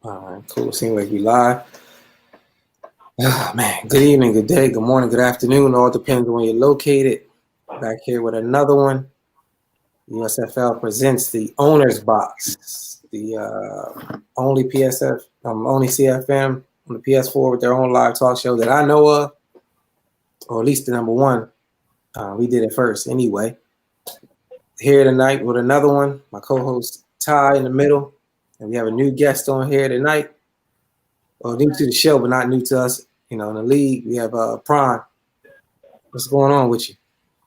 All right, cool. Seems like we live. Oh, man, good evening, good day, good morning, good afternoon. All depends on where you're located. Back here with another one. USFL presents the Owner's Box, the only only CFM on the PS4 with their own live talk show that I know of, or at least the number one. We did it first anyway. Here tonight with another one, my co-host Ty in the middle, and we have a new guest on here tonight. Well, new to the show, but not new to us. In the league, we have Prime. What's going on with you,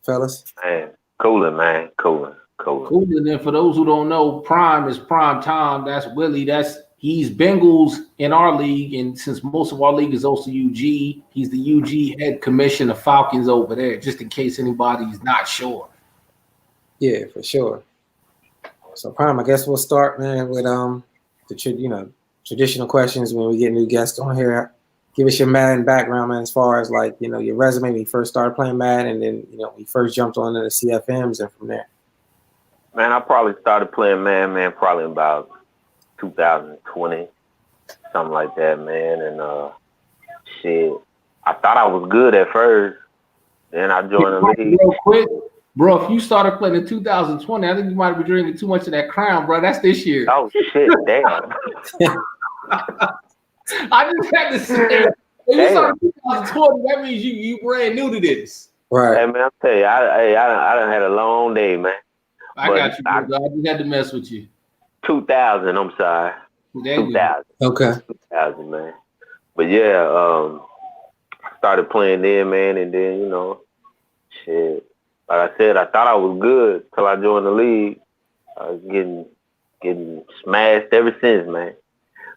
fellas? Man, cooling, man. Cooling. Cooling. And for those who don't know, Prime is Prime Time. That's Willie. He's Bengals in our league, and since most of our league is also UG, he's the UG head commissioner of Falcons over there, just in case anybody's not sure. Yeah, for sure. So Prime, I guess we'll start, man, with the traditional questions when we get new guests on here. Give us your Madden background, man, as far as like, your resume when you first started playing Madden, and then, when you first jumped on to the CFMs and from there. Man, I probably started playing Madden, probably about 2020, something like that, man. And shit, I thought I was good at first. Then I joined the league. Real quick, bro, if you started playing in 2020, I think you might be drinking too much of that Crown, bro. That's this year. Oh shit, damn. I just had to say, if you started in 2020, that means you brand new to this. Right. Hey man, I'll tell you, I done had a long day, man. I got you, bro. I just had to mess with you. 2000, I'm sorry. 2000. Okay. 2000, man. But yeah, I started playing then, man, and then, shit. Like I said, I thought I was good till I joined the league. I was getting smashed ever since, man.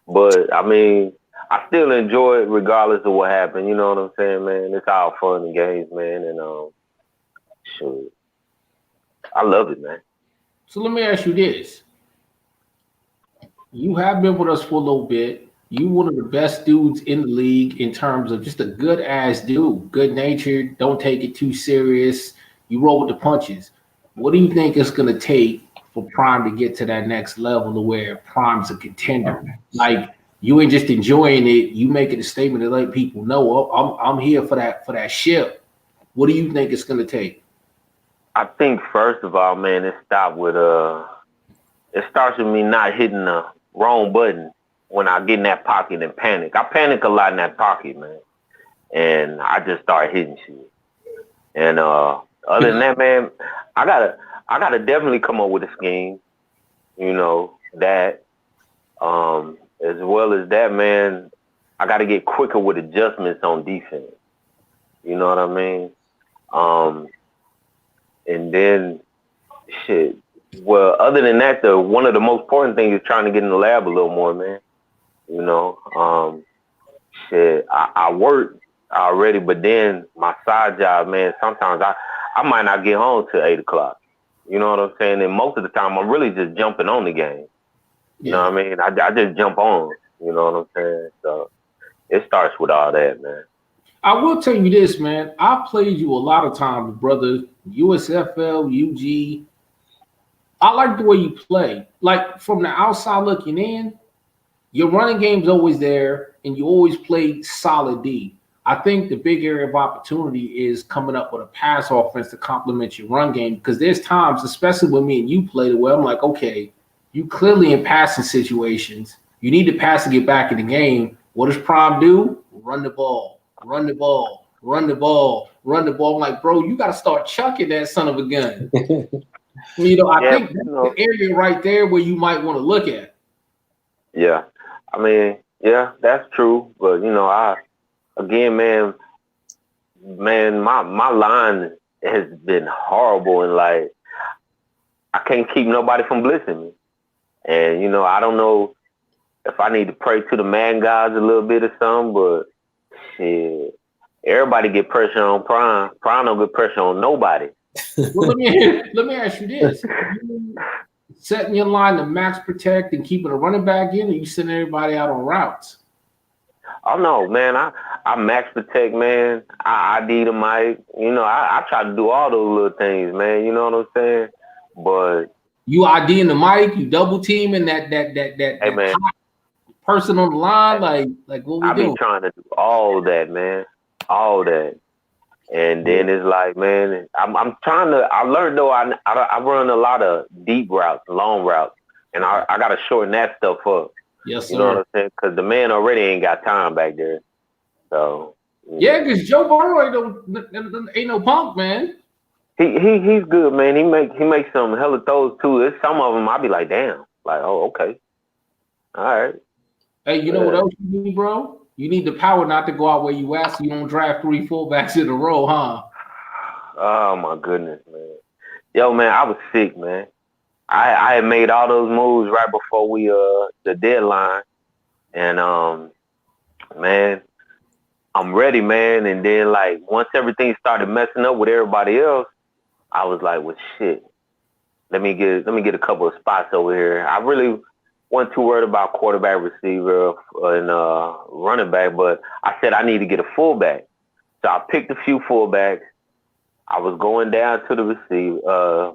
But, I mean, I still enjoy it regardless of what happened. You know what I'm saying, man? It's all fun and games, man. And, shoot, I love it, man. So let me ask you this. You have been with us for a little bit. You one of the best dudes in the league in terms of just a good-ass dude. Good-natured, don't take it too serious. You roll with the punches. What do you think it's going to take for Prime to get to that next level to where Prime's a contender? Like, you ain't just enjoying it. You making a statement to let people know, I'm here for that ship. What do you think it's going to take? I think first of all, man, it starts with me not hitting the wrong button when I get in that pocket and panic. I panic a lot in that pocket, man, and I just start hitting shit. And other than that, man, I gotta definitely come up with a scheme. That as well as that, man, I gotta get quicker with adjustments on defense. You know what I mean? And then, shit. Well, other than that, one of the most important things is trying to get in the lab a little more, man. Shit. I work already, but then my side job, man. Sometimes I might not get home till 8 o'clock. You know what I'm saying? And most of the time, I'm really just jumping on the game. You know what I mean? I just jump on. You know what I'm saying? So it starts with all that, man. I will tell you this, man. I played you a lot of times, brother. USFL, UG. I like the way you play. Like, from the outside looking in, your running game's always there, and you always play solid D. I think the big area of opportunity is coming up with a pass offense to complement your run game, because there's times, especially when me and you played, where I'm like, okay, you clearly in passing situations. You need to pass to get back in the game. What does Prime do? Run the ball, run the ball, run the ball, run the ball. I'm like, bro, you got to start chucking that son of a gun. I think that's the area right there where you might want to look at. Yeah. I mean, yeah, that's true. But, my line has been horrible, and like, I can't keep nobody from blitzing me. And, I don't know if I need to pray to the man guys a little bit or something, but shit, everybody get pressure on Prime. Prime don't get pressure on nobody. Well, let me ask you this. You setting your line to max protect and keeping a running back in, or you sending everybody out on routes? Oh, no, man. I max protect, man. I ID the mic. I try to do all those little things, man. You know what I'm saying? But You IDing the mic, you double teaming that Hey man, hot person on the line, like what we I be doing? trying to do all that, man, all that. And then it's like, man, I'm trying to. I learned though. I run a lot of deep routes, long routes, and I gotta shorten that stuff up. Yes, You know what sir. I'm saying? Because the man already ain't got time back there. So Yeah, because Joe Burrow ain't no punk, man. he's good, man. He makes some hella throws too. There's some of them I be like, damn, like, oh, okay, all right. Hey, you know what else you need, bro? You need the power not to go out where you at, so you don't draft 3 fullbacks in a row, huh? Oh my goodness, man. Yo, man, I was sick, man. I had made all those moves right before the deadline, and man, I'm ready, man. And then like once everything started messing up with everybody else, I was like, well, shit. Let me get a couple of spots over here. I really wasn't too worried about quarterback, receiver, and running back, but I said I need to get a fullback. So I picked a few fullbacks. I was going down to the receiver,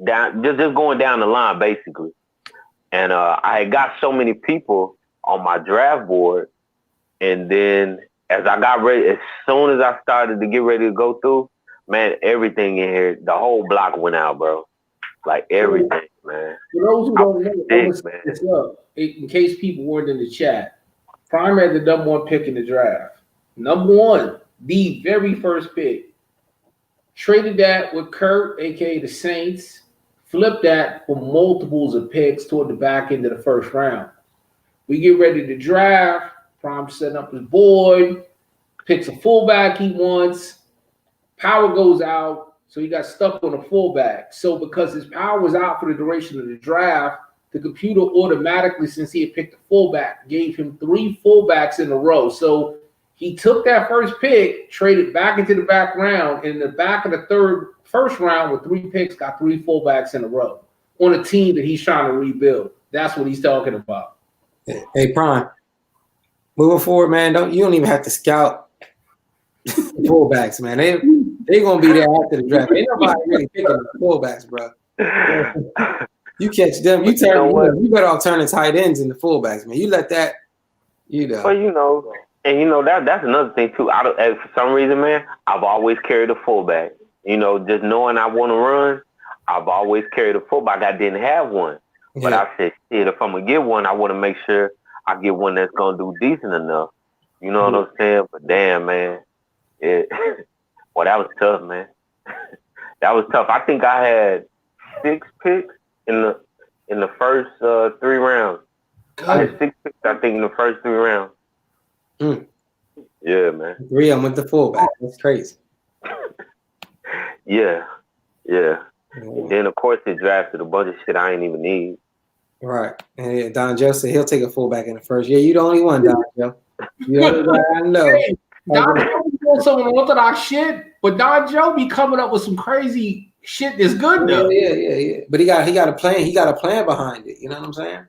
down just going down the line basically. And I had got so many people on my draft board, and then as I got ready, as soon as I started to get ready to go through, man, everything in here, the whole block went out, bro. Like everything, man. For those who don't know, I'm gonna Sick, man. set this up in case people weren't in the chat. Prime had the number 1 pick in the draft. Number 1, the very first pick. Traded that with Kurt, aka the Saints. Flipped that for multiples of picks toward the back end of the first round. We get ready to draft. Prime setting up his board, picks a fullback he wants. Power goes out, so he got stuck on a fullback. So because his power was out for the duration of the draft, the computer automatically, since he had picked a fullback, gave him 3 fullbacks in a row. So he took that first pick, traded back into the back round, and in the back of the first round with 3 picks, got 3 fullbacks in a row on a team that he's trying to rebuild. That's what he's talking about. Hey, Prime, moving forward, man, you don't even have to scout fullbacks, man. They gonna be there after the draft. Ain't nobody really picking the fullbacks, bro. You catch them, you better off turning tight ends into fullbacks, man. You let that, Well, that's another thing too. For some reason, man, I've always carried a fullback. Just knowing I want to run, I've always carried a fullback. I didn't have one, but I said, shit, if I'm gonna get one, I want to make sure I get one that's gonna do decent enough. You know what I'm saying? But damn, man, well, that was tough, man. That was tough. I think I had 6 picks in the first 3 rounds. I had 6 picks, I think, in the first 3 rounds. Yeah, man. 3 of them with the fullback. That's crazy. Yeah. And then of course they drafted a bunch of shit I ain't even need. Right. And Don Joe said he'll take a fullback in the first. Yeah, you the only one, Don Joe. You the only guy I know. Hey, Don Joe be doing some unorthodox shit, but Don Joe be coming up with some crazy shit that's good though. Yeah. But he got a plan. He got a plan behind it. You know what I'm saying?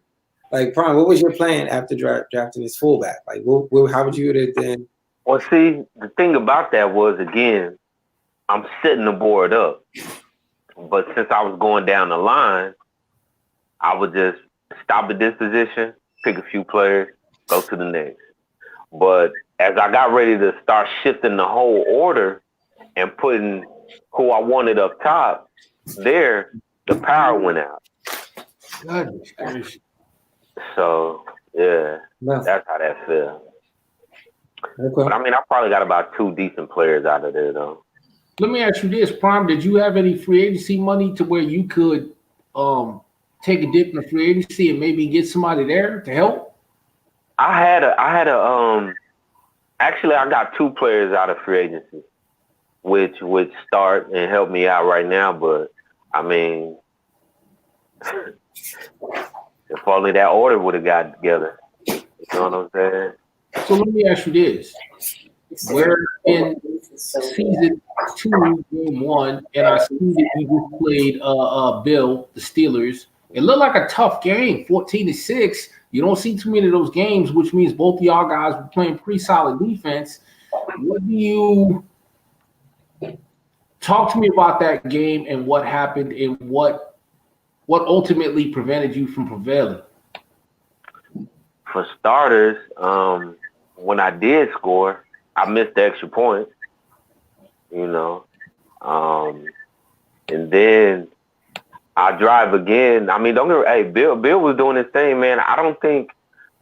Like, Prime, what was your plan after drafting this fullback? Like, how would you have then? Well, see, the thing about that was, again, I'm setting the board up. But since I was going down the line, I would just stop at this position, pick a few players, go to the next. But as I got ready to start shifting the whole order and putting who I wanted up top, the power went out. Goodness. So, yeah, that's how that felt. Okay. But, I mean, I probably got about 2 decent players out of there, though. Let me ask you this, Prime. Did you have any free agency money to where you could take a dip in the free agency and maybe get somebody there to help? Actually, I got 2 players out of free agency, which would start and help me out right now. But, I mean, if only that order would have got together. You know what I'm saying? So let me ask you this. We're in season 2, game 1, and I see that you just played Bill, the Steelers. It looked like a tough game, 14-6. You don't see too many of those games, which means both of y'all guys were playing pretty solid defense. What do you talk to me about that game and what happened and what What ultimately prevented you from prevailing? For starters, when I did score, I missed the extra point, you know. And then I drive again. I mean, don't get hey, Bill was doing his thing, man. I don't think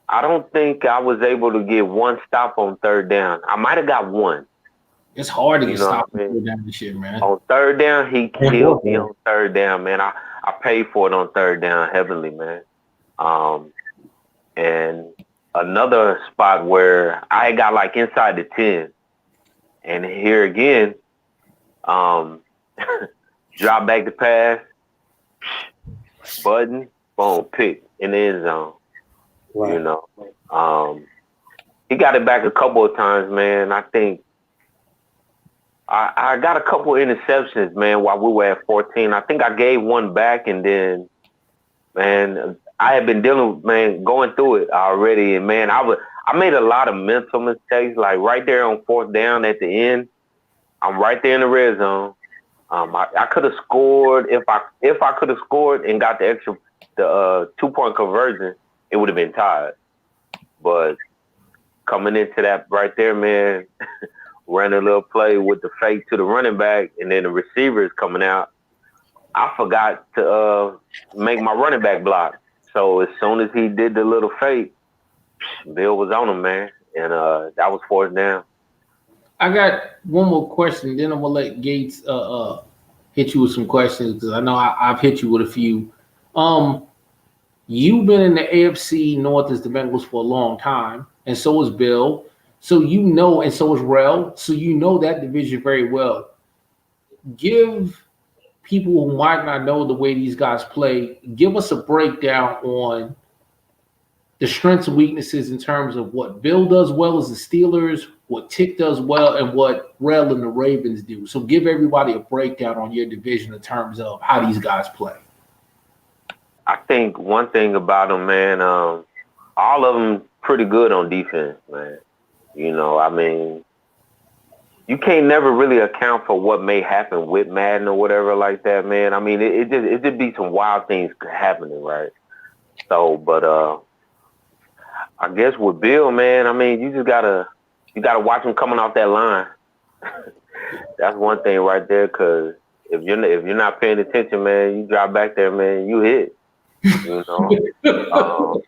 I was able to get one stop on third down. I might have got one. It's hard to get stopped I mean? down this shit, man. On third down, he killed me on third down, man. I paid for it on third down heavily, man. And another spot where I got like inside the 10. And here again, drop back the pass, button, boom, pick in the end zone. Right. You know. He got it back a couple of times, man. I think I got a couple of interceptions, man, while we were at 14. I think I gave one back, and then, man, I had been going through it already, and man, I made a lot of mental mistakes. Like right there on fourth down at the end, I'm right there in the red zone. I could have scored if I could have scored and got the 2-point conversion, it would have been tied. But coming into that right there, man, ran a little play with the fake to the running back, and then the receiver is coming out. I forgot to make my running back block. So as soon as he did the little fake, Bill was on him, man, and that was fourth down. I got one more question, then I'm gonna let Gates hit you with some questions because I know I've hit you with a few. You've been in the AFC North as the Bengals for a long time, and so is Bill. So you know, and so is Rel. So you know that division very well. Give people who might not know the way these guys play, give us a breakdown on the strengths and weaknesses in terms of what Bill does well as the Steelers, what Tick does well, and what Rel and the Ravens do. So give everybody a breakdown on your division in terms of how these guys play. I think one thing about them, man, all of them pretty good on defense, man. You know, I mean, you can't never really account for what may happen with Madden or whatever like that, man. I mean, it just be some wild things happening, right? So, but I guess with Bill, man, I mean, you gotta watch him coming off that line. That's one thing right there, because if you're not paying attention, man, you drop back there, man, you hit. You know.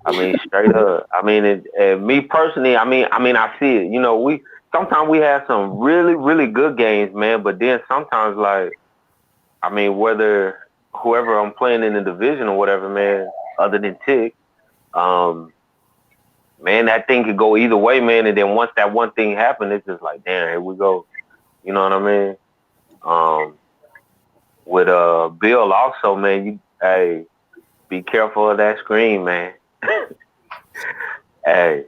I mean, straight up. I mean, me personally, I mean, I see it. You know, sometimes we have some really, really good games, man. But then sometimes, like, I mean, whether whoever I'm playing in the division or whatever, man, other than Tick, man, that thing could go either way, man. And then once that one thing happened, it's just like, damn, here we go. You know what I mean? With Bill also, man, hey, be careful of that screen, man. Hey,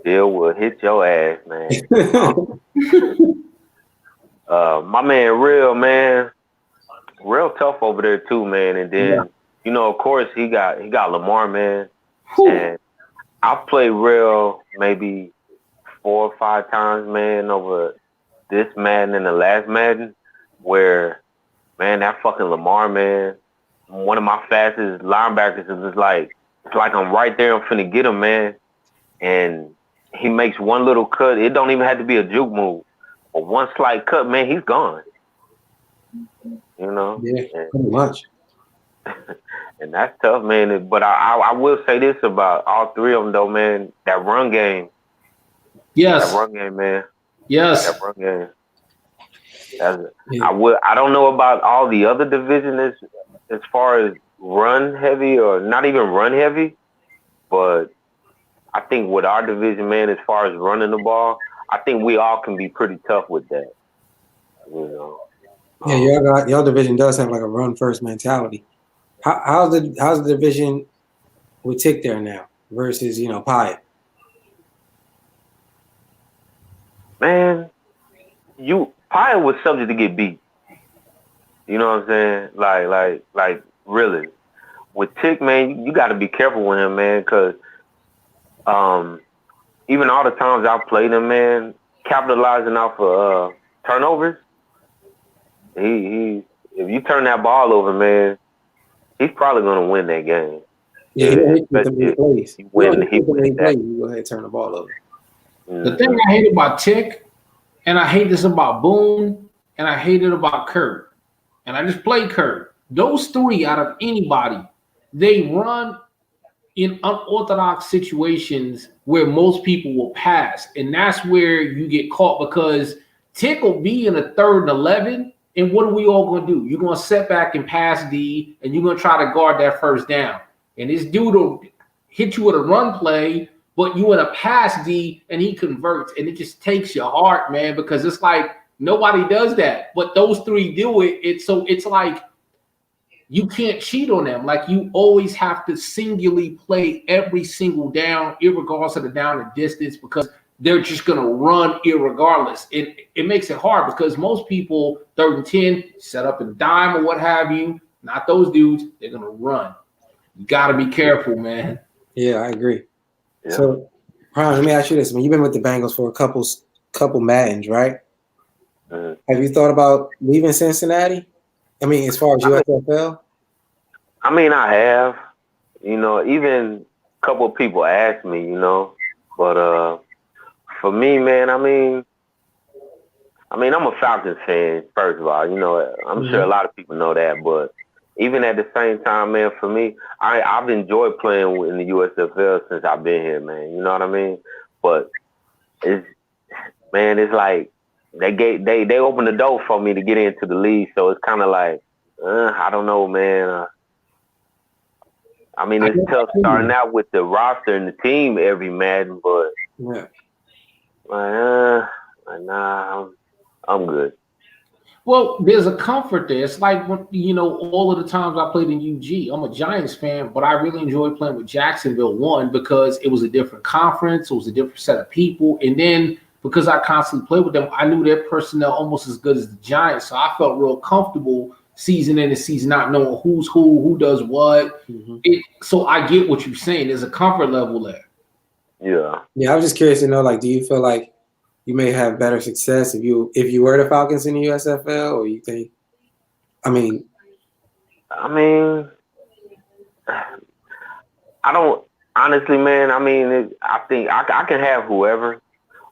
Bill will hit your ass, man. My man, real tough over there too, man. And then, you know, of course, he got Lamar, man. Whew. And I've played Real maybe 4 or 5 times, man, over this Madden and the last Madden, where, man, that fucking Lamar, man, one of my fastest linebackers is just like, it's like I'm right there, I'm finna get him, man. And he makes one little cut. It don't even have to be a juke move. But one slight cut, man, he's gone. You know? Yeah, pretty much. And that's tough, man. But I will say this about all three of them, though, man. That run game. Yes. That run game, man. Yes. That run game. I don't know about all the other divisions as far as run heavy or not even run heavy, but I think with our division, man, as far as running the ball, I think we all can be pretty tough with that. You know. Yeah, your division does have like a run first mentality. How's the division with Tick there now versus, you know, Pyatt? Man, Pyatt was subject to get beat. You know what I'm saying? Like really. With Tick, man, you got to be careful with him, man, because even all the times I've played him, man, capitalizing off of turnovers, he if you turn that ball over, man, he's probably gonna win that game. Yeah, he plays. He win. He plays. You go ahead and turn the ball over. The thing I hate about Tick, and I hate this about Boone, and I hate it about Kurt, and I just played Kurt. Those three out of anybody, they run in unorthodox situations where most people will pass, and that's where you get caught because Tick will be in a 3rd and 11, and what are we all going to do? You're going to set back and pass D, and you're going to try to guard that first down, and this dude will hit you with a run play, but you in a pass D, and he converts, and it just takes your heart, man, because it's like nobody does that, but those three do it. It's like you can't cheat on them. Like you always have to singularly play every single down, irregardless of the down and distance, because they're just gonna run irregardless. It makes it hard because most people 3rd and 10 set up in dime or what have you. Not those dudes. They're gonna run. You gotta be careful, man. Yeah, I agree. Yeah. So, Ron, let me ask you this. I mean, you've been with the Bengals for a couple Maddens, right? Have you thought about leaving Cincinnati? I mean, as far as USFL? I mean, I have. You know, even a couple of people asked me, you know, but for me, man, I mean, I'm a Falcons fan, first of all. You know, I'm sure a lot of people know that, but even at the same time, man, for me, I've enjoyed playing in the USFL since I've been here, man. You know what I mean? But it's like they opened the door for me to get into the league, so it's kind of like I don't know, man. I mean, it's tough starting out with the roster and the team every Madden, but nah, I'm good. Well, there's a comfort there. It's like when, you know, all of the times I played in UG, I'm a Giants fan, but I really enjoyed playing with Jacksonville, one, because it was a different conference, it was a different set of people, and then because I constantly played with them, I knew their personnel almost as good as the Giants, so I felt real comfortable season in and season out, knowing who's who does what. So I get what you're saying. There's a comfort level there. Yeah. Yeah, I was just curious to know, like, do you feel like you may have better success if you were the Falcons in the USFL, or you think? I mean, I don't honestly, man. I mean, I think I can have whoever,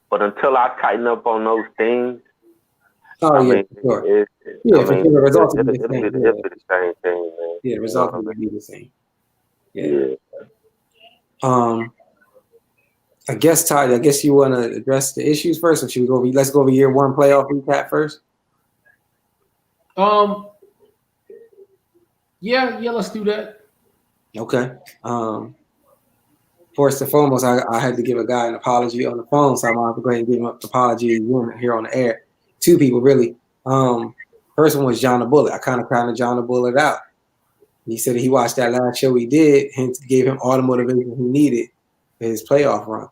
but until I tighten up on those things, sure. Results will be the same thing, man. Yeah, the results will be the same. Yeah. I guess, Ty, you want to address the issues first, or should we go? Let's go over year one playoff recap first. Yeah, let's do that. Okay. First and foremost, I had to give a guy an apology on the phone, so I'm going to go ahead and give him an apology here on the air. Two people, really. First one was John the Bullet. I kind of John the Bullet out. He said he watched that last show we did, and gave him all the motivation he needed for his playoff run,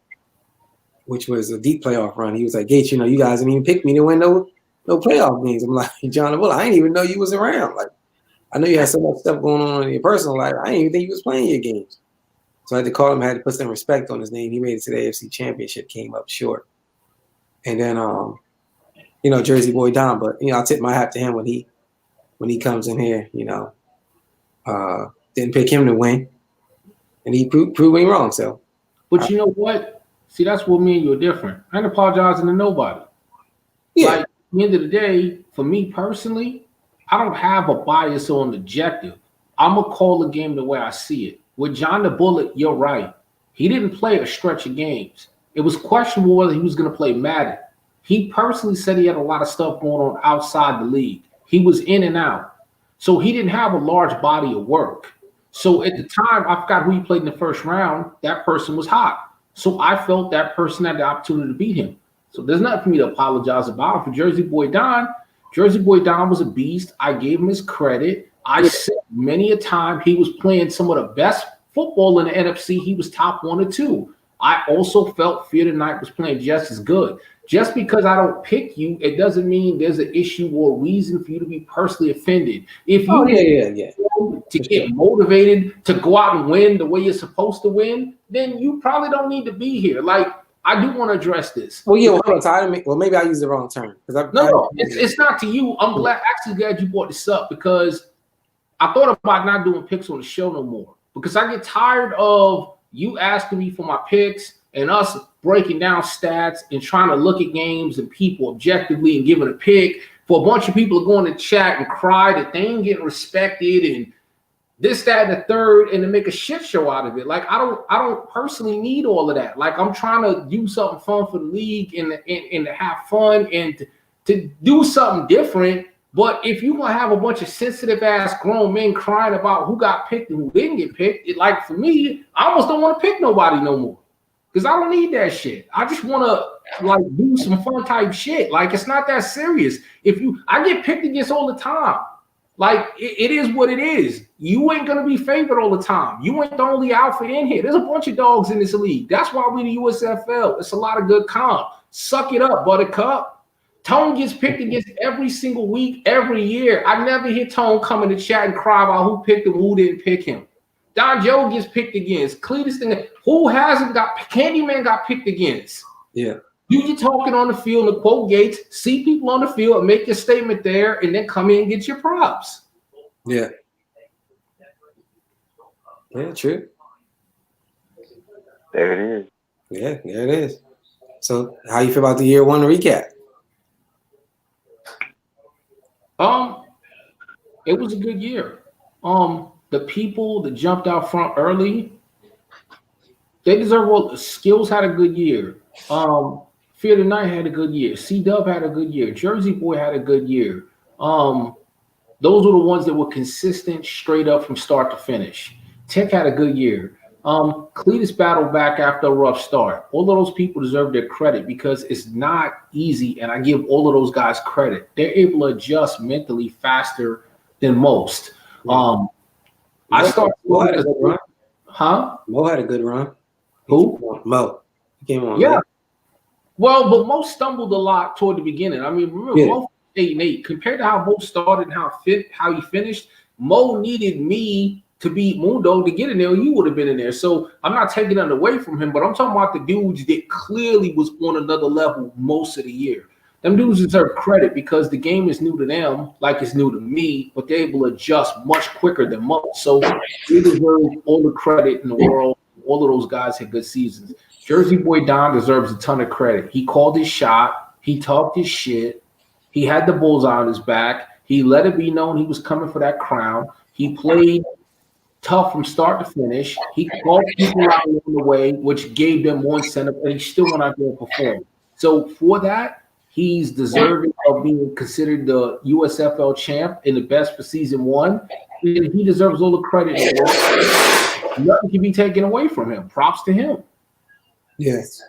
which was a deep playoff run. He was like, Gates, you know, you guys didn't even pick me to win no playoff games. I'm like, John the Bullet, I didn't even know you was around. Like, I know you had so much stuff going on in your personal life. I didn't even think you was playing your games. So I had to call him. I had to put some respect on his name. He made it to the AFC Championship, came up short. And then, you know, Jersey Boy Don. But, you know, I'll tip my hat to him when he comes in here, you know. Didn't pick him to win. And he proved me wrong, so. But you know what? See, that's what me and you are different. I ain't apologizing to nobody. Yeah. Like, at the end of the day, for me personally, I don't have a bias on the objective. I'm going to call the game the way I see it. With John the Bullet, you're right. He didn't play a stretch of games. It was questionable whether he was going to play Madden. He personally said he had a lot of stuff going on outside the league. He was in and out. So he didn't have a large body of work. So at the time, I forgot who he played in the first round. That person was hot. So I felt that person had the opportunity to beat him. So there's nothing for me to apologize about. For Jersey Boy Don was a beast. I gave him his credit. I said many a time he was playing some of the best football in the NFC. He was top 1 or 2. I also felt Fear Tonight was playing just as good. Just because I don't pick you, it doesn't mean there's an issue or reason for you to be personally offended. If you to get motivated to go out and win the way you're supposed to win, then you probably don't need to be here. Like, I do want to address this. Well, yeah, well, maybe I used the wrong term. No, it's not to you. I'm actually glad you brought this up because I thought about not doing picks on the show no more because I get tired of you asking me for my picks and us breaking down stats and trying to look at games and people objectively and giving a pick for a bunch of people to go in the chat and cry that they ain't getting respected and this, that, and the third, and to make a shit show out of it. Like I don't personally need all of that. Like I'm trying to do something fun for the league and to have fun and to do something different. But if you're gonna have a bunch of sensitive ass grown men crying about who got picked and who didn't get picked, like for me, I almost don't want to pick nobody no more. Because I don't need that shit. I just want to like do some fun type shit. Like it's not that serious. I get picked against all the time. Like it is what it is. You ain't gonna be favored all the time. You ain't the only alpha in here. There's a bunch of dogs in this league. That's why we the USFL. It's a lot of good comp. Suck it up, Buttercup. Tone gets picked against every single week, every year. I never hear Tone come in the chat and cry about who picked him, who didn't pick him. Don Joe gets picked against. Cletus thing. Who hasn't got Candyman got picked against? Yeah. You get talking on the field and quote Gates, see people on the field and make your statement there, and then come in and get your props. Yeah. Yeah, true. There it is. Yeah, there it is. So how you feel about the year one recap? It was a good year. The people that jumped out front early, they deserve all. Skills had a good year. Fear the Night had a good year. C-Dub had a good year. Jersey Boy had a good year. Those were the ones that were consistent straight up from start to finish. Tech had a good year. Cletus battled back after a rough start. All of those people deserve their credit because it's not easy, and I give all of those guys credit. They're able to adjust mentally faster than most. I started. Mo had a good run. Huh? Mo had a good run. Who? Mo. He came on. Yeah. Man. Well, but Mo stumbled a lot toward the beginning. I mean, remember, Yeah. Mo 8-8 compared to how Mo started and how he finished. Mo needed me to beat Mundo to get in there, or you would have been in there. So I'm not taking that away from him, but I'm talking about the dudes that clearly was on another level most of the year. Them dudes deserve credit because the game is new to them, like it's new to me, but they're able to adjust much quicker than most. So they deserve all the credit in the world. All of those guys had good seasons. Jersey Boy Don deserves a ton of credit. He called his shot. He talked his shit. He had the bullseye on his back. He let it be known he was coming for that crown. He played tough from start to finish. He called people out along the way, which gave them more incentive, and he still went out there and performed. So for that, he's deserving of being considered the USFL champ and the best for season one. And he deserves all the credit. Nothing can be taken away from him. Props to him. Yes.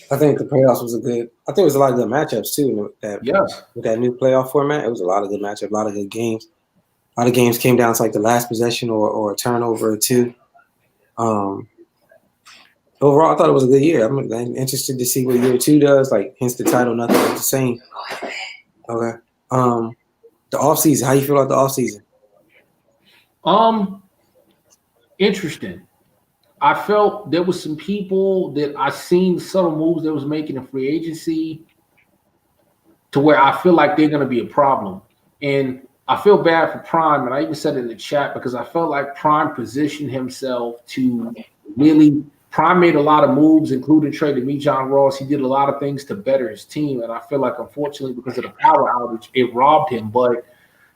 I think the playoffs was I think it was a lot of good matchups too. With that new playoff format, it was a lot of good matchups, a lot of good games. A lot of games came down to like the last possession or a turnover or two. Overall, I thought it was a good year. I'm interested to see what year two does. Like, hence the title, nothing but the same. Okay. The offseason, how you feel about the offseason? Interesting. I felt there was some people that I seen subtle moves they was making in free agency to where I feel like they're going to be a problem. And I feel bad for Prime, and I even said it in the chat because I felt like Prime positioned himself to really – Prime made a lot of moves, including trading me, John Ross. He did a lot of things to better his team, and I feel like, unfortunately, because of the power outage, it robbed him. But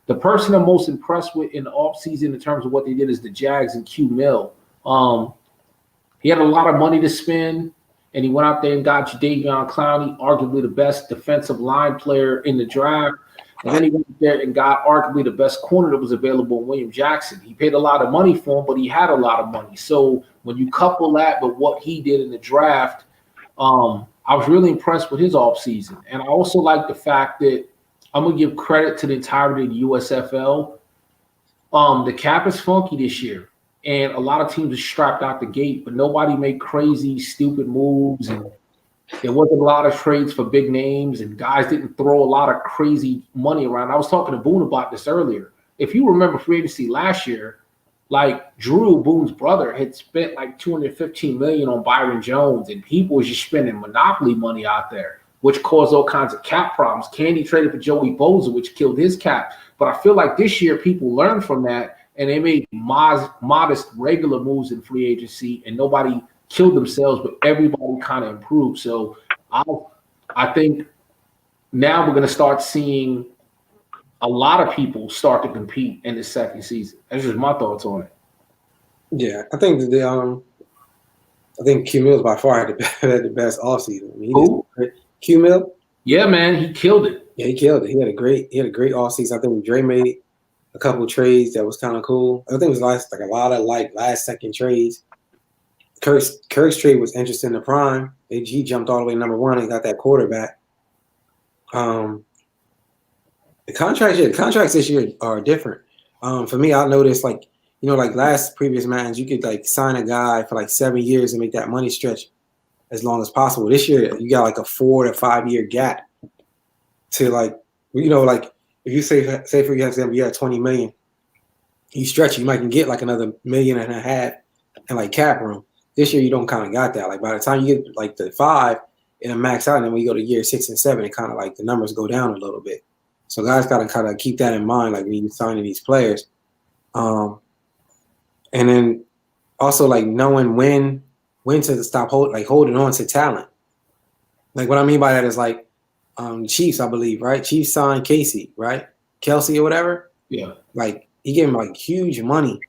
the person I'm most impressed with in the offseason in terms of what they did is the Jags and Q Mill. He had a lot of money to spend, and he went out there and got Jadeveon Clowney, arguably the best defensive line player in the draft. And then he went there and got arguably the best corner that was available in William Jackson. He paid a lot of money for him, but he had a lot of money. So when you couple that with what he did in the draft, I was really impressed with his offseason. And I also like the fact that I'm going to give credit to the entirety of the USFL. The cap is funky this year, and a lot of teams are strapped out the gate, but nobody made crazy, stupid moves, and there wasn't a lot of trades for big names, and guys didn't throw a lot of crazy money around. I was talking to Boone about this earlier. If you remember free agency last year, like Drew, Boone's brother, had spent like $215 million on Byron Jones, and people was just spending monopoly money out there, which caused all kinds of cap problems. Candy traded for Joey Bosa, which killed his cap. But I feel like this year people learned from that, and they made modest regular moves in free agency, and nobody killed themselves, but everybody kind of improved. So I think now we're going to start seeing a lot of people start to compete in the second season. That's just my thoughts on it. Yeah, I think I think Q Mills by far had the best offseason. I mean, Who? Q Mill. Yeah, man, he killed it. Yeah, he killed it. He had a great offseason. I think Dre made a couple of trades that was kind of cool. I think it was like a lot of last second trades. Kirk's trade was interesting to prime. He jumped all the way number one and got that quarterback. The contracts this year are different. For me, I noticed like previous Maddens, you could like sign a guy for like 7 years and make that money stretch as long as possible. This year, you got like a 4 to 5 year gap to like if you say for example you had 20 million, you stretch, you might can get like another $1.5 million and like cap room. This year you don't kind of got that. Like by the time you get like the 5, it'll max out, and then when you go to year 6 and 7, it kind of like the numbers go down a little bit. So guys got to kind of keep that in mind, like when you're signing these players, and then also like knowing when to stop holding on to talent. Like what I mean by that is like Chiefs, I believe, right? Chiefs signed Casey, right? Kelsey or whatever. Yeah. Like he gave him like huge money.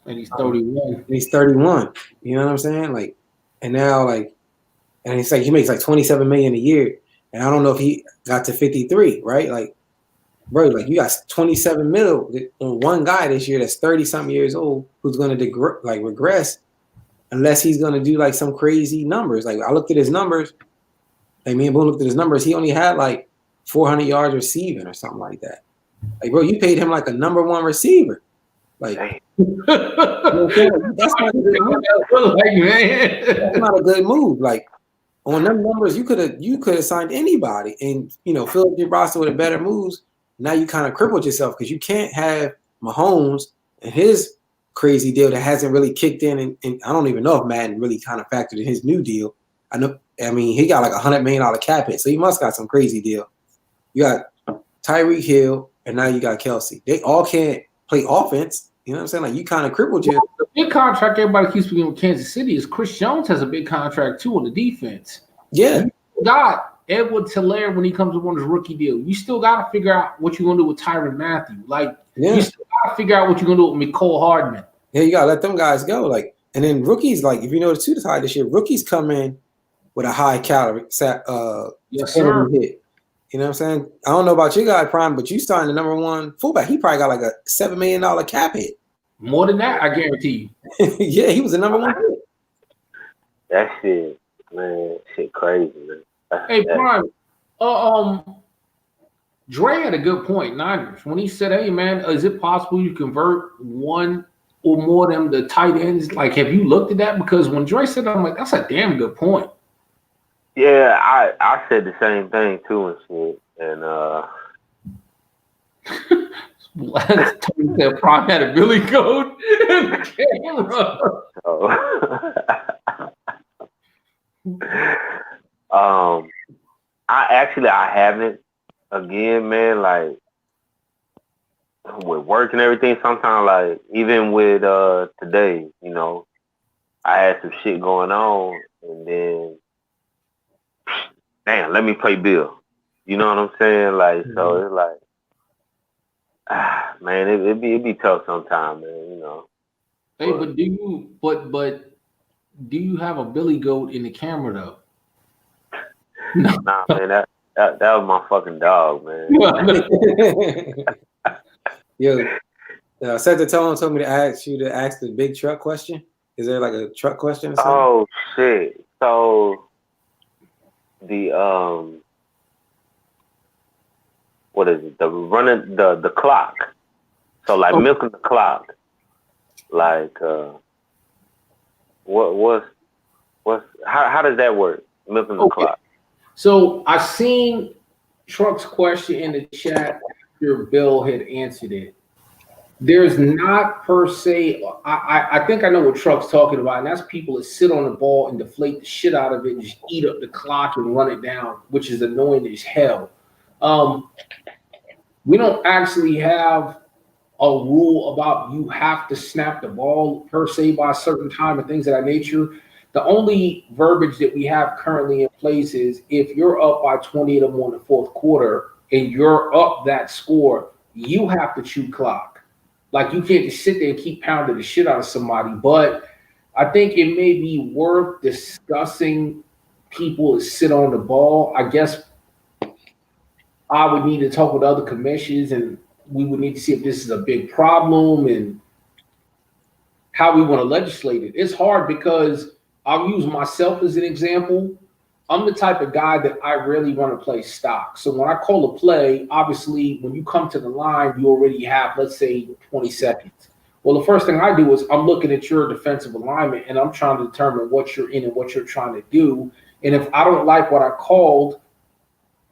And he's 31. And he's 31. You know what I'm saying? Like, and now like, and it's like he makes like 27 million a year. And I don't know if he got to 53, right? Like, bro, like you got 27 mil on one guy this year that's 30 something years old who's going to regress unless he's going to do like some crazy numbers. Like I looked at his numbers. Like me and Boone looked at his numbers. He only had like 400 yards receiving or something like that. Like, bro, you paid him like a number one receiver. Like, that's not a good move. That's not a good move. Like on them numbers, you could have signed anybody and fill up your roster with a better moves. Now you kind of crippled yourself because you can't have Mahomes and his crazy deal that hasn't really kicked in. And I don't even know if Madden really kind of factored in his new deal. I mean, he got like $100 million cap hit, so he must got some crazy deal. You got Tyreek Hill, and now you got Kelsey. They all can't play offense. You know what I'm saying? Like you kind of crippled you. The big contract everybody keeps speaking with Kansas City is Chris Jones has a big contract too on the defense. Yeah. You got Edward Hilaire when he comes up on his rookie deal. You still got to figure out what you're going to do with Tyrann Mathieu. Like you still got to figure out what you're going to do with Mecole Hardman. Yeah, you got to let them guys go. Like, and then rookies, like if you notice too, high this year, rookies come in with a high calorie yes, sir. hit. You know what I'm saying? I don't know about your guy, Prime, but you signed the number one fullback. He probably got like a $7 million cap hit. More than that, I guarantee you. Yeah, he was the number one hit. That shit, man, shit crazy, man. Hey, Prime, Dre had a good point, Niners, when he said, hey, man, is it possible you convert one or more of them to tight ends? Like, have you looked at that? Because when Dre said that, I'm like, that's a damn good point. Yeah, I said the same thing too and shit. And Tony said Prime had a Billy Goat in the camera. I haven't. Again, man, like with work and everything, sometimes like even with today, I had some shit going on and then damn, let me play Bill. You know what I'm saying? Like, so it's like, man, it'd be tough sometimes, man. Hey, but do you have a Billy Goat in the camera though? Nah, man, that was my fucking dog, man. Yo, set the tone told me to ask you to ask the big truck question. Is there like a truck question or something? Oh shit! So the what is it? The running the clock. So like milking the clock. Like what's how does that work? Milking the clock. So I seen Truck's question in the chat after Bill had answered it. There's not per se. I think I know what Truck's talking about, and that's people that sit on the ball and deflate the shit out of it and just eat up the clock and run it down, which is annoying as hell. We don't actually have a rule about you have to snap the ball per se by a certain time and things of that nature. The only verbiage that we have currently in place is if you're up by 20 to 1 in the fourth quarter and you're up that score, you have to chew clock. Like, you can't just sit there and keep pounding the shit out of somebody. But I think it may be worth discussing people that sit on the ball. I guess I would need to talk with other commissions, and we would need to see if this is a big problem and how we want to legislate it. It's hard because I'll use myself as an example. I'm the type of guy that I really want to play stock. So when I call a play, obviously, when you come to the line, you already have, let's say, 20 seconds. Well, the first thing I do is I'm looking at your defensive alignment, and I'm trying to determine what you're in and what you're trying to do. And if I don't like what I called,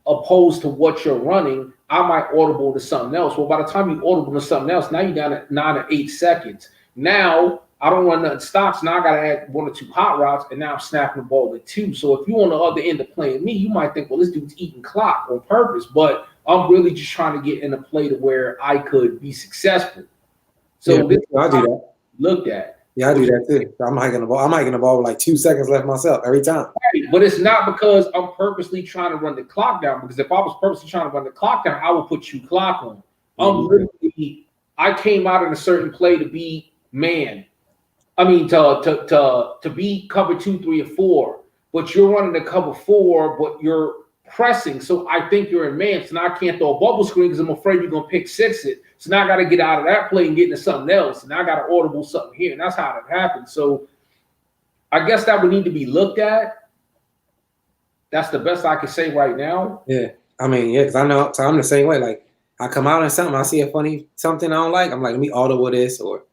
opposed to what you're running, I might audible to something else. Well, by the time you audible to something else, now you're down at 9 or 8 seconds. Now, I don't run nothing stops. Now I got to add 1 or 2 hot routes, and now I'm snapping the ball at 2. So if you're on the other end of playing me, you might think, well, this dude's eating clock on purpose, but I'm really just trying to get in a play to where I could be successful. So yeah, this I do that. Looked at. Yeah, I do that too. I'm hiking the ball. I'm hiking the ball with like 2 seconds left myself every time. Right. But it's not because I'm purposely trying to run the clock down. Because if I was purposely trying to run the clock down, I would put you clock on. I came out in a certain play to be man. I mean, to be cover 2, 3, or 4. But you're running the cover 4, but you're pressing. So I think you're in man. So now I can't throw a bubble screen because I'm afraid you're going to pick 6 it. So now I got to get out of that play and get into something else. And now I got to audible something here. And that's how it happens. So I guess that would need to be looked at. That's the best I can say right now. Yeah. I mean, yeah, because I know, so I'm the same way. Like, I come out in something, I see a funny something I don't like. I'm like, let me audible this or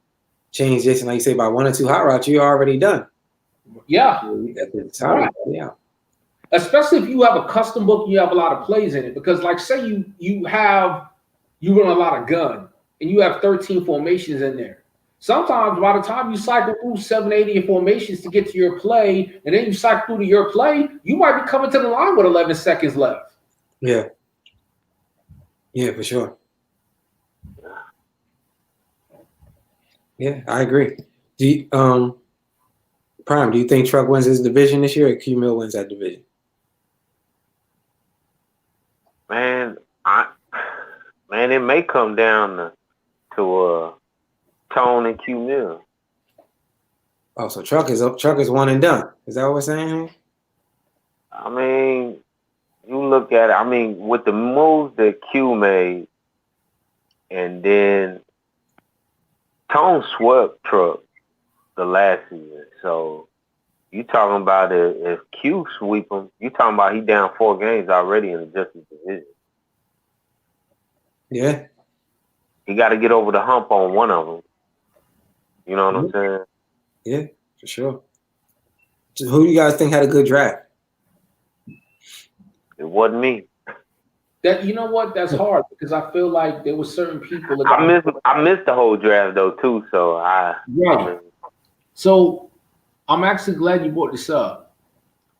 change this. And like you say, by 1 or 2 hot routes, you're already done. Yeah. Right. Yeah. Especially if you have a custom book, you have a lot of plays in it. Because like say you run a lot of gun and you have 13 formations in there. Sometimes by the time you cycle through 7, 8 formations to get to your play, and then you cycle through to your play, you might be coming to the line with 11 seconds left. Yeah. Yeah, for sure. Yeah, I agree. Do you, Prime, do you think Truck wins his division this year or Q-Mill wins that division? Man, it may come down to Tone and Q-Mill. Oh, so Truck is one and done. Is that what we're saying? I mean, you look at it. I mean, with the moves that Q made, and then Tone swept Truck the last season. So you talking about if Q sweep him, you talking about he down 4 games already in the Justice division. Yeah. He got to get over the hump on one of them. You know what I'm saying? Yeah, for sure. So who do you guys think had a good draft? It wasn't me. That, you know what? That's hard because I feel like there were certain people that I missed the whole draft though too. So So I'm actually glad you brought this up.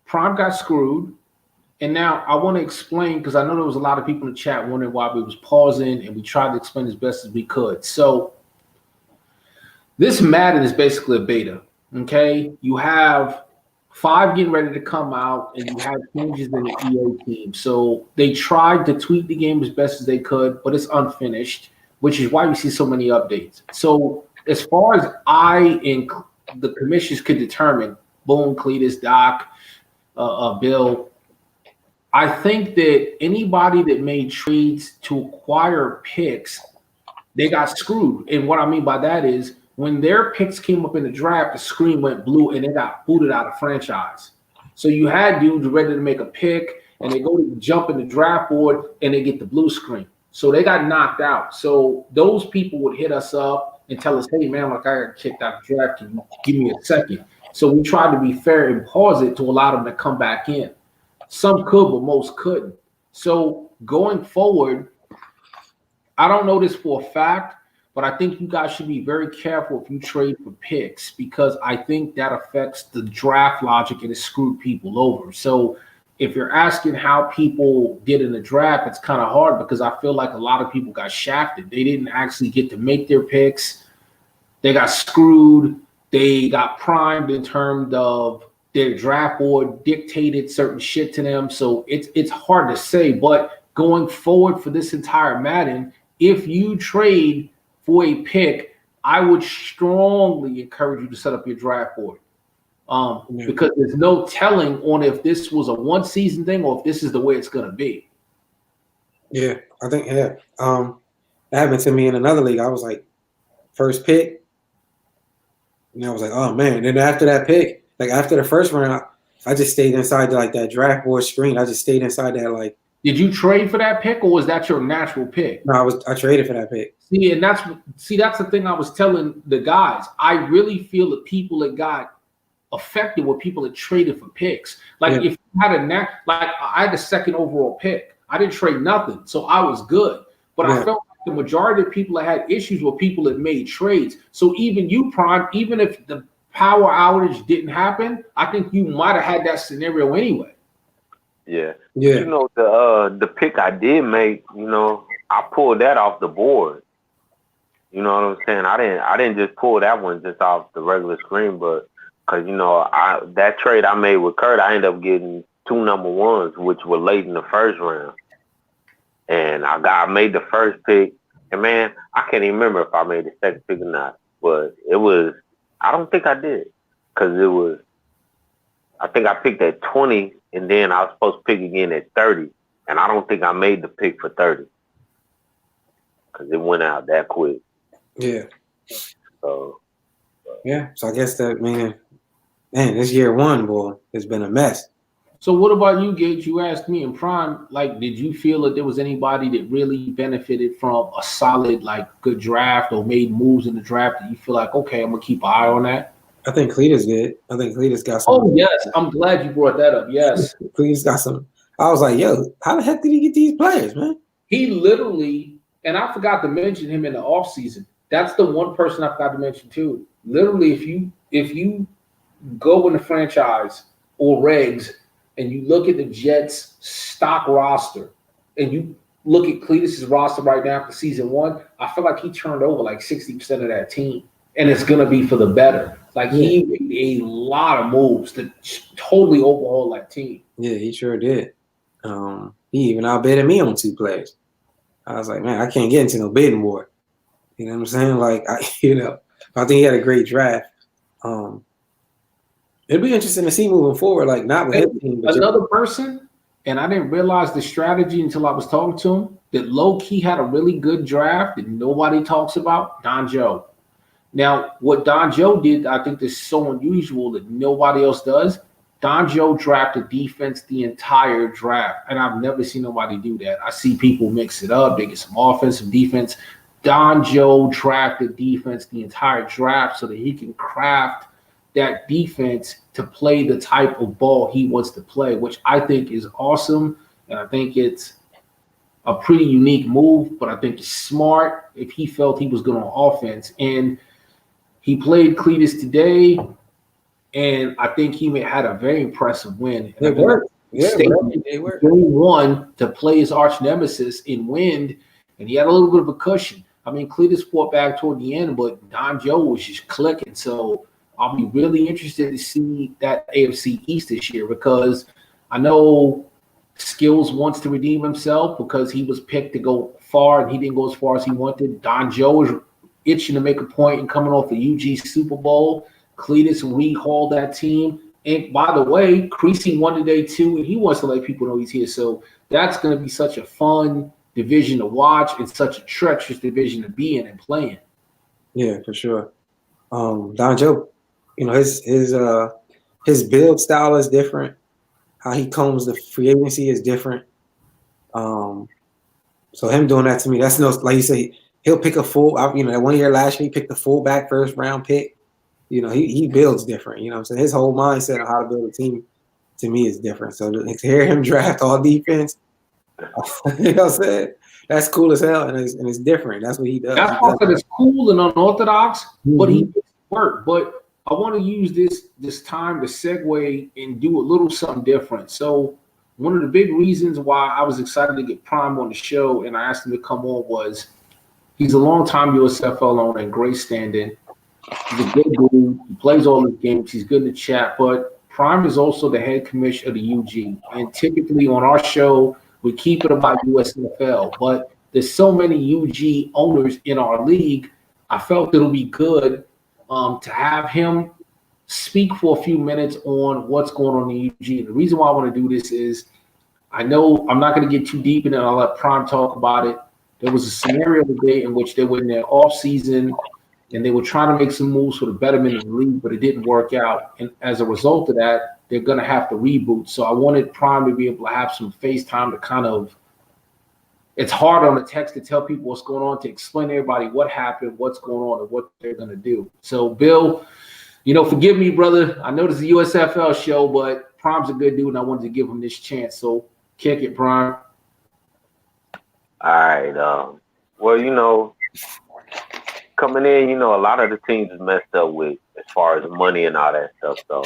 Prime got screwed. And now I want to explain, because I know there was a lot of people in the chat wondering why we was pausing, and we tried to explain as best as we could. So this Madden is basically a beta, okay? You have 5 getting ready to come out, and you have changes in the EA team. So they tried to tweak the game as best as they could, but it's unfinished, which is why you see so many updates. So as far as I and the commissioners could determine, Boone, Cletus, Doc, Bill, I think that anybody that made trades to acquire picks, they got screwed. And what I mean by that is when their picks came up in the draft, the screen went blue and they got booted out of franchise. So you had dudes ready to make a pick and they go to jump in the draft board and they get the blue screen. So they got knocked out. So those people would hit us up and tell us, hey, man, like I got kicked out of the draft. Can you give me a second? So we tried to be fair and pause it to allow them to come back in. Some could, but most couldn't. So going forward, I don't know this for a fact, but I think you guys should be very careful if you trade for picks because I think that affects the draft logic and it screwed people over. So if you're asking how people did in the draft, it's kind of hard because I feel like a lot of people got shafted. They didn't actually get to make their picks. They got screwed. They got primed in terms of their draft board dictated certain shit to them. So it's hard to say. But going forward for this entire Madden, if you trade for a pick, I would strongly encourage you to set up your draft board. Because there's no telling on if this was a one season thing or if this is the way it's gonna be. Yeah, I think that happened to me in another league. I was like, first pick, and I was like, oh man. And then after that pick, like after the first round, I just stayed inside like that draft board screen. I just stayed inside that like. Did you trade for that pick or was that your natural pick? No, I traded for that pick. That's the thing I was telling the guys. I really feel that people that got affected with people that traded for picks. Like if you had I had the second overall pick. I didn't trade nothing, so I was good. But I felt like the majority of people that had issues were people that made trades. So even you, Prime, even if the power outage didn't happen, I think you might have had that scenario anyway. Yeah. You know, the pick I did make, you know, I pulled that off the board. You know what I'm saying? I didn't just pull that one just off the regular screen, but because, you know, that trade I made with Kurt, I ended up getting 2 number ones, which were late in the first round. And I made the first pick. And, man, I can't even remember if I made the second pick or not. But it was – I don't think I did. Because it was – I think I picked at 20, and then I was supposed to pick again at 30. And I don't think I made the pick for 30. Because it went out that quick. Yeah. So I guess that meaning – man, this year one, boy, it's been a mess. So what about you, Gates? You asked me in Prime, like, did you feel that there was anybody that really benefited from a solid, like, good draft or made moves in the draft that you feel like, okay, I'm going to keep an eye on that? I think Cletus did. I think Cletus got some. Oh, yes. I'm glad you brought that up. Yes. Cletus got some. I was like, yo, how the heck did he get these players, man? He literally, and I forgot to mention him in the offseason. That's the one person I forgot to mention, too. Literally, if you go in the franchise or regs and you look at the Jets stock roster and you look at Cletus's roster right now for season 1, I feel like he turned over like 60% of that team, and it's going to be for the better. Like he made a lot of moves to totally overhaul that team. Yeah, he sure did. He even outbidded me on 2 players. I was like, man, I can't get into no bidding war. You know what I'm saying? Like, I think he had a great draft. It'd be interesting to see moving forward, like not with his team. But another person, and I didn't realize the strategy until I was talking to him, that low-key had a really good draft that nobody talks about, Don Joe. Now, what Don Joe did, I think is so unusual that nobody else does. Don Joe drafted defense the entire draft, and I've never seen nobody do that. I see people mix it up. They get some offense, some defense. Don Joe drafted defense the entire draft so that he can craft that defense to play the type of ball he wants to play, which I think is awesome. And I think it's a pretty unique move, but I think it's smart if he felt he was good on offense. And he played Cletus today, and I think he had a very impressive win. It worked. Yeah, it worked. He won to play his arch nemesis in wind, and he had a little bit of a cushion. I mean, Cletus fought back toward the end, but Don Joe was just clicking. So I'll be really interested to see that AFC East this year because I know Skills wants to redeem himself because he was picked to go far and he didn't go as far as he wanted. Don Joe is itching to make a point and coming off the UG Super Bowl. Cletus rehauled that team. And by the way, Creasy won today too, and he wants to let people know he's here. So that's going to be such a fun division to watch and such a treacherous division to be in and play in. Yeah, for sure. Don Joe, his build style is different. How he combs the free agency is different. So him doing that to me, that's no, like you say, he'll pick a full. That 1 year last year he picked the fullback first round pick. He builds different. You know what I'm saying? His whole mindset on how to build a team to me is different. So to hear him draft all defense, you know what I'm saying? That's cool as hell, and it's different. That's what he does. That's part that is cool and unorthodox, but he makes it work. But I want to use this time to segue and do a little something different. So one of the big reasons why I was excited to get Prime on the show and I asked him to come on was he's a longtime USFL owner and great standing. He's a good dude. He plays all his games. He's good to chat. But Prime is also the head commissioner of the UG. And typically on our show, we keep it about USFL. But there's so many UG owners in our league, I felt it'll be good to have him speak for a few minutes on what's going on in the UG. And the reason why I want to do this is I know I'm not going to get too deep in it. I'll let Prime talk about it. There was a scenario today in which they were in their off season and they were trying to make some moves for the betterment of the league, but it didn't work out. And as a result of that, they're going to have to reboot. So I wanted Prime to be able to have some FaceTime to kind of, it's hard on the text to tell people what's going on, to explain to everybody what happened, what's going on, and what they're going to do. So, Bill, forgive me, brother. I know this is a USFL show, but Prime's a good dude, and I wanted to give him this chance. So, kick it, Prime. All right. Well, coming in, a lot of the teams is messed up with as far as money and all that stuff. So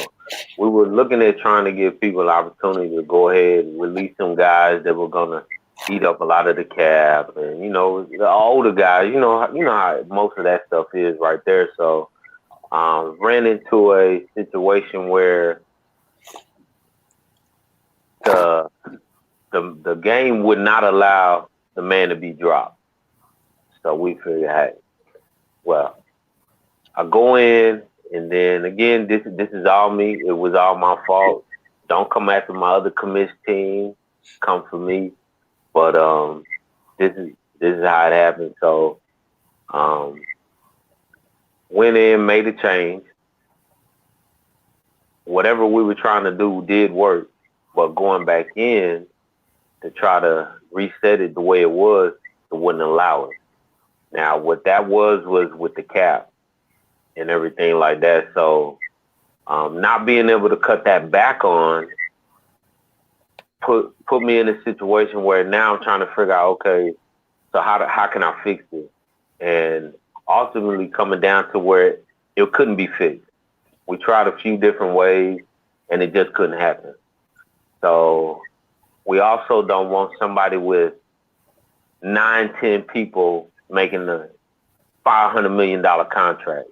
we were looking at trying to give people an opportunity to go ahead and release some guys that were gonna eat up a lot of the cap, and the older guys. You know how most of that stuff is right there. So ran into a situation where the game would not allow the man to be dropped. So we figured, hey, well, I go in, and then again, this is all me. It was all my fault. Don't come after my other commish team. Come for me. But this is how it happened. So went in, made a change. Whatever we were trying to do did work, but going back in to try to reset it the way it was, it wouldn't allow it. Now, what that was with the cap and everything like that. So not being able to cut that back on put me in a situation where now I'm trying to figure out, okay, so how can I fix it? And ultimately coming down to where it couldn't be fixed. We tried a few different ways, and it just couldn't happen. So we also don't want somebody with 9-10 people making the $500 million contract,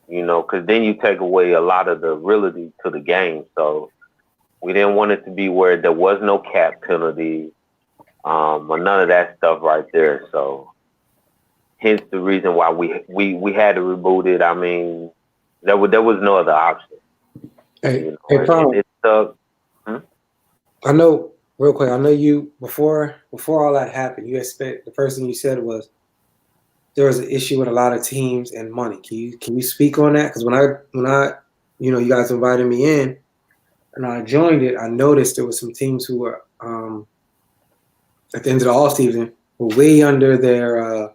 because then you take away a lot of the reality to the game. So we didn't want it to be where there was no cap penalty or none of that stuff right there. So hence the reason why we had to reboot it. I mean, there was no other option. Hey, Prime. I know, real quick, I know you, before all that happened, the first thing you said was there was an issue with a lot of teams and money. Can you speak on that? Because when I you guys invited me in and I joined it, I noticed there was some teams who were at the end of the off season were way under the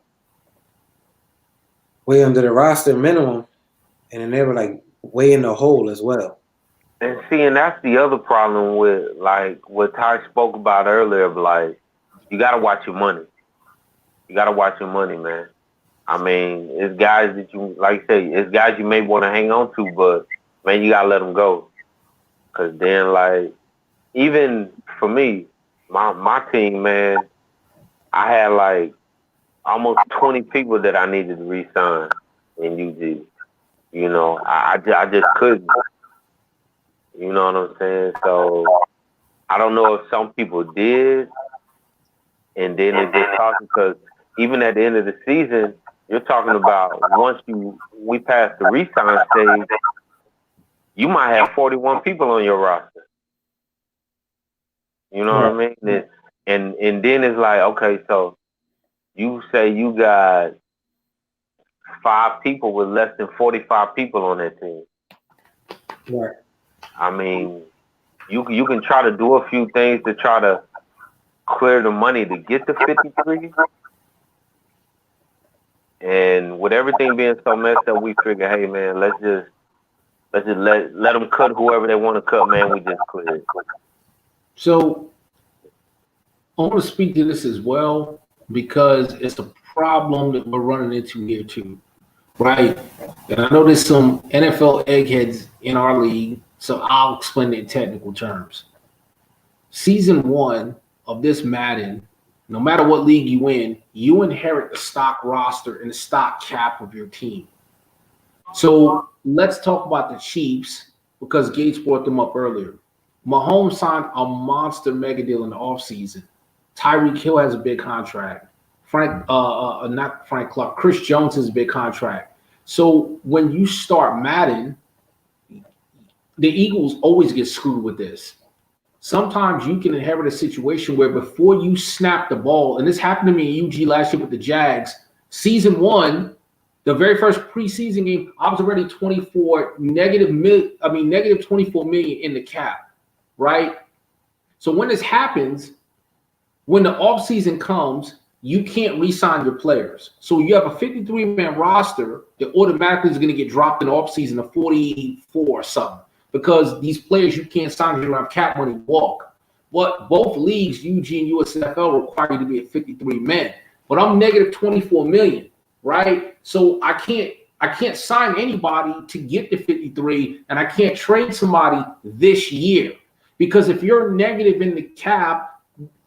roster minimum, and then they were like way in the hole as well. And that's the other problem with, like, what Ty spoke about earlier, like, you got to watch your money. You got to watch your money, man. I mean, it's guys that you, like you say, it's guys you may want to hang on to, but, man, you got to let them go. Because then, like, even for me, my team, man, I had, like, almost 20 people that I needed to re-sign in UG. I just couldn't. You know what I'm saying? So I don't know if some people did, and then it just talking, because even at the end of the season, you're talking about once we pass the re-sign stage, you might have 41 people on your roster. You know what I mean? And then it's like, okay, so you say you got 5 people with less than 45 people on that team. Right. I mean, you can try to do a few things to try to clear the money to get to 53. And with everything being so messed up, we figure, hey man, let's just let them cut whoever they want to cut, man. We just clear it. So I want to speak to this as well, because it's a problem that we're running into here too, right? And I know there's some NFL eggheads in our league, so I'll explain it in technical terms. season 1 of this Madden, no matter what league you in, you inherit the stock roster and the stock cap of your team. So let's talk about the Chiefs because Gates brought them up earlier. Mahomes signed a monster mega deal in the offseason. Tyreek Hill has a big contract. Not Frank Clark. Chris Jones has a big contract. So when you start Madden, the Eagles always get screwed with this. Sometimes you can inherit a situation where before you snap the ball, and this happened to me in UG last year with the Jags, season 1, the very first preseason game, I was already negative 24 million in the cap, right? So when this happens, when the offseason comes, you can't re-sign your players. So you have a 53-man roster that automatically is going to get dropped in the offseason to 44 or something because these players you can't sign, you don't have cap money to walk. But both leagues, UG and USFL, require you to be at 53 men. But I'm negative 24 million, right? So I can't sign anybody to get to 53, and I can't trade somebody this year. Because if you're negative in the cap,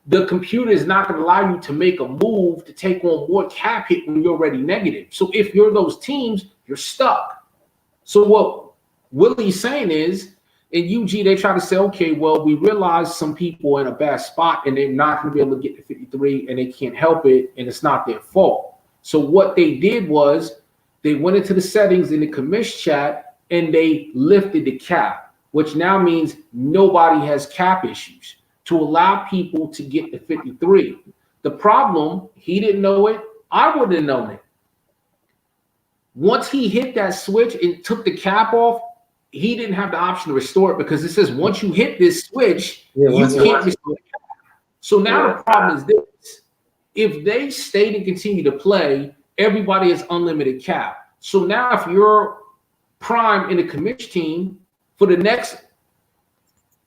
the computer is not going to allow you to make a move to take on more cap hit when you're already negative. So if you're those teams, you're stuck. So what Willie's saying is, in UG, they try to say, okay, well, we realize some people are in a bad spot and they're not going to be able to get to 53 and they can't help it and it's not their fault. So what they did was they went into the settings in the commish chat and they lifted the cap, which now means nobody has cap issues, to allow people to get to 53. The problem, he didn't know it. I wouldn't have known it. Once he hit that switch and took the cap off, he didn't have the option to restore it because it says once you hit this switch, you can't restore the cap. So now the problem is this. If they stay and continue to play, everybody has unlimited cap. So now if you're prime in the commish team for the next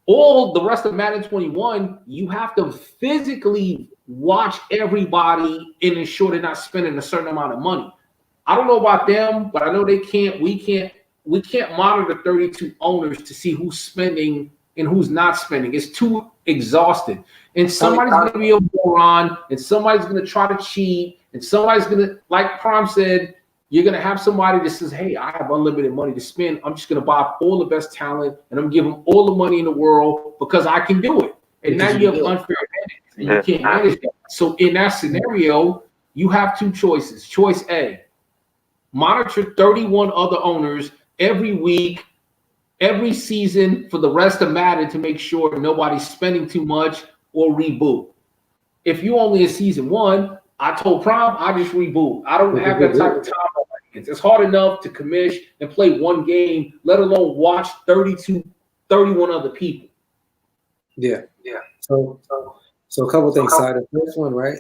all the rest of Madden 21, you have to physically watch everybody and ensure they're not spending a certain amount of money. I don't know about them, but I know we can't monitor 32 owners to see who's spending and who's not spending. It's too exhausted. And somebody's going to be able to go on, and somebody's going to try to cheat, and somebody's going to, like Prime said, you're going to have somebody that says, hey, I have unlimited money to spend. I'm just going to buy all the best talent, and I'm going to give them all the money in the world because I can do it. And now you have unfair advantage, and you can't manage that. So in that scenario, you have two choices. Choice A, monitor 31 other owners every week, every season for the rest of Madden to make sure nobody's spending too much or reboot. If you only in season 1, I told Prime, I just reboot. I don't have that type of time. It's hard enough to commish and play one game, let alone watch 31 other people. Yeah. So a couple of things. Side of the first one, right?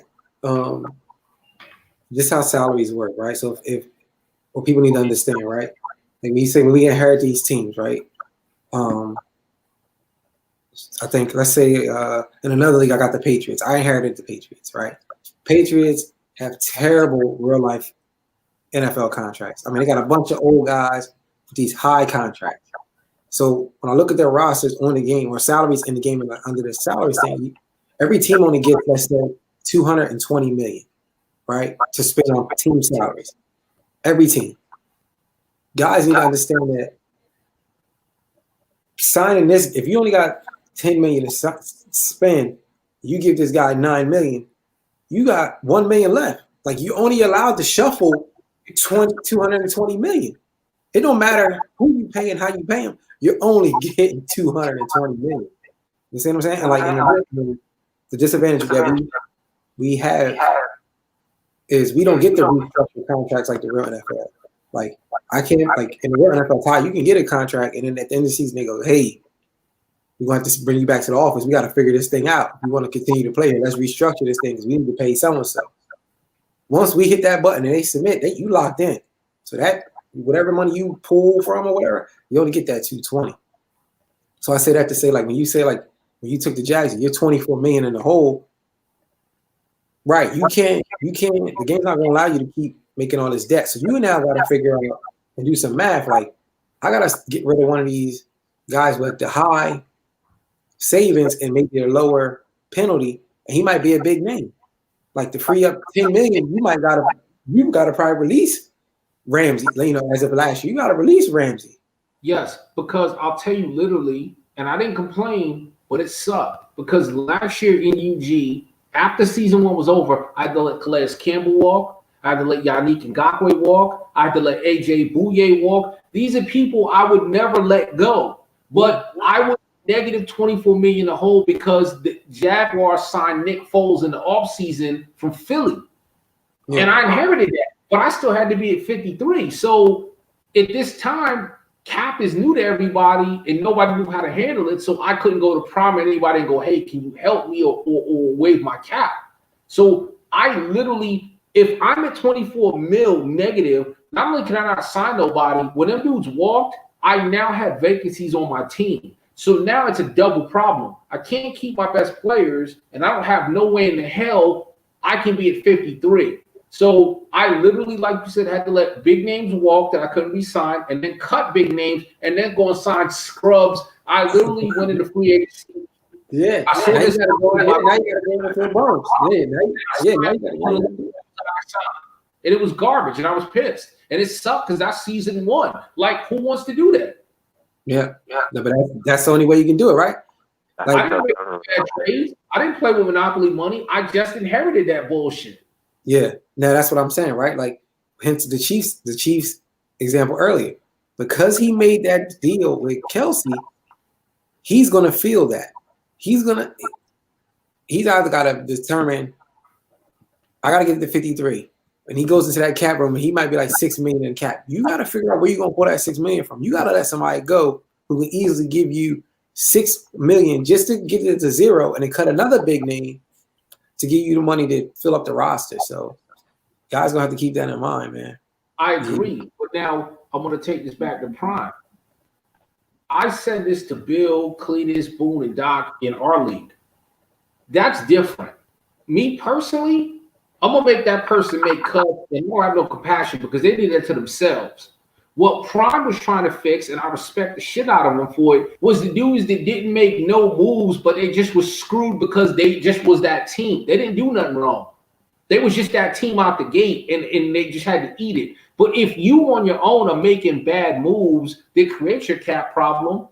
This how salaries work, right? So if what people need to understand, right? Like when you say when we inherit these teams, right? I think let's say in another league I got the Patriots. I inherited the Patriots, right? Patriots have terrible real life NFL contracts. I mean, they got a bunch of old guys with these high contracts. So when I look at their rosters on the game or salaries in the game under the salary thing, every team only gets, let's say, $220 million, right, to spend on team salaries. Every team. Guys need to understand that signing this, if you only got $10 million to spend, you give this guy $9 million, you got $1 million left. Like you only allowed to shuffle $220 million. It don't matter who you pay and how you pay them. You're only getting $220 million. You see what I'm saying? And like in the disadvantage that we have is we don't get the restructured contracts like the real NFL. Like I can't like in the real NFL, Ty, you can get a contract and then at the end of the season they go, hey, we're going to have to bring you back to the office. We got to figure this thing out. If we want to continue to play here, let's restructure this thing because we need to pay so-and-so. Once we hit that button and they submit, you locked in. So that whatever money you pull from or whatever, you only get that 220. So I say that to say, like when you say like when you took the Jags, you're 24 million in the hole. Right. You can't, the game's not gonna allow you to keep making all this debt. So you now gotta figure out and do some math. Like I gotta get rid of one of these guys with the high savings and maybe a lower penalty, and he might be a big name. Like to free up $10 million, you gotta probably release Ramsey. You know, as of last year, you gotta release Ramsey. Yes, because I'll tell you literally, and I didn't complain, but it sucked because last year in UG, after season 1 was over, I had to let Calais Campbell walk. I had to let Yannick Ngakoue walk. I had to let AJ Bouye walk. These are people I would never let go. But I would negative $24 million a hole because the Jaguars signed Nick Foles in the offseason from Philly. Yeah. And I inherited that, but I still had to be at 53. So at this time, cap is new to everybody and nobody knew how to handle it. So I couldn't go to prom with anybody and go, hey, can you help me or waive my cap? So I literally, if I'm at 24 mil negative, not only can I not sign nobody, when them dudes walked, I now have vacancies on my team. So now it's a double problem. I can't keep my best players and I don't have no way in the hell I can be at 53. So I literally, like you said, had to let big names walk that I couldn't be signed and then cut big names and then go and sign scrubs. I literally went into free agency. Yeah. I saw this. Now you got to go into the bones. Now you got to go. And it was garbage and I was pissed. And it sucked because that's season 1. Like, who wants to do that? Yeah. No, but that's the only way you can do it, right? Like, I didn't play with Monopoly money. I just inherited that bullshit. Yeah. Now that's what I'm saying, right? Like, hence the Chiefs example earlier. Because he made that deal with Kelsey, he's gonna feel that. He's either gotta determine, I gotta get to 53. And he goes into that cap room and he might be like $6 million in cap. You gotta figure out where you're gonna pull that $6 million from. You gotta let somebody go who can easily give you $6 million just to get it to zero and then cut another big name to give you the money to fill up the roster. So guys gonna have to keep that in mind, man. I agree. But now I'm gonna take this back to Prime. I said this to Bill, Cletus, Boone, and Doc in our league. That's different. Me personally, I'm gonna make that person make cuts and don't have no compassion because they did that to themselves. What Prime was trying to fix, and I respect the shit out of them for it, was the dudes that didn't make no moves, but they just was screwed because they just was that team. They didn't do nothing wrong. They was just that team out the gate, and they just had to eat it. But if you on your own are making bad moves that create your cap problem,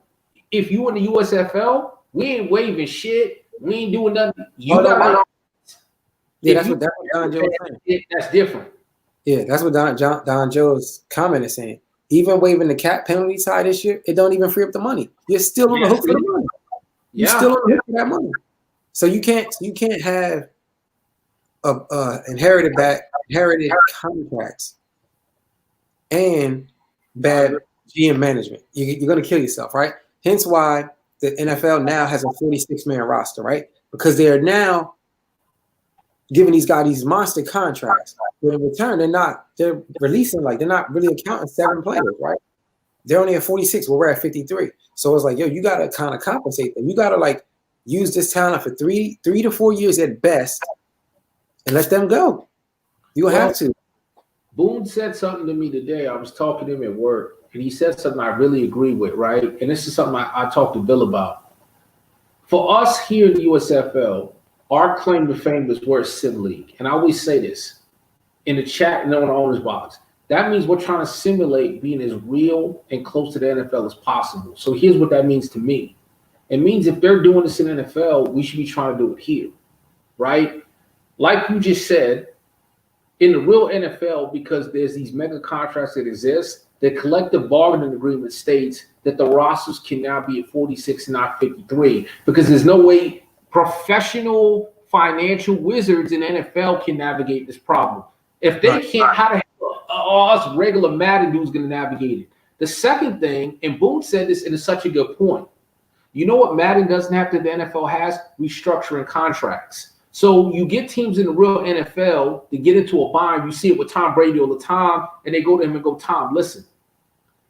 if you in the USFL, we ain't waving shit. We ain't doing nothing. That's what Don Joe was saying. That's different. Yeah, that's what Don Joe's comment is saying. Even waiving the cap penalty side this year, it don't even free up the money. You're still on the hook for the money. You're still on the hook for that money. So you can't have inherited contracts and bad GM management. You're going to kill yourself, right? Hence why the NFL now has a 46-man roster, right? Because they are now giving these guys these monster contracts. But in return, they're releasing, like, they're not really accounting 7 players, right? They're only at 46, well, we're at 53. So it's like, yo, you got to kind of compensate them. You got to, like, use this talent for 3 to 4 years at best and let them go. You have to. Boone said something to me today. I was talking to him at work, and he said something I really agree with, right? And this is something I talked to Bill about. For us here in the USFL, our claim to fame is we're a Civ League. And I always say this in the chat and on the owner's box. That means we're trying to simulate being as real and close to the NFL as possible. So here's what that means to me. It means if they're doing this in NFL, we should be trying to do it here, right? Like you just said, in the real NFL, because there's these mega contracts that exist, the collective bargaining agreement states that the rosters can now be at 46 and not 53, because there's no way professional financial wizards in NFL can navigate this problem. If they can't, how the hell are us regular Madden dudes going to navigate it? The second thing, and Boone said this, and it's such a good point. You know what Madden doesn't have that the NFL has? Restructuring contracts. So you get teams in the real NFL to get into a bind. You see it with Tom Brady all the time, and they go to him and go, Tom, listen,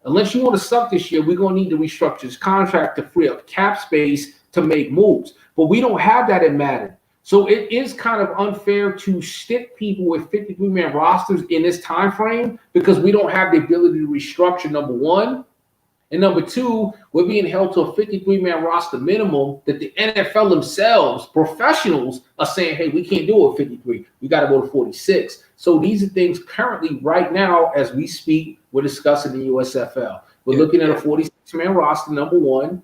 unless you want to suck this year, we're going to need to restructure this contract to free up cap space to make moves. But we don't have that in Madden. So it is kind of unfair to stick people with 53-man rosters in this time frame because we don't have the ability to restructure, number one. And number two, we're being held to a 53-man roster minimum that the NFL themselves, professionals, are saying, hey, we can't do it 53. We got to go to 46. So these are things currently, right now, as we speak, we're discussing the USFL. We're looking at a 46-man roster, number one.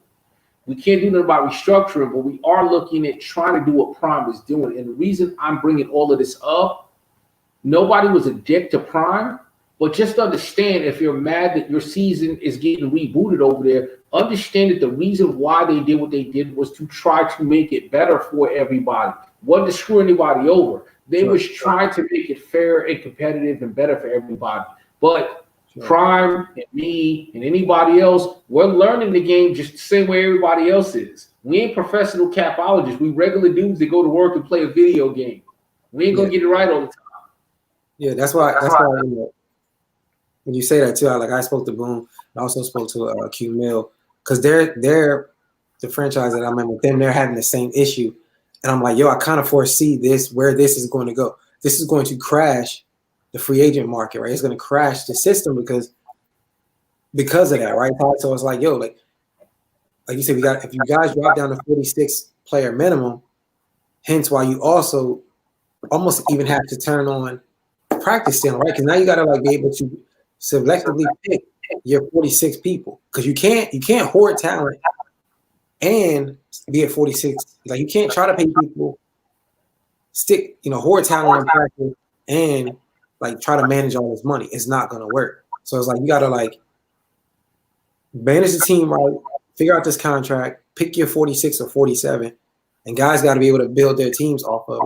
We can't do nothing about restructuring, but we are looking at trying to do what Prime is doing. And the reason I'm bringing all of this up, nobody was a dick to Prime. But just understand, if you're mad that your season is getting rebooted over there, understand that the reason why they did what they did was to try to make it better for everybody. Wasn't to screw anybody over. They was trying to make it fair and competitive and better for everybody. But Prime and me and anybody else, we're learning the game just the same way everybody else is. We ain't professional capologists. We regular dudes that go to work and play a video game. We ain't gonna get it right all the time. Yeah, that's why when you say that too, I spoke to Boom. I also spoke to Q Mill, because they're the franchise that I'm in with them. They're having the same issue, and I'm like, yo, I kind of foresee where this is going to go. This is going to crash the free agent market, right? It's going to crash the system because of that, right? So it's like, yo, like you said, if you guys drop down to 46 player minimum, hence why you also almost even have to turn on practice stealing, right? Because now you got to be able to selectively pick your 46 people, because you can't hoard talent and be at 46. Like, you can't try to pay people, hoard talent in practice and try to manage all this money. It's not gonna work. So it's like you gotta manage the team right, figure out this contract, pick your 46 or 47, and guys got to be able to build their teams off of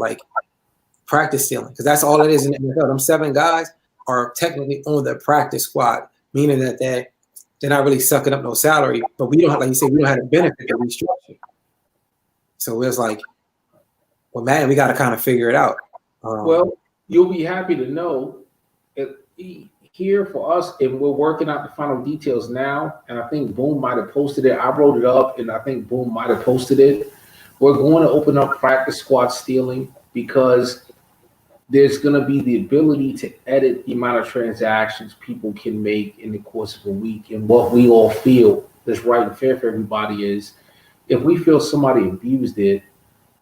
practice stealing, because that's all it is in the NFL. Them 7 guys are technically on the practice squad, meaning that they're not really sucking up no salary, but we don't have, like you said, we don't have the benefit of restructure. So it's like, well, man, we got to kind of figure it out. Well, you'll be happy to know here for us, and we're working out the final details now, and I think Boom might have posted it. I wrote it up, and I think Boom might have posted it. We're going to open up practice squad stealing because there's going to be the ability to edit the amount of transactions people can make in the course of a week. And what we all feel that's right and fair for everybody is, if we feel somebody abused it,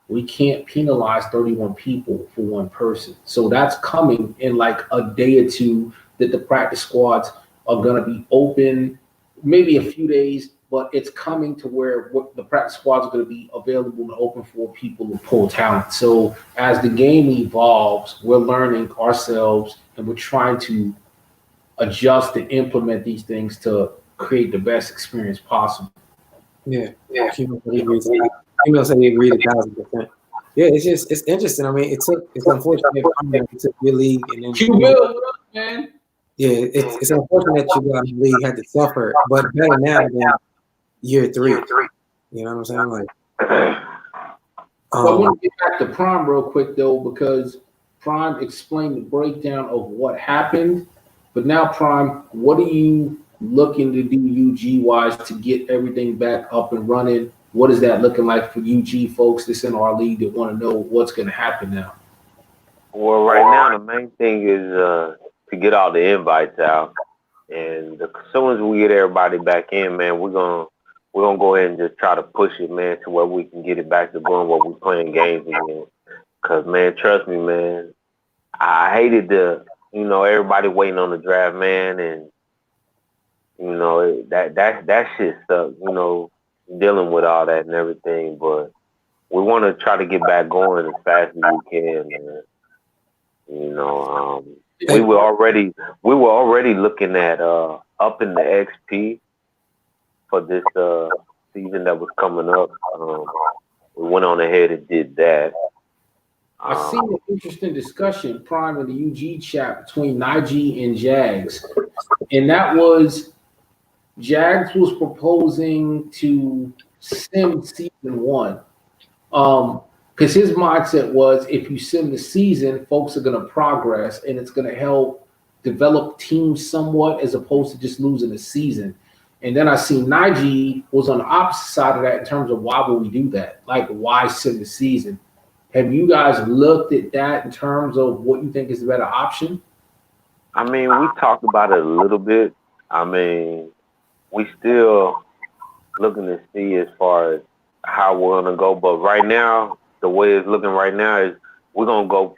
we can't penalize 31 people for one person. So that's coming in a day or two, that the practice squads are going to be open, maybe a few days, but it's coming to where the practice squads are going to be available and open for people to pull talent. So as the game evolves, we're learning ourselves, and we're trying to adjust and implement these things to create the best experience possible. Yeah. Email said he agreed 1,000%. Yeah, it's interesting. I mean, it's unfortunate it took your league, and then man. Yeah, it's unfortunate that your league had to suffer, but better now than year 3. You know what I'm saying? I want to get back to Prime real quick though, because Prime explained the breakdown of what happened. But now, Prime, what are you looking to do UG wise to get everything back up and running? What is that looking like for UG folks that's in our league that want to know what's going to happen now? Well, right now the main thing is to get all the invites out, and as soon as we get everybody back in, man, we're gonna go ahead and just try to push it, man, to where we can get it back to going where we're playing games again. Cause man, trust me, man, I hated everybody waiting on the draft, man, and that shit sucked, dealing with all that and everything. But we want to try to get back going as fast as we can, man. We were already looking at upping the XP for this season that was coming up. We went on ahead and did that. I seen an interesting discussion, Prime, in the UG chat between Najee and Jags, and that was Jags was proposing to sim season 1. Because his mindset was, if you sim the season, folks are going to progress, and it's going to help develop teams somewhat, as opposed to just losing a season. And then I seen Najee was on the opposite side of that in terms of why would we do that? Why sim the season? Have you guys looked at that in terms of what you think is the better option? I mean, we talked about it a little bit. I mean, we still looking to see as far as how we're gonna go. But right now, the way it's looking right now is we're gonna go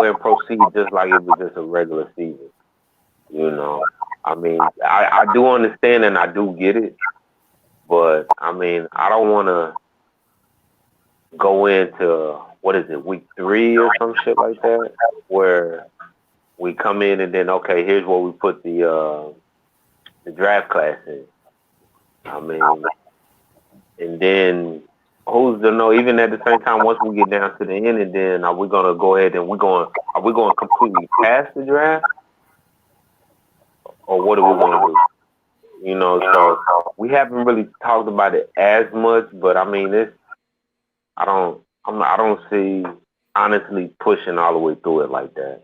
ahead and proceed just like it was just a regular season. You know, I mean, I do understand and I do get it, but I mean, I don't want to go into what is it, week 3 or some shit like that, where we come in and then okay, here's where we put the draft class in. I mean, and then who's to know? Even at the same time, once we get down to the end, and then are we gonna go ahead and are we going to completely pass the draft, or what are we gonna do? You know, so we haven't really talked about it as much, but I mean, I don't see honestly pushing all the way through it like that.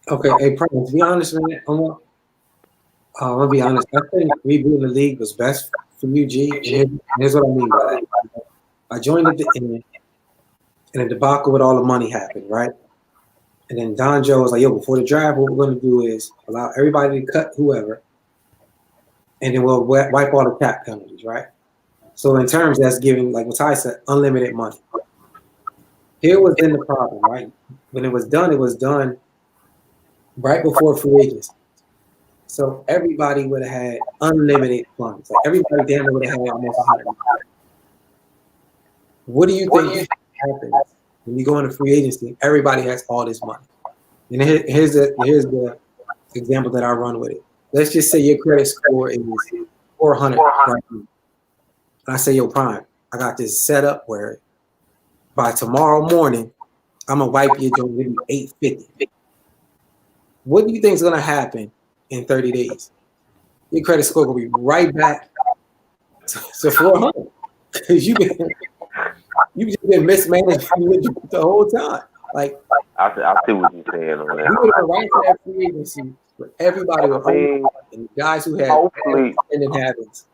Okay, hey, Prime, to be honest, man, I'm gonna be honest. I think rebooting the league was best for you, G. And here's what I mean by that. I joined at the end, and a debacle with all the money happened, right? And then Don Joe was like, yo, before the draft, what we're going to do is allow everybody to cut whoever, and then we'll wipe all the cap penalties, right? So in terms, that's giving, like what Ty said, unlimited money. Here was then the problem, right? When it was done right before free agency. So everybody would have had unlimited funds. Like everybody damn near would have had almost 100 million. What do you think happens when you go into free agency? Everybody has all this money. And here's the example that I run with it. Let's just say your credit score is 400 right now. And I say, yo, Prime, I got this set up where by tomorrow morning, I'm going to wipe your joint, give you 850. What do you think is going to happen in 30 days? Your credit score will be right back to 400 because you've just been mismanaging the whole time. Like, I see what you're saying on that. You would have right to that free agency for everybody with and the guys who had extended habits.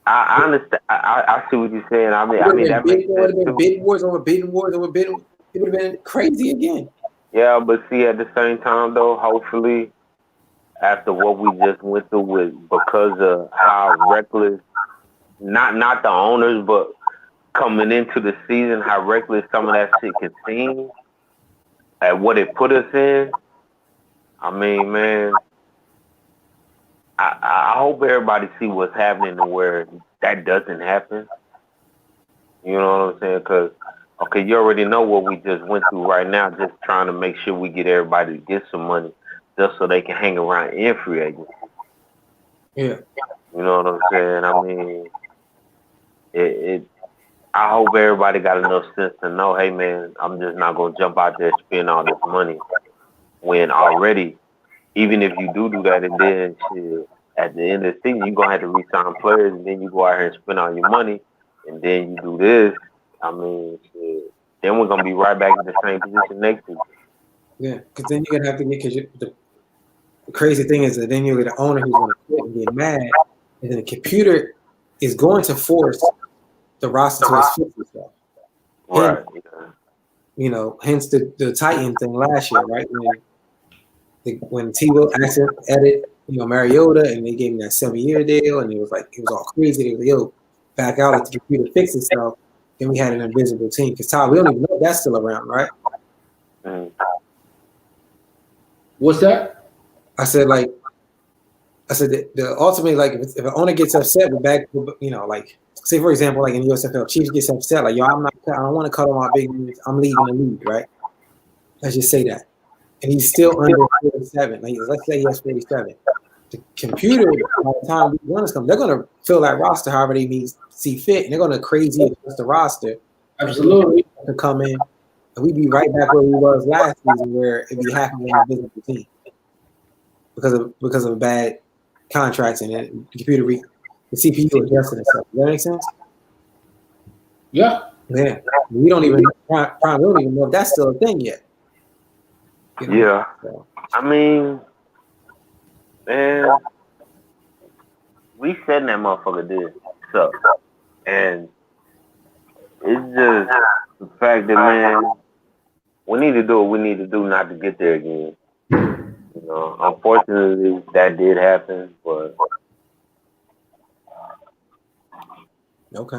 I understand. I see what you're saying. I mean that makes sense. It would have been bidding wars over bidding wars over bidding. It would have been crazy again. Yeah, but see, at the same time though, hopefully, after what we just went through with because of how reckless, not the owners, but coming into the season, how reckless some of that shit can seem, at what it put us in. I mean, man, I hope everybody see what's happening and where that doesn't happen. You know what I'm saying? Because, okay, you already know what we just went through right now, just trying to make sure we get everybody to get some money just so they can hang around in free agency. Yeah. You know what I'm saying? I mean, I hope everybody got enough sense to know, hey, man, I'm just not going to jump out there and spend all this money when already, even if you do that, and then shit, at the end of the season, you're going to have to re-sign players, and then you go out here and spend all your money, and then you do this. I mean, shit, then we're going to be right back in the same position next season. Yeah, because then you're going to have to get, because the crazy thing is that then you're the owner who's going to quit and get mad, and then the computer is going to force the roster to fix itself. Right. You know, hence the Titan thing last year, right? When T. Will added, Mariota, and they gave him that 7-year deal, and it was all crazy. They were like, yo, back out, let the computer fix itself. Then we had an invisible team. Because Ty, we don't even know if that's still around, right? Mm. What's that? I said the ultimately, like, if an owner gets upset, we're back, like, say, for example, like in USFL, Chiefs gets upset, like, yo, I don't want to cut on my big news. I'm leaving the league, right? Let's just say that. And he's still under 47. Like, let's say he has 47. The computer, by the time the runners come, they're going to fill that roster however they see fit, and they're going to crazy adjust the roster. Absolutely. To come in, and we'd be right back where we was last season, where it'd be half of an invisible team because of bad contracts and the computer, the CPU adjusted itself. Does that make sense? Yeah. Yeah. We don't even know if that's still a thing yet. Yeah. So. I mean, man, we said that motherfucker did suck. And it's just the fact that, man, we need to do what we need to do not to get there again. You Unfortunately, that did happen, but Okay.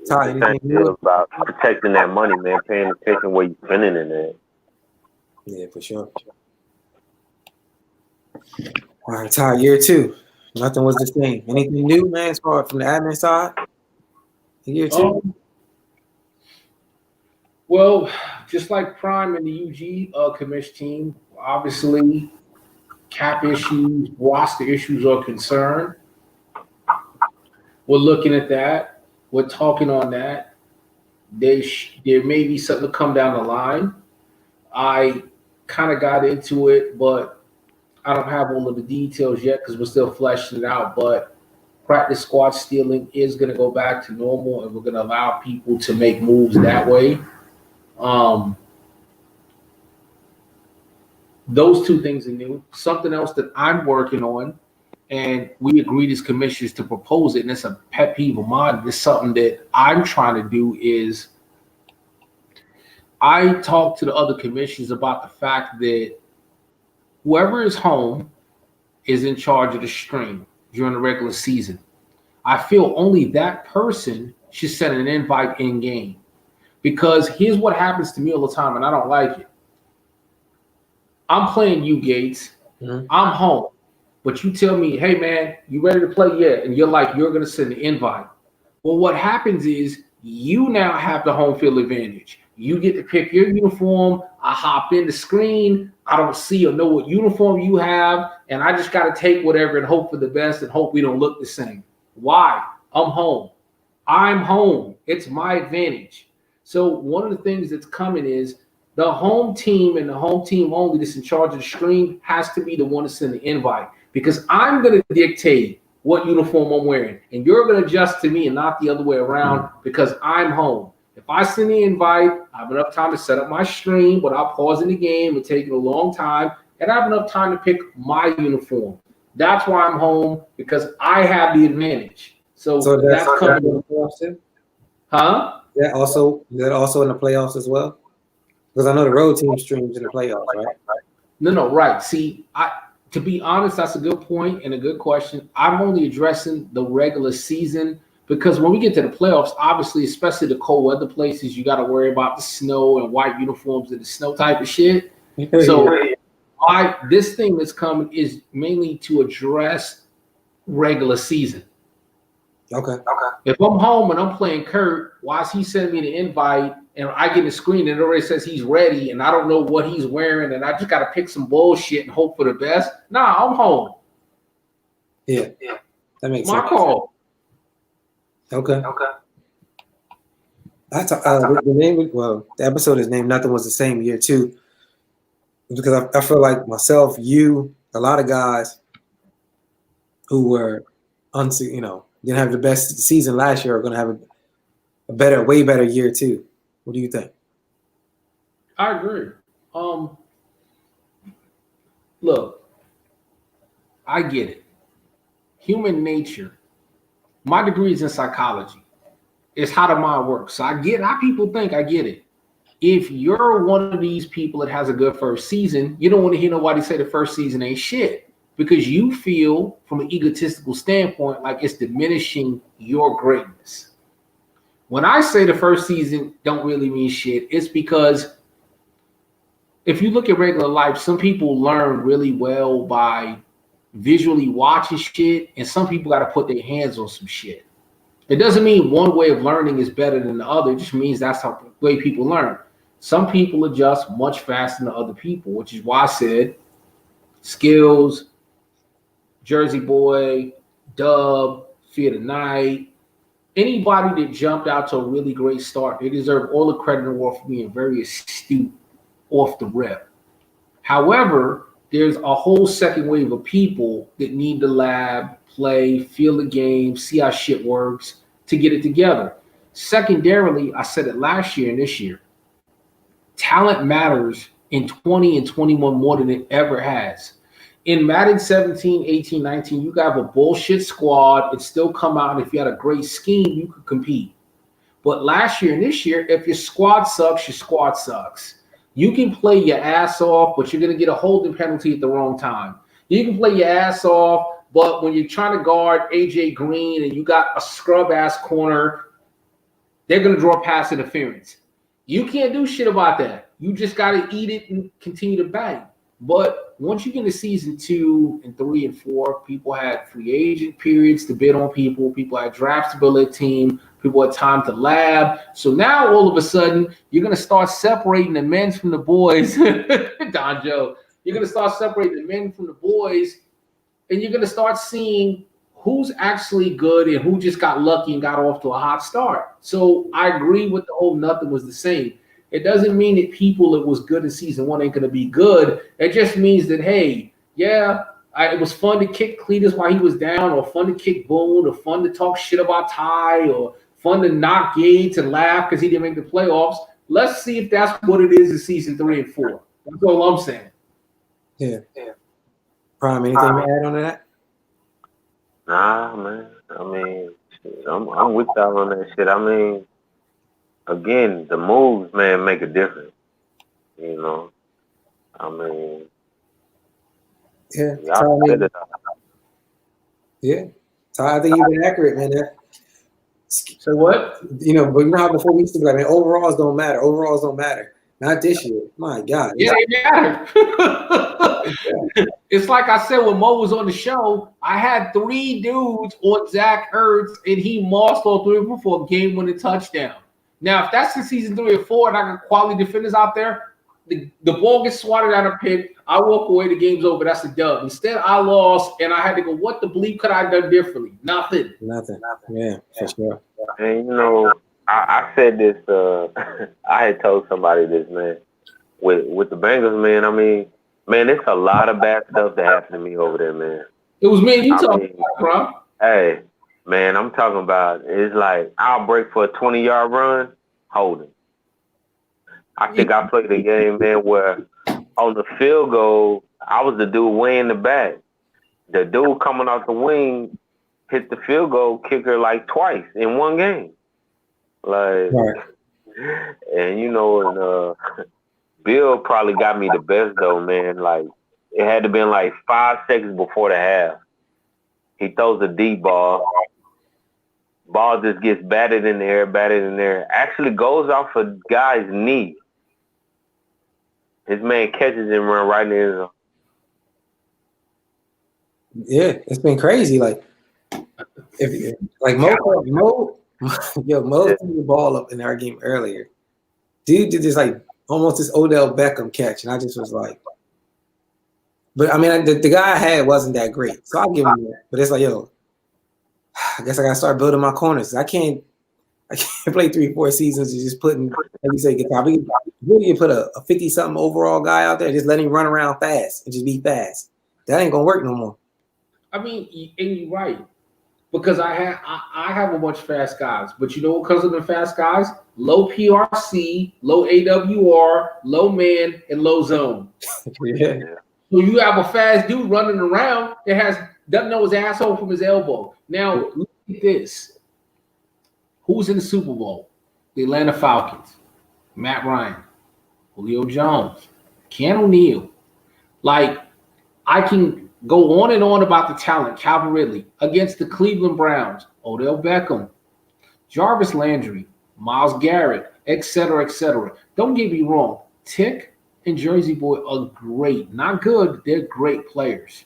Ty, the anything thing is new? about protecting that money, man, paying attention where you're spending it at. Yeah, for sure. All right, Ty, year 2. Nothing was the same. Anything new, man, as far from the admin side? Year 2? Well, just like Prime and the UG commission team, obviously cap issues, roster issues are concerned. We're looking at that. We're talking on that. There may be something to come down the line. I kind of got into it, but I don't have all of the details yet because we're still fleshing it out. But practice squad stealing is going to go back to normal, and we're going to allow people to make moves that way. Those two things are new. Something else that I'm working on, and we agreed as commissioners to propose it, and it's a pet peeve of mine. It's something that I'm trying to do is I talk to the other commissioners about the fact that whoever is home is in charge of the stream during the regular season. I feel only that person should send an invite in game. Because here's what happens to me all the time, and I don't like it. I'm playing you, Gates. Mm-hmm. I'm home. But you tell me, hey, man, you ready to play yet? And you're like, you're going to send an invite. Well, what happens is you now have the home field advantage. You get to pick your uniform. I hop in the screen. I don't see or know what uniform you have. And I just got to take whatever and hope for the best and hope we don't look the same. Why? I'm home. I'm home. It's my advantage. So one of the things that's coming is the home team and the home team only that's in charge of the stream has to be the one to send the invite because I'm going to dictate what uniform I'm wearing. And you're going to adjust to me and not the other way around because I'm home. If I send the invite, I have enough time to set up my stream without pausing the game and taking a long time. And I have enough time to pick my uniform. That's why I'm home because I have the advantage. So that's coming in the playoffs too? Huh? Is that also in the playoffs as well? Because I know the road team streams in the playoffs, right? No, right. See, to be honest, that's a good point and a good question. I'm only addressing the regular season because when we get to the playoffs, obviously, especially the cold weather places, you got to worry about the snow and white uniforms and the snow type of shit. So this thing that's coming is mainly to address regular season. Okay. If I'm home and I'm playing Kurt, why is he sending me the invite and I get the screen and it already says he's ready and I don't know what he's wearing and I just got to pick some bullshit and hope for the best? Nah, I'm home. Yeah. That makes my sense. Call. Okay. The episode is named "Nothing Was the Same" year 2 because I feel like myself, you, a lot of guys who were didn't have the best season last year are going to have a way better year 2. What do you think? I agree. Look, I get it. Human nature. My degree is in psychology. It's how the mind works. So I get how people think. I get it. If you're one of these people that has a good first season, you don't want to hear nobody say the first season ain't shit because you feel from an egotistical standpoint like it's diminishing your greatness. When I say the first season don't really mean shit, it's because if you look at regular life, some people learn really well by visually watching shit, and some people got to put their hands on some shit. It doesn't mean one way of learning is better than the other. It just means that's how the way people learn. Some people adjust much faster than other people, which is why I said Skills, Jersey Boy, Dub, Fear the Night, anybody that jumped out to a really great start, they deserve all the credit in the world for being very astute off the rip. However, there's a whole second wave of people that need the lab, play, feel the game, see how shit works to get it together. Secondarily, I said it last year and this year, talent matters in 20 and 21 more than it ever has. In Madden 17, 18, 19, you got a bullshit squad and still come out, and if you had a great scheme, you could compete. But last year and this year, if your squad sucks, your squad sucks. You can play your ass off, but you're going to get a holding penalty at the wrong time. You can play your ass off, but when you're trying to guard AJ Green and you got a scrub-ass corner, they're going to draw pass interference. You can't do shit about that. You just got to eat it and continue to bang. But once you get into season 2 and 3 and 4, people had free agent periods to bid on people. People had drafts to build their team. People had time to lab. So now all of a sudden, you're going to start separating the men from the boys. Don Joe. You're going to start separating the men from the boys, and you're going to start seeing who's actually good and who just got lucky and got off to a hot start. So I agree with the whole nothing was the same. It doesn't mean that people that was good in season 1 ain't going to be good. It just means that, hey, yeah, it was fun to kick Cletus while he was down, or fun to kick Boone, or fun to talk shit about Ty, or fun to knock Gates and laugh because he didn't make the playoffs. Let's see if that's what it is in season 3 and 4. That's all I'm saying. Yeah. Prime, anything to add on to that? Nah, man. I mean, I'm with y'all on that shit. I mean, again, the moves, man, make a difference. You know, I mean, yeah. Y'all said it. Yeah, Ty, I think you've been accurate, man. So what? You know, but you know how before we used to be like, man, overalls don't matter. Overalls don't matter. Not this year. My God. Yeah, they matter. It's like I said when Mo was on the show, I had 3 dudes on Zach Ertz, and he mossed all 3 of them for a game-winning touchdown. Now, if that's in season 3 or 4 and I got quality defenders out there, the ball gets swatted out of pick, I walk away, the game's over, that's a dub. Instead, I lost, and I had to go, what the bleep could I have done differently? Nothing. Yeah, for sure. And, you know, I said this, I had told somebody this, man. With the Bengals, man, I mean, man, it's a lot of bad stuff that happened to me over there, man. It was me and you talking about, bro. Hey, man, I'm talking about, it's like, I'll break for a 20-yard run, holding. I think I played a game, man, where on the field goal, I was the dude way in the back. The dude coming off the wing hit the field goal kicker like twice in one game. Like, right. And you know, Bill probably got me the best though, man. Like, it had to been like 5 seconds before the half. He throws a deep ball. Ball just gets batted in the air. Actually goes off a guy's knee. His man catches it and run right in the end zone. Yeah, it's been crazy. Like, Mo threw the ball up in our game earlier. Dude did this like almost this Odell Beckham catch, and I just was like, but I mean, the guy I had wasn't that great, so I'll give him that. But it's like, yo, I guess I gotta start building my corners. I can't play 3-4 seasons and just putting, like you say, really you put a 50-something overall guy out there, just let him run around fast and just be fast. That ain't gonna work no more. I mean, and you're right. Because I have a bunch of fast guys, but you know what comes with the fast guys? Low PRC, low AWR, low man, and low zone. Yeah. So you have a fast dude running around that doesn't know his asshole from his elbow. Now look at this. Who's in the Super Bowl? The Atlanta Falcons. Matt Ryan, Julio Jones, Ken O'Neal. Like, I can go on and on about the talent. Calvin Ridley against the Cleveland Browns, Odell Beckham, Jarvis Landry, Myles Garrett, etc., etc. Don't get me wrong. Tick and Jersey Boy are great. Not good, they're great players.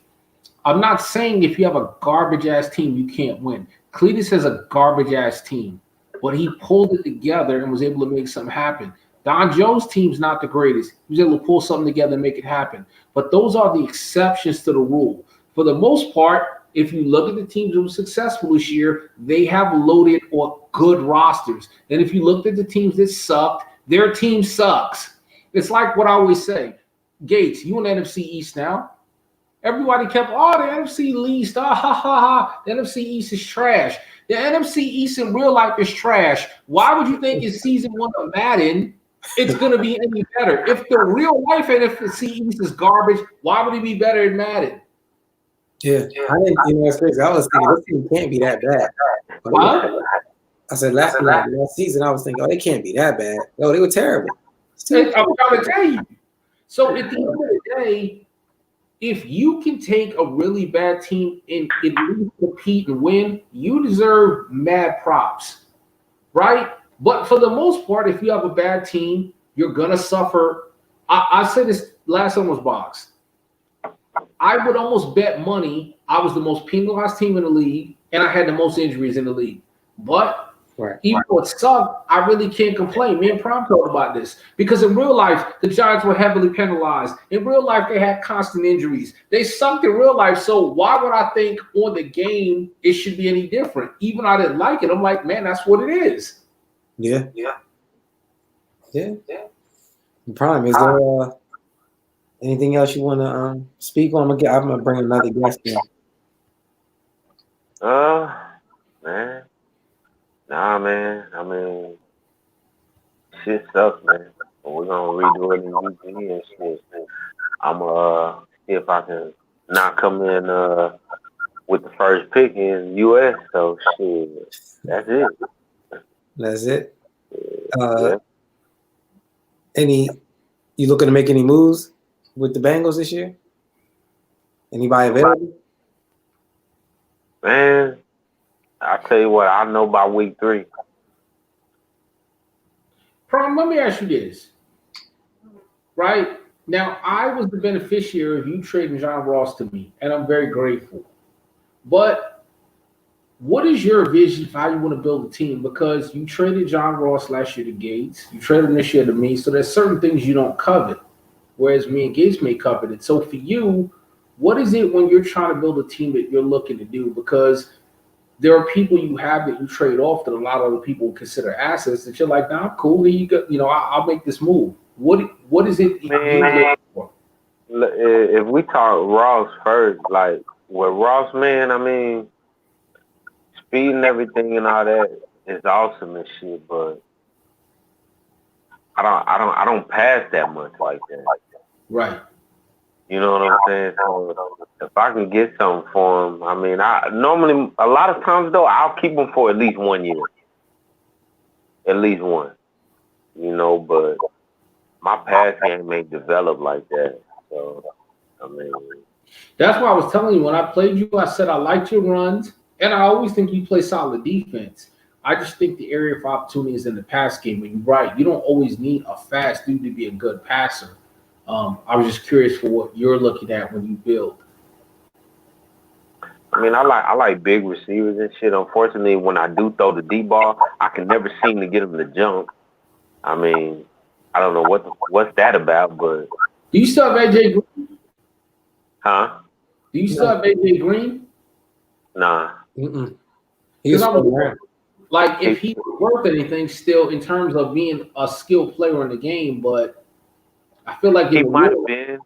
I'm not saying if you have a garbage-ass team, you can't win. Cletus has a garbage-ass team, but he pulled it together and was able to make something happen. Don Joe's team's not the greatest. He was able to pull something together and make it happen. But those are the exceptions to the rule. For the most part, if you look at the teams that were successful this year, they have loaded or good rosters. And if you looked at the teams that sucked, their team sucks. It's like what I always say. Gates, you in the NFC East now. Everybody kept, the NFC East, The NFC East is trash. The NFC East in real life is trash. Why would you think in season 1 of Madden, it's going to be any better? If the real life NFC East is garbage, why would it be better in Madden? Yeah. It's crazy. I was thinking, this team can't be that bad. What? I said last season, I was thinking, they can't be that bad. No, they were terrible. I'm trying to tell you. So at the end of the day, if you can take a really bad team and at least compete and win, you deserve mad props, right? But for the most part, if you have a bad team, you're gonna suffer. I said this last time was box. I would almost bet money I was the most penalized team in the league, and I had the most injuries in the league. But even though it sucked, I really can't complain. Me and Prom talked about this because in real life, the Giants were heavily penalized. In real life, they had constant injuries. They sucked in real life. So why would I think on the game it should be any different? Even I didn't like it. I'm like, man, that's what it is. Yeah. Prime, is there anything else you want to speak on? I'm gonna bring another guest in. Man. Nah, man. I mean, shit sucks, man. But we're gonna redo it in UG and shit. I'm see if I can not come in with the first pick in US. So shit, that's it. That's it. Yeah. You looking to make any moves with the Bengals this year? Anybody available? Man, I tell you what, I know by week 3. Prom, let me ask you this. Right? Now, I was the beneficiary of you trading John Ross to me, and I'm very grateful. But what is your vision for how you want to build a team? Because you traded John Ross last year to Gates. You traded him this year to me. So there's certain things you don't covet, whereas me and Gates may covet it. So for you, what is it when you're trying to build a team that you're looking to do? Because there are people you have that you trade off that a lot of other people consider assets that you're like, nah, I'm cool. Here you go. I'll make this move. What is it you look for? If we talk Ross first, like with Ross, man, I mean, speed and everything and all that is awesome and shit, but I don't pass that much like that. Right. You know what I'm saying? So if I can get something for him, I mean, I normally a lot of times though I'll keep him for at least 1 year, at least one. But my pass game ain't developed like that. So I mean, that's why I was telling you when I played you, I said I liked your runs, and I always think you play solid defense. I just think the area for opportunity is in the pass game. But you're right, you don't always need a fast dude to be a good passer. I was just curious for what you're looking at when you build. I mean, I like big receivers and shit. Unfortunately, when I do throw the deep ball, I can never seem to get them to jump. I mean, I don't know what's that about, but do you still have AJ Green? Huh? Do you still have AJ Green? Nah. He's like if he's worth anything still in terms of being a skilled player in the game, but I feel like he might have been.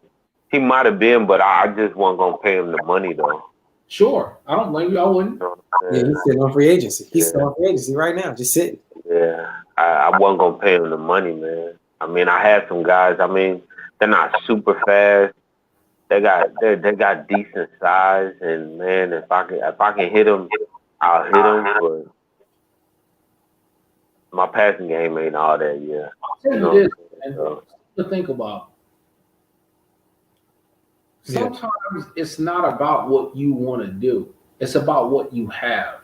He might have been, but I just wasn't gonna pay him the money though. Sure, I don't blame you. I wouldn't. Yeah, he's sitting on free agency. He's still on free agency right now, just sitting. Yeah, I wasn't gonna pay him the money, man. I mean, I had some guys. I mean, they're not super fast. They got decent size, and man, if I can hit them, I'll hit them. But my passing game ain't all that. Yeah. To think about. Sometimes it's not about what you want to do. It's about what you have,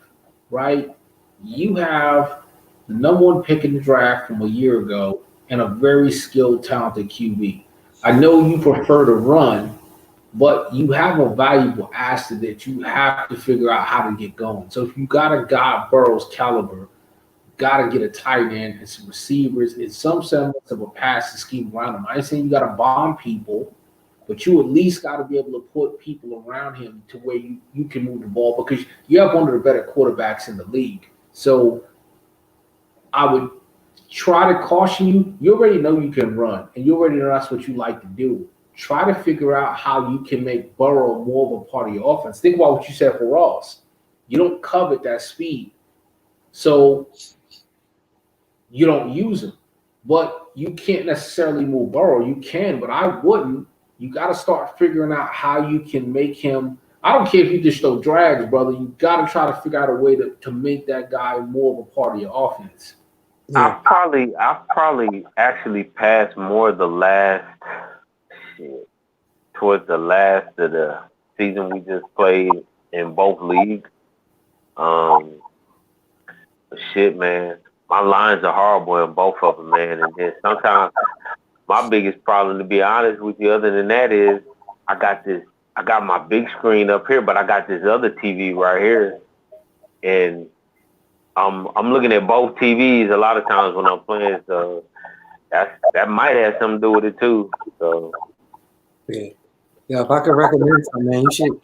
right? You have the #1 pick in the draft from a year ago and a very skilled, talented QB. I know you prefer to run, but you have a valuable asset that you have to figure out how to get going. So if you got a guy Burrow's caliber, got to get a tight end and some receivers and some semblance of a passing scheme around him. I ain't saying you got to bomb people, but you at least got to be able to put people around him to where you can move the ball because you have one of the better quarterbacks in the league. So I would try to caution you. You already know you can run, and you already know that's what you like to do. Try to figure out how you can make Burrow more of a part of your offense. Think about what you said for Ross. You don't covet that speed. So you don't use him. But you can't necessarily move Burrow. You can, but I wouldn't. You got to start figuring out how you can make him. I don't care if you just throw drags, brother. You got to try to figure out a way to make that guy more of a part of your offense. Yeah. I probably actually passed more the last shit towards the last of the season we just played in both leagues. Um, shit, man. My lines are horrible in both of them, man. And then sometimes my biggest problem, to be honest with you, other than that, is I got my big screen up here, but I got this other TV right here, and I'm looking at both TVs a lot of times when I'm playing. So that might have something to do with it too. So Yeah. Yeah. If I could recommend something, man, you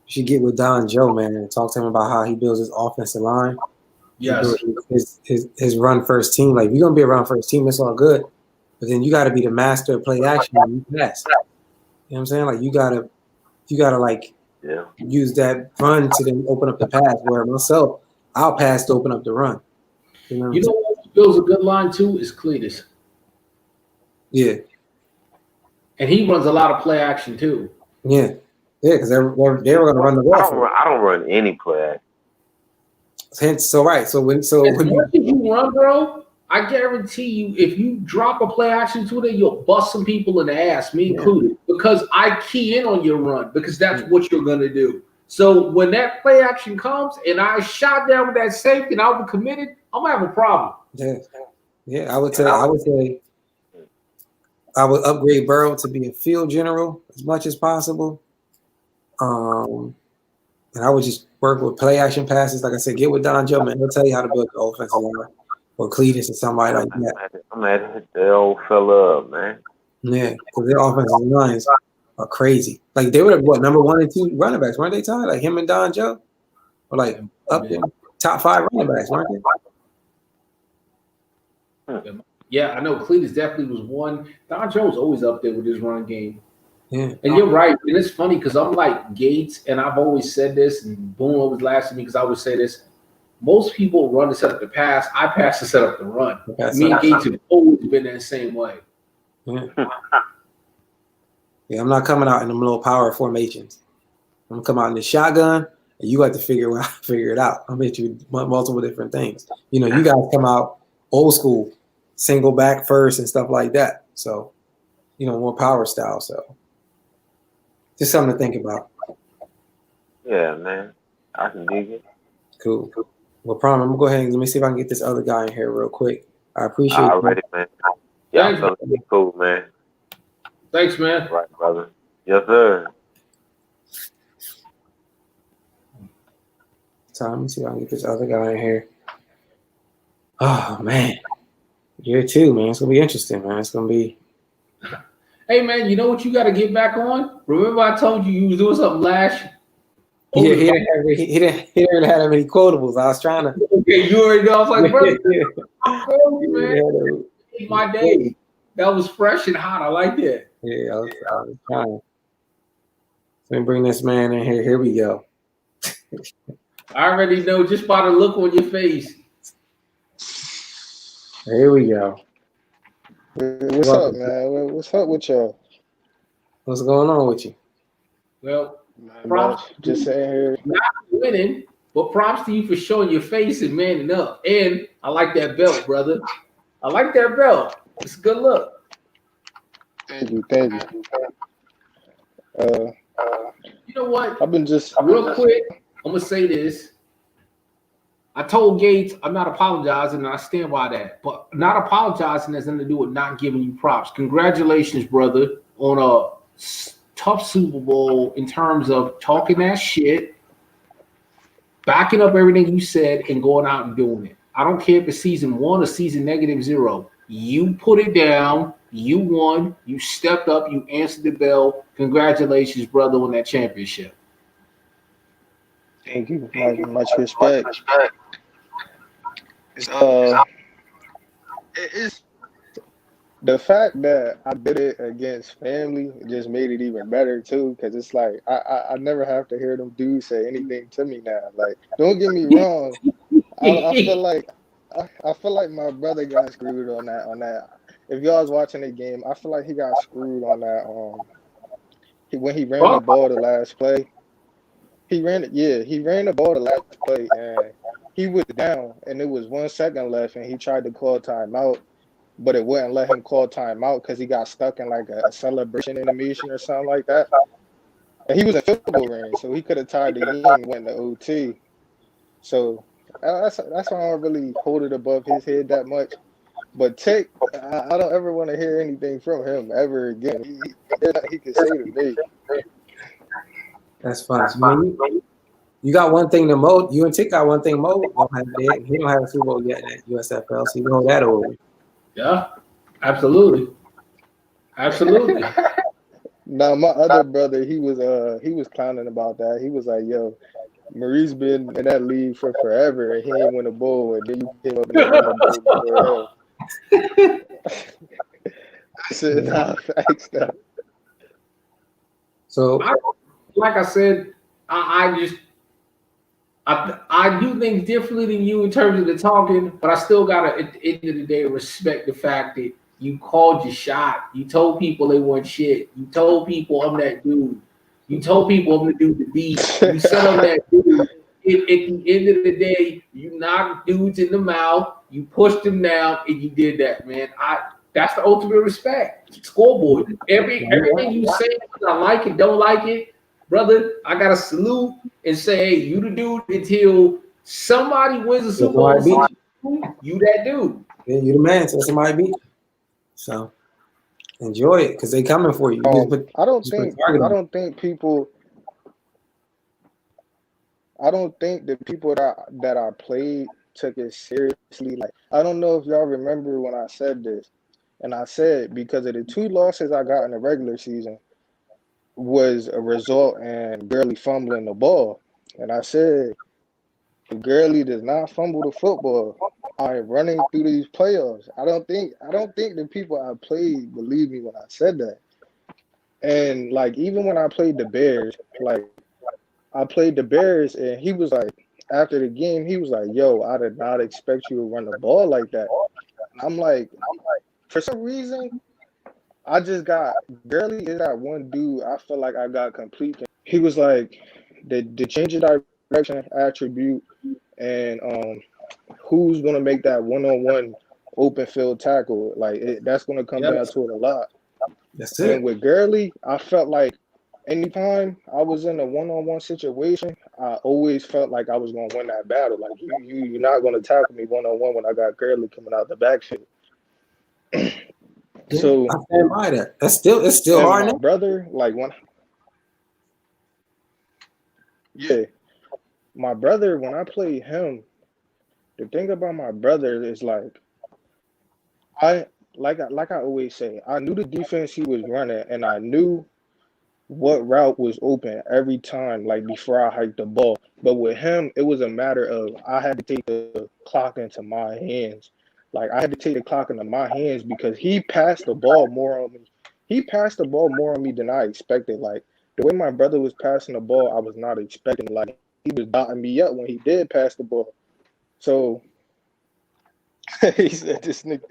should get with Don Joe, man, and talk to him about how he builds his offensive line. He Yes. builds his run first team. Like, if you're gonna be a run first team, that's all good. But then you got to be the master of play action when you pass. You know what I'm saying? Like, you gotta like yeah, use that run to then open up the pass. Where myself, I'll pass to open up the run. You know what I'm You know saying? what builds a good line too is Cletus. Yeah. And he runs a lot of play action too. Yeah. Yeah, because they were going to run the ball. I don't run any play. Hence, so right. So when As much as you run, bro, I guarantee you, if you drop a play action to it, you'll bust some people in the ass, me included, because I key in on your run because that's what you're gonna do. So when that play action comes and I shot down with that safety and I was committed, I'm gonna have a problem. Yeah, I would say I would upgrade Burrow to be a field general as much as possible. And I would just work with play action passes. Like I said, get with Don Joe, man. He'll tell you how to build the offensive line, or Cletus or somebody like that. I'm at hit the old fella up, man. Yeah, because their offensive lines are crazy. Like, they were what, number 1 and 2 running backs, weren't they, Ty? Like him and Don Joe, or like up there, top 5 running backs, weren't they? Yeah, I know Cletus definitely was one. Don Joe's always up there with his running game. Yeah. And you're right. And it's funny because I'm like Gates, and I've always said this, and Boone always laughs at me because I always say this. Most people run to set up the pass. I pass to set up the run. Me and Gates have always been that same way. Yeah. Yeah, I'm not coming out in them little power formations. I'm gonna come out in the shotgun, and you have to figure it out. I'll bet you multiple different things. You know, you guys come out old school, single back first and stuff like that. So, you know, more power style. So, just something to think about. Yeah, man, I can dig it. Cool. Well, Prom, I'm gonna go ahead and let me see if I can get this other guy in here real quick. I appreciate it. Already, man. Y'all fellas be cool, man. Thanks, man. Right, brother. Yes, sir. So let me see if I can get this other guy in here. Oh man, year 2, man. It's gonna be interesting, man. It's gonna be. Hey, man, you know what you got to get back on? Remember I told you was doing something last year? Yeah, he didn't really have that many quotables. I was trying to. Okay, you already know. I was like, brother, I told you, man. My day. That was fresh and hot. I like that. Yeah, I was trying. Let me bring this man in here. Here we go. I already know just by the look on your face. Here we go. What's up, man? What's up with y'all? What's going on with you? Well, props. Just saying here. Not winning, but props to you for showing your face and manning up. And I like that belt, brother. I like that belt. It's a good look. Thank you. You know what? I've been just real quick. I'm gonna say this. I told Gates I'm not apologizing, and I stand by that. But not apologizing has nothing to do with not giving you props. Congratulations, brother, on a tough Super Bowl in terms of talking that shit, backing up everything you said, and going out and doing it. I don't care if it's season 1 or season -0. You put it down. You won. You stepped up. You answered the bell. Congratulations, brother, on that championship. Thank you. Much respect. It's the fact that I did it against family just made it even better too, because it's like I never have to hear them dudes say anything to me now. Like, don't get me wrong, I feel like my brother got screwed on that. If y'all was watching the game, I feel like he got screwed on that. When he ran the ball the last play. He ran the ball the last play, and he was down, and it was 1 second left, and he tried to call timeout, but it wouldn't let him call timeout because he got stuck in like a celebration animation or something like that. And he was in field goal range, so he could have tied the game and went to OT. So that's why I don't really hold it above his head that much. But Tech, I don't ever want to hear anything from him ever again. There's nothing he can say to me. That's fun. So, you got one thing to Mo. You and Tick got one thing. Mo don't have that. He don't have a Super Bowl yet at USFL, so you know that over. Yeah, absolutely. Now my other brother, he was clowning about that. He was like, "Yo, Marie's been in that league for forever, and he ain't win a bowl, and then you came up and won a bowl before him." I said, "Nah, facts though." So, like I said, I do things differently than you in terms of the talking, but I still gotta, at the end of the day, respect the fact that you called your shot. You told people they weren't shit. You told people I'm that dude. You told people I'm the dude to beat. You said I'm that dude. At the end of the day, you knocked dudes in the mouth. You pushed them down, and you did that, man. That's the ultimate respect. Scoreboard. Everything you say, I like it, don't like it, brother. I gotta salute and say, hey, you the dude until somebody wins a Super Bowl. You that dude. Yeah, you the man. So somebody beat you. So enjoy it because they coming for you. I don't think the people that I played took it seriously. Like, I don't know if y'all remember when I said this, and I said because of the 2 losses I got in the regular season was a result in Gurley fumbling the ball, and I said if Gurley does not fumble the football, I'm running through these playoffs. I don't think the people I played believe me when I said that. And like even when I played the Bears, like I played the Bears, and he was like, after the game, he was like, "Yo, I did not expect you to run the ball like that." And I'm like, for some reason, I just got Gurley is that one dude. I feel like I got complete. He was like the change of direction attribute, and who's gonna make that one-on-one open field tackle? Like that's gonna come down to it a lot. That's it. And with Gurley, I felt like anytime I was in a one-on-one situation, I always felt like I was gonna win that battle. Like you're not gonna tackle me one-on-one when I got Gurley coming out the backfield. So I stand by that. It's still hard. My brother, like my brother, when I played him, the thing about my brother is like I always say, I knew the defense he was running, and I knew what route was open every time, like before I hiked the ball. But with him, it was a matter of I had to take the clock into my hands. Like I had to take the clock into my hands because he passed the ball more on me. He passed the ball more on me than I expected. Like the way my brother was passing the ball, I was not expecting. Like he was dotting me up when he did pass the ball. So he said, "This nigga,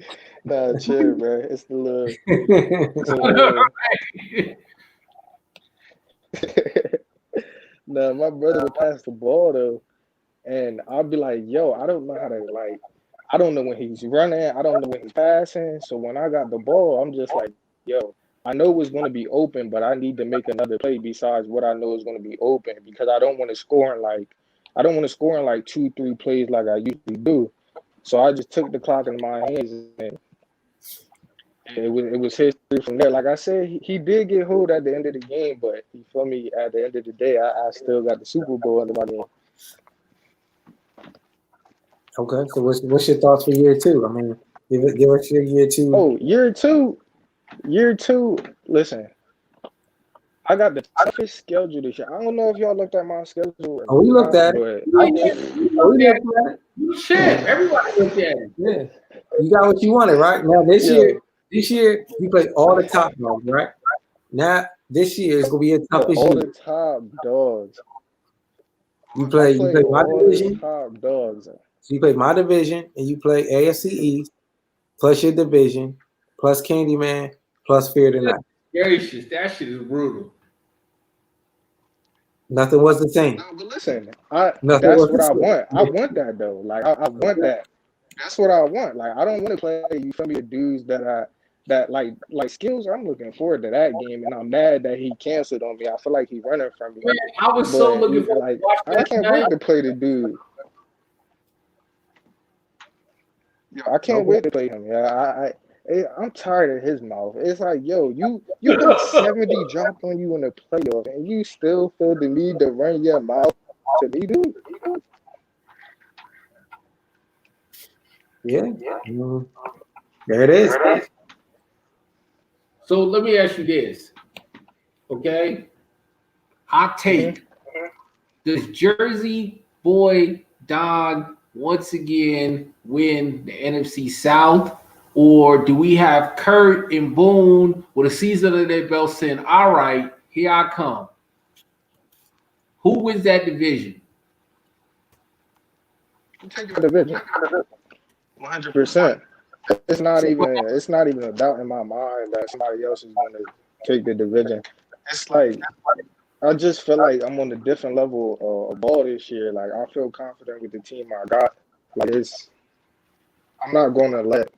nah, chill, bro. It's the little." No, my brother would pass the ball though, and I'll be like, "Yo, I don't know how to like. I don't know when he's running. I don't know when he's passing. So when I got the ball, I'm just like, yo, I know it's going to be open, but I need to make another play besides what I know is going to be open because I don't want to score in like 2-3 plays like I usually do. So I just took the clock in my hands and it was history from there. Like I said, he did get hold at the end of the game, but you feel me? At the end of the day, I still got the Super Bowl under my name. Okay, so what's your thoughts for year 2? I mean, give us your year 2. Oh, year two. Listen, I got the toughest schedule this year. I don't know if y'all looked at my schedule. Oh, we looked at it. Shit, everybody looked at it. Yeah, you got what you wanted, right? Now this year you play all the top dogs, right? Now this year is gonna be a toughest all year. the top dogs. You play my division. Top dogs. So you play my division and you play AFC East plus your division plus Candyman plus Fear Tonight. Gracious, that shit is brutal. Nothing was the same. No, but listen, Nothing that's was what the I same. want. I want that though. Like I want that. That's what I want. Like I don't want to play. You feel me? The dudes that like skills. I'm looking forward to that game, and I'm mad that he canceled on me. I feel like he running from me. Man, I was so But looking forward like to watch I that can't tonight. wait to play the dude. I can't wait to play him. Yeah, I'm tired of his mouth. It's like, yo, you got 70 dropped on you in the playoff, and you still feel the need to run your mouth to me, dude. Yeah. Mhm. There it is. So let me ask you this, okay? Hot take. Does Jersey boy Don once again win the NFC South? Or do we have Kurt and Boone with a season under their belt saying, all right, here I come? Who wins that division? Take the division, 100%. It's not even a doubt in my mind that somebody else is going to take the division. It's like I just feel like I'm on a different level of ball this year. Like I feel confident with the team I got. Like I'm not going to let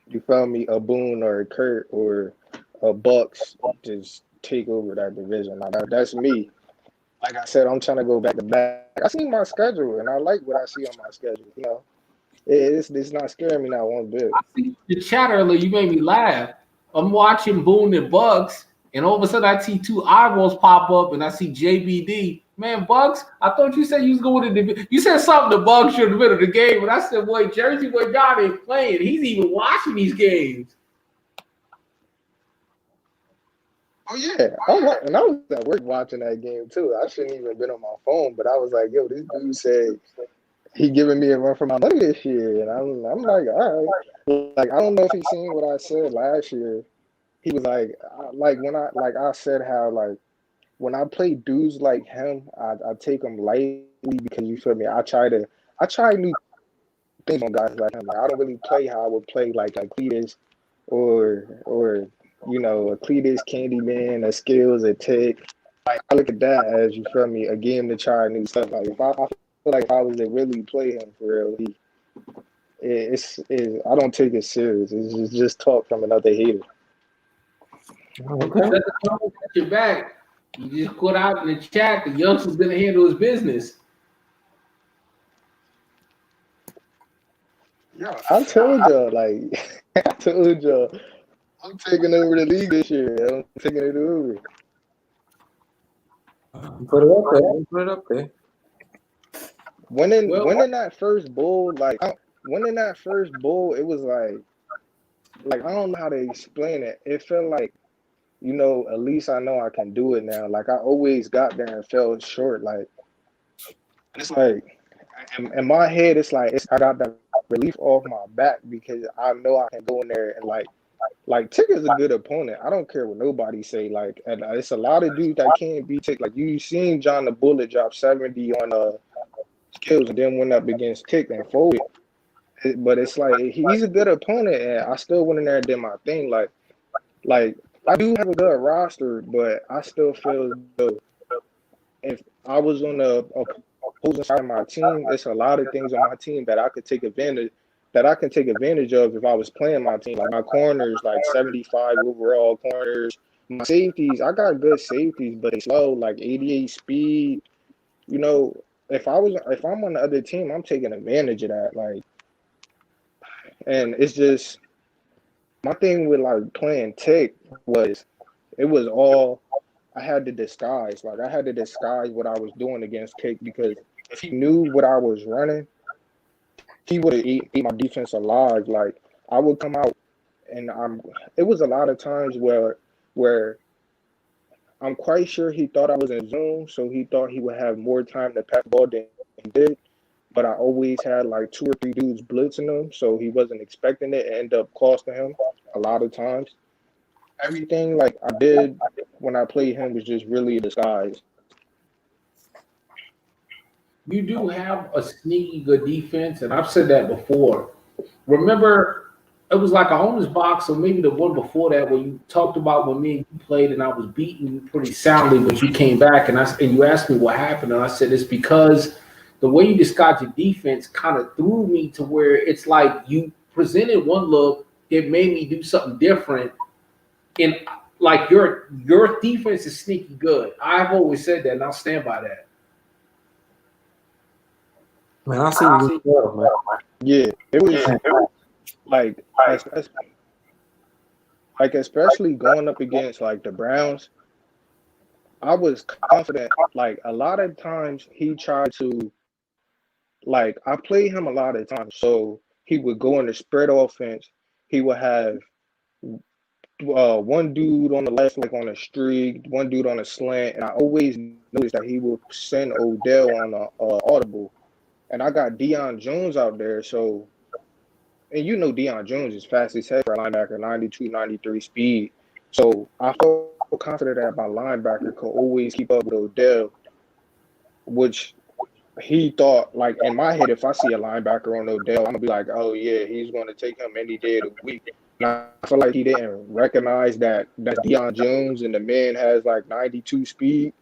you feel me a Boone or a Kurt or a Bucks just take over that division. Like that's me. Like I said, I'm trying to go back to back. I see my schedule and I like what I see on my schedule. You know, it's not scaring me not one bit. I see the chat earlier, you made me laugh. I'm watching Boone and Bucks, and all of a sudden I see two eyeballs pop up, and I see JBD. Man, Bucks, I thought you said you was going to the. You said something to Bucks in the middle of the game, and I said, "Boy, Jersey boy God ain't playing. He's even watching these games." Oh yeah, and I was at work watching that game too. I shouldn't even been on my phone, but I was like, "Yo, this dude said he giving me a run for my money this year," and I'm like, "All right." Like I don't know if he seen what I said last year. He was like when I said how like when I play dudes like him, I take them lightly because you feel me. I try new things on guys like him. Like I don't really play how I would play like Cletus or Cletus, Candyman, a Skills, a Tick. Like I look at that as you feel me a game to try new stuff. Like if I feel like if I was to really play him for real, I don't take it serious. It's just talk from another hater. Okay. Set the tone, got your back. You just put out in the chat the youngster's gonna handle his business. Yeah, I told y'all, like, I told y'all, I'm taking over the league this year. I'm taking it over. Put it up there. Put it up there. Winning that first bowl, winning that first bowl, it was like I don't know how to explain it. It felt like, at least I know I can do it now. Like I always got there and fell short. Like it's like in my head, it's like I got that relief off my back because I know I can go in there and like Tick is a good opponent. I don't care what nobody say. Like, and it's a lot of dudes that can't beat Tick. Like you seen John the Bullet drop 70 on Skills and then went up against Tick and folded. But it's like he's a good opponent, and I still went in there and did my thing. Like I do have a good roster, but I still feel as though if I was on the opposing side of my team, it's a lot of things on my team that I could take advantage of if I was playing my team. Like my corners, like 75 overall corners. My safeties, I got good safeties, but they slow, like 88 speed. If I'm on the other team, I'm taking advantage of that. Like, and it's just my thing with like playing Tick was it was all I had to disguise. Like I had to disguise what I was doing against Tick because if he knew what I was running, he would have ate my defense alive. Like I would come out and it was a lot of times where I'm quite sure he thought I was in zone, so he thought he would have more time to pass the ball than he did. But I always had like 2 or 3 dudes blitzing him, so he wasn't expecting it and ended up costing him a lot of times. Everything like I did when I played him was just really a disguise. You do have a sneaky good defense, and I've said that before. Remember it was like a owner's box, or maybe the one before that, where you talked about when me and you played, and I was beating you pretty soundly, but you came back and you asked me what happened, and I said it's because the way you described your defense kind of threw me to where it's like you presented one look, it made me do something different, and like your defense is sneaky good. I've always said that, and I'll stand by that. Man, I'll see you well, man. Yeah, it was like especially going up against like the Browns. I was confident. Like a lot of times he tried to, like I played him a lot of times, so he would go in the spread offense. He would have one dude on the left, like on a streak, one dude on a slant, and I always noticed that he would send Odell on a audible. And I got Deion Jones out there, so, and you know Deion Jones is fast as heck for a linebacker, 92, 93 speed. So I felt confident that my linebacker could always keep up with Odell, which he thought, like in my head, if I see a linebacker on Odell, I'm going to be like, oh yeah, he's going to take him any day of the week. And I feel like he didn't recognize that Deion Jones and the man has like 92 speed.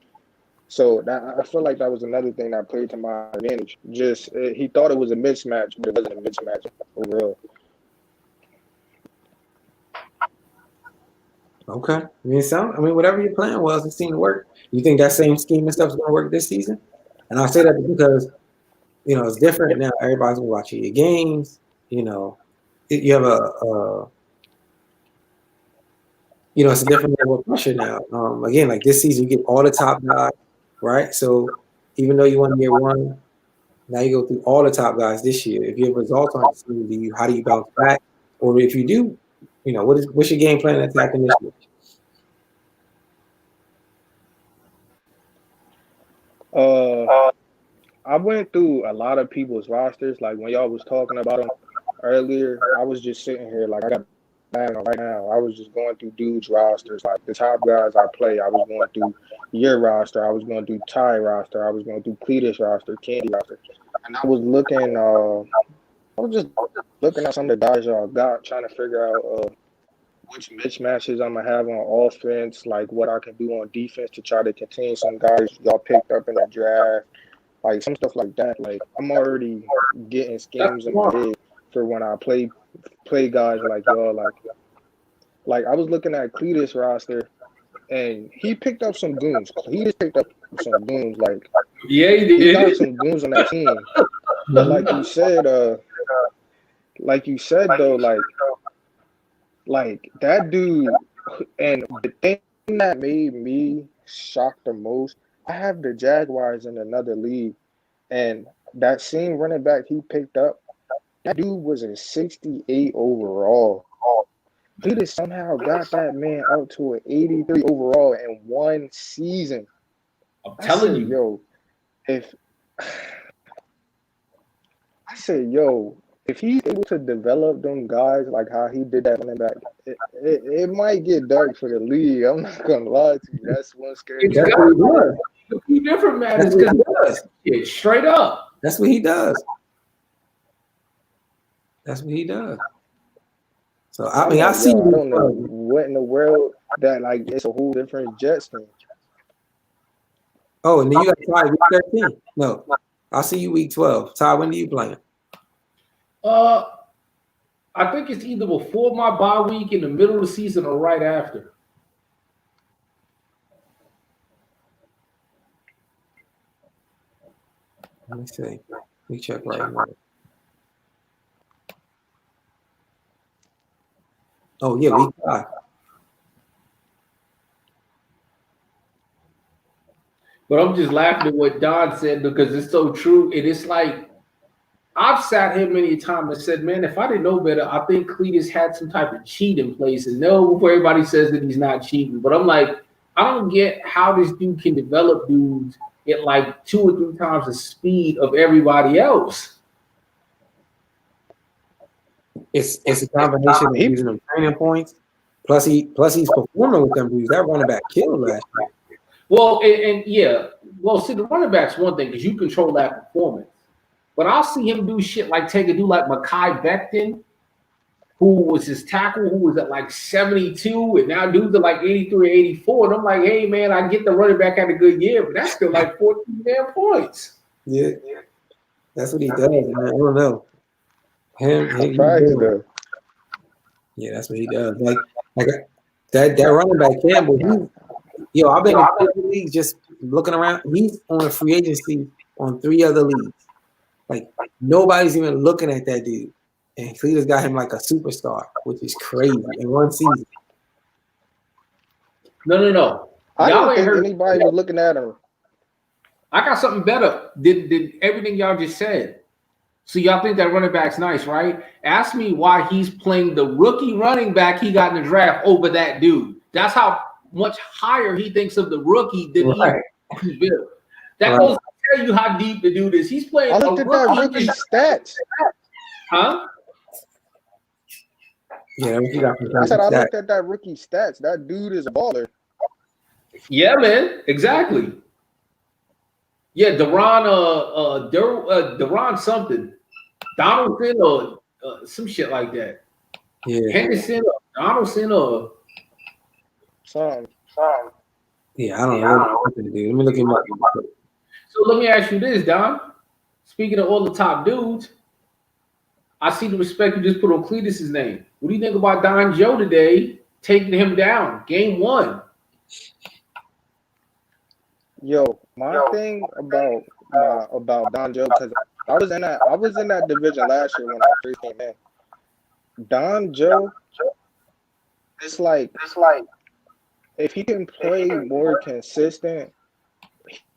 So I feel like that was another thing that played to my advantage. Just he thought it was a mismatch, but it wasn't a mismatch overall. Okay. I mean, whatever your plan was, it seemed to work. You think that same scheme and stuff is going to work this season? And I say that because, it's different now. Everybody's going to watch your games. You have it's a different level of pressure now. Again, like this season, you get all the top guys, right? So even though you won year one, now you go through all the top guys this year. If your results aren't the same, how do you bounce back? Or if you do, what's your game plan attacking this year? I went through a lot of people's rosters. Like when y'all was talking about them earlier, I was just sitting here like I got Madden right now. I was just going through dudes' rosters, like the top guys I play. I was going through your roster. I was going through Ty roster. I was going through Cletus roster, Candy roster, and I was looking. I was just looking at some of the guys y'all got, trying to figure out which mismatches I'm gonna have on offense, like what I can do on defense to try to contain some guys y'all picked up in the draft, like some stuff like that. Like I'm already getting schemes in my head for when I play guys like y'all. Like I was looking at Cletus roster, and he picked up some goons. He just picked up some goons. Like yeah, he got some goons on that team. But like you said though, like that dude, and the thing that made me shocked the most, I have the Jaguars in another league, and that same running back he picked up, that dude was a 68 overall. He just somehow got that man up to an 83 overall in one season. I'm telling you, yo, if he's able to develop them guys like how he did that running back, it might get dark for the league. I'm not gonna lie to you. That's one scary thing. That's what he does. A few different matters because he does. Straight up. That's what he does. That's what he does. So I mean, I see. I don't know what in the world that like it's a whole different Jets team. Oh, and then you got Ty week 13. No, I'll see you week 12. Ty, when do you play? I think it's either before my bye week, in the middle of the season, or right after. Let me see. Let me check right now. Oh yeah, week 5. But I'm just laughing at what Don said because it's so true. And it's like, I've sat here many times and said, man, if I didn't know better, I think Cletus had some type of cheat in place. And no, before everybody says that he's not cheating. But I'm like, I don't get how this dude can develop dudes at like 2 or 3 times the speed of everybody else. It's a combination of using them training points. Plus he's performing with them dudes. That running back killed last year. Well, and yeah. Well, see, the running back's one thing because you control that performance. But I'll see him do shit like take a dude like Mekhi Becton who was his tackle, who was at like 72, and now dudes are like 83, 84. And I'm like, hey man, I get the running back had a good year, but that's still like 14 damn points. Yeah, that's what he does, man. I don't know. Him He does. Yeah, that's what he does. Like that running back Campbell. I've been in 3 leagues just looking around. He's on a free agency on 3 other leagues. Like nobody's even looking at that dude, and Cleveland's got him like a superstar, which is crazy in one season. No. I Y'all don't ain't think heard anybody was looking at him. I got something better. Did everything y'all just said. So y'all think that running back's nice, right? Ask me why he's playing the rookie running back he got in the draft over that dude. That's how much higher he thinks of the rookie than he built. That goes to tell you how deep the dude is. He's playing I looked at that rookie stats. Huh? Yeah, I said I looked at that rookie stats. That dude is a baller. Yeah, man. Exactly. Yeah, Deron something. Donaldson or some shit like that. Yeah. Henderson or Donaldson or Some. Yeah, I don't know. Dude. Let me look him up. So let me ask you this, Don. Speaking of all the top dudes, I see the respect you just put on Cletus's name. What do you think about Don Joe today taking him down? Game 1. Yo, my thing about Don Joe, because I was in that division last year when I first came in. Don Joe, it's like if he can play more consistent,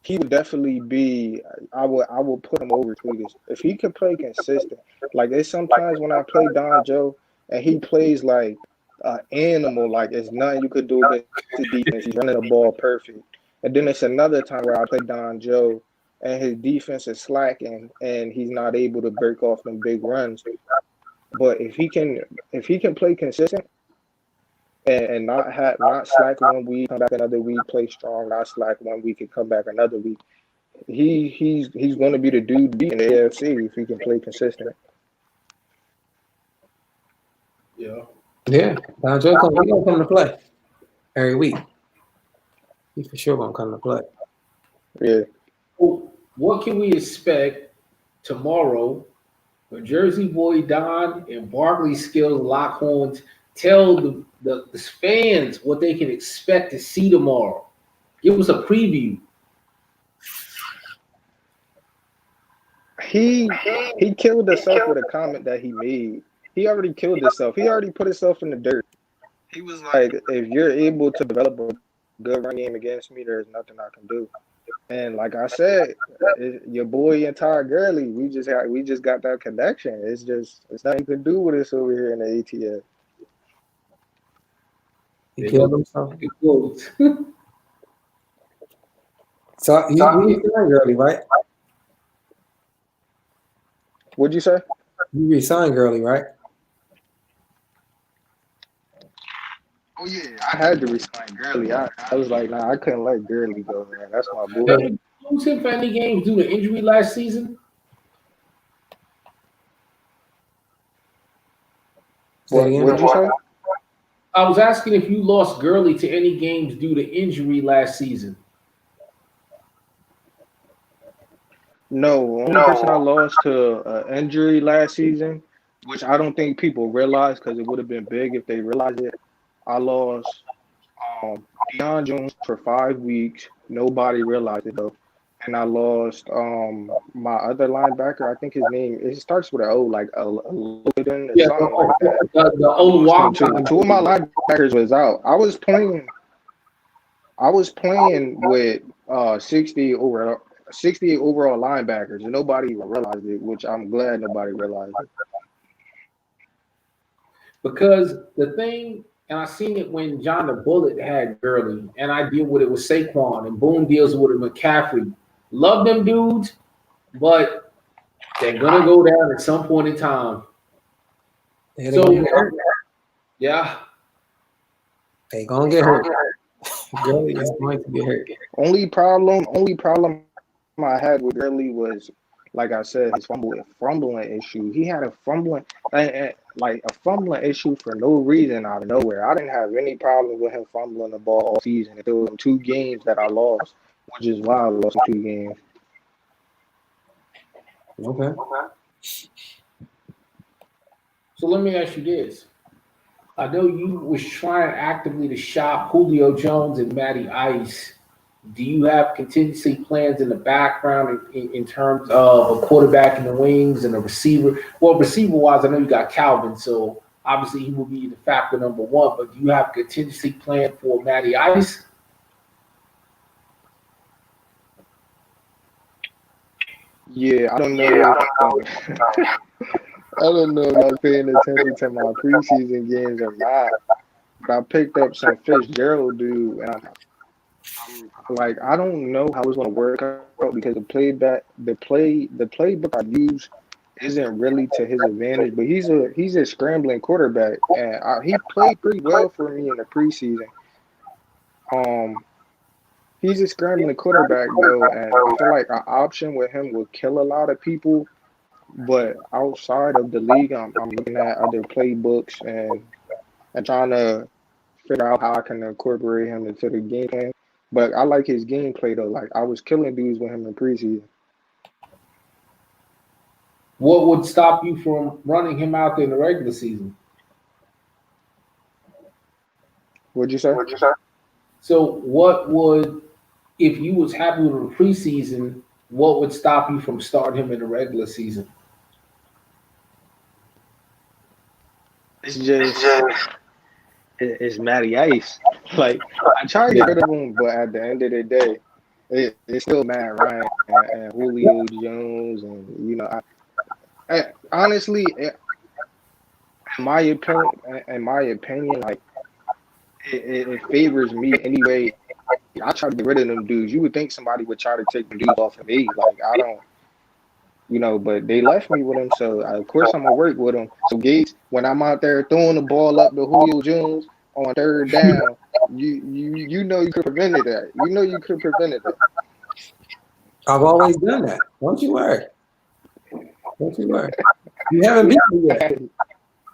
he would definitely be. I would put him over Cletus if he could play consistent. Like it's sometimes when I play Don Joe and he plays like an animal, like it's nothing you could do against the defense. He's running the ball perfect. And then it's another time where I play Don Joe and his defense is slacking and he's not able to break off them big runs. But if he can play consistent and not slack 1 week, come back another week, play strong, not slack 1 week and come back another week, he's going to be the dude to beat in the AFC if he can play consistent. Yeah. Yeah, Don Joe gonna come to play every week. He's for sure gonna come to play. Yeah. What can we expect tomorrow when Jersey Boy Don and Barkley Skills Lockhorns tell the fans what they can expect to see tomorrow? Give us a preview. He killed himself with a comment that he made. He already killed himself. He already put himself in the dirt. He was like, if you're able to develop a good run game against me, there's nothing I can do. And like I said, your boy and Ty Gurley, we just got that connection. It's nothing you can do with us over here in the ATL. He killed himself. So you resigned Gurley, right? What'd you say? You resigned Gurley, right? Oh yeah, I had to resign Gurley. I was like, nah, I couldn't let Gurley go, man. That's my boy. Did you lose him for any games due to injury last season? What'd you say? I was asking if you lost Gurley to any games due to injury last season. No, only person I lost to injury last season, which I don't think people realize because it would have been big if they realized it. I lost Deion Jones for 5 weeks. Nobody realized it though. And I lost my other linebacker. I think his name it starts with an O, like a Logan or something like that. The old walk. Two of my linebackers was out. I was playing with 68 overall linebackers, and nobody even realized it, which I'm glad nobody realized it. Because the thing, and I seen it when John the Bullet had Gurley, and I deal with it with Saquon, and Boone deals with it with McCaffrey. Love them dudes, but they're gonna go down at some point in time. So, yeah, they gonna get hurt. Gurley is going to get hurt. Only problem I had with Gurley was like I said, his fumbling issue. He had a fumbling issue for no reason out of nowhere. I didn't have any problem with him fumbling the ball all season. It was 2 games that I lost, which is why I lost 2 games. Okay. So let me ask you this. I know you was trying actively to shop Julio Jones and Matty Ice. Do you have contingency plans in the background in terms of a quarterback in the wings and a receiver? Well, receiver-wise, I know you got Calvin, so obviously he will be the factor number one, but do you have a contingency plan for Matty Ice? Yeah, I don't know. I don't know if I was paying attention to my preseason games or not. But I picked up some Fitzgerald dude, and I'm like, I don't know how it's gonna work out because the playbook I use isn't really to his advantage. But he's a scrambling quarterback, and he played pretty well for me in the preseason. He's a scrambling quarterback though, and I feel like an option with him would kill a lot of people. But outside of the league, I'm looking at other playbooks and trying to figure out how I can incorporate him into the game plan. But I like his gameplay though. Like I was killing dudes with him in preseason. What would stop you from running him out there in the regular season? What'd you say? So what would, if you was happy with the preseason, what would stop you from starting him in the regular season? It's just it's Matty Ice. Like I tried to get rid of him, but at the end of the day, it's still Matt Ryan and Julio Jones, and honestly, in my opinion, like it favors me anyway. I try to get rid of them dudes. You would think somebody would try to take them dudes off of me. Like I don't. But they left me with him, so of course I'm gonna work with him. So Gates, when I'm out there throwing the ball up to Julio Jones on 3rd down, you could have prevented that. You could have prevented that. I've always done that. Don't you worry. You haven't beat me yet.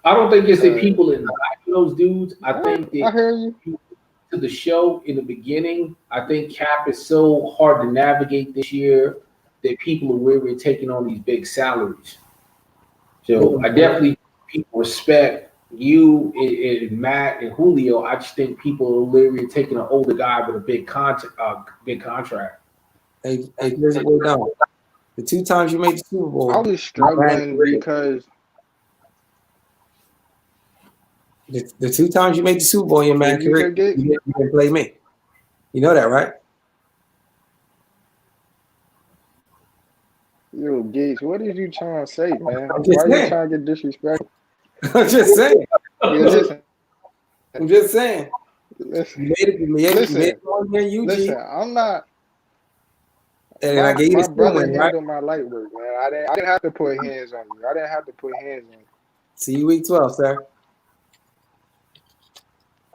I don't think it's the people in the back of those dudes. I think that I hear you. To the show in the beginning, I think Cap is so hard to navigate this year that people are really taking on these big salaries. So I definitely people respect you and Matt and Julio. I just think people are literally taking an older guy with a big contract. Hey, here's what we're done. The 2 times you made the Super Bowl, I was struggling because the 2 times you made the Super Bowl in your man career, you didn't play me. You know that, right? Yo, Gates, what is you trying to say, man? I'm just Why are saying. you trying to get disrespectful? I'm just saying. Yeah, I'm just saying. listen, You made it on here, UG. listen. I'm not. And I gave you My the brother win, right? handled my light work, man. I didn't have to put hands on you. I didn't have to put hands on you. See you week 12, sir.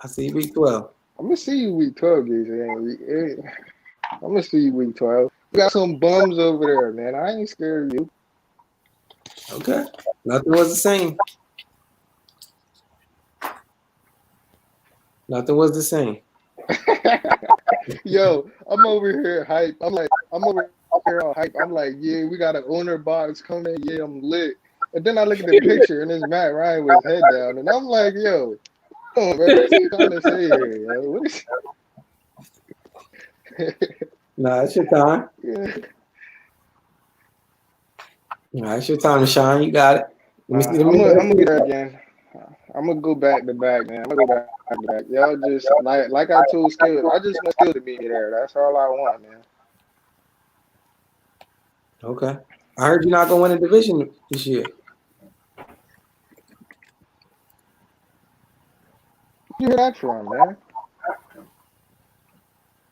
I see you week 12. I'm gonna see you week 12, Gates. I'm gonna see you week 12. We got some bums over there, man. I ain't scared of you. Okay. Nothing was the same. Nothing was the same. Yo, I'm over here hype. I'm over here all hype. I'm like, yeah, we got an owner box coming. Yeah, I'm lit. And then I look at the picture and it's Matt Ryan with his head down, and I'm like, yo, come on, bro, what are you trying to say here, yo? What is? Nah, it's your time. Yeah. Nah, it's your time to shine. You got it. Let me see. I'm gonna get that again. I'm gonna go back to back, man. I'm gonna go back to back. Y'all just like I told Skill, I just want Skill to be there. That's all I want, man. Okay. I heard you're not gonna win a division this year. You hear that from, man?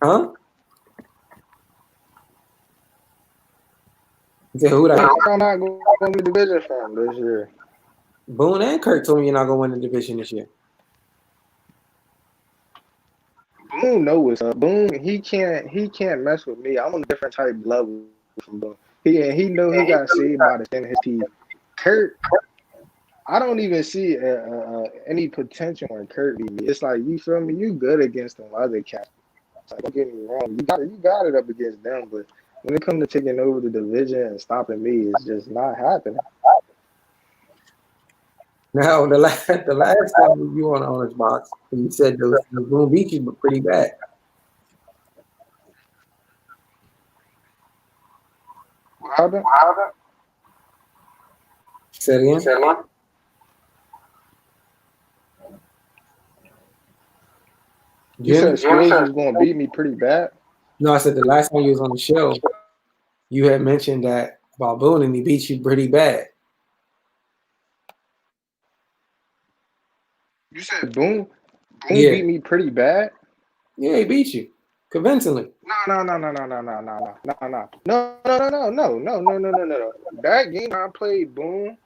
Huh? You said who that? I'm not going to win the division from this year. Boone and Kirk told me you're not gonna win the division this year. Boone know what's up. Boone, he can't mess with me. I'm on a different type of level from Boone. He know he got saved by the skin of his teeth. Kurt, I don't even see any potential in Kurt. It's like, you feel me? You good against them other cats. Like, don't get me wrong. You got it up against them, but when it comes to taking over the division and stopping me, it's just not happening. Now, the last time you were on Orange Box, you said the Boom beat you pretty bad. What happened? Say it again. You said Skills was going to beat me pretty bad? No, I said the last time you was on the show, you had mentioned that about Boone and he beat you pretty bad. You said Boone beat me pretty bad? Yeah, he beat you convincingly. No. That game I played Boone,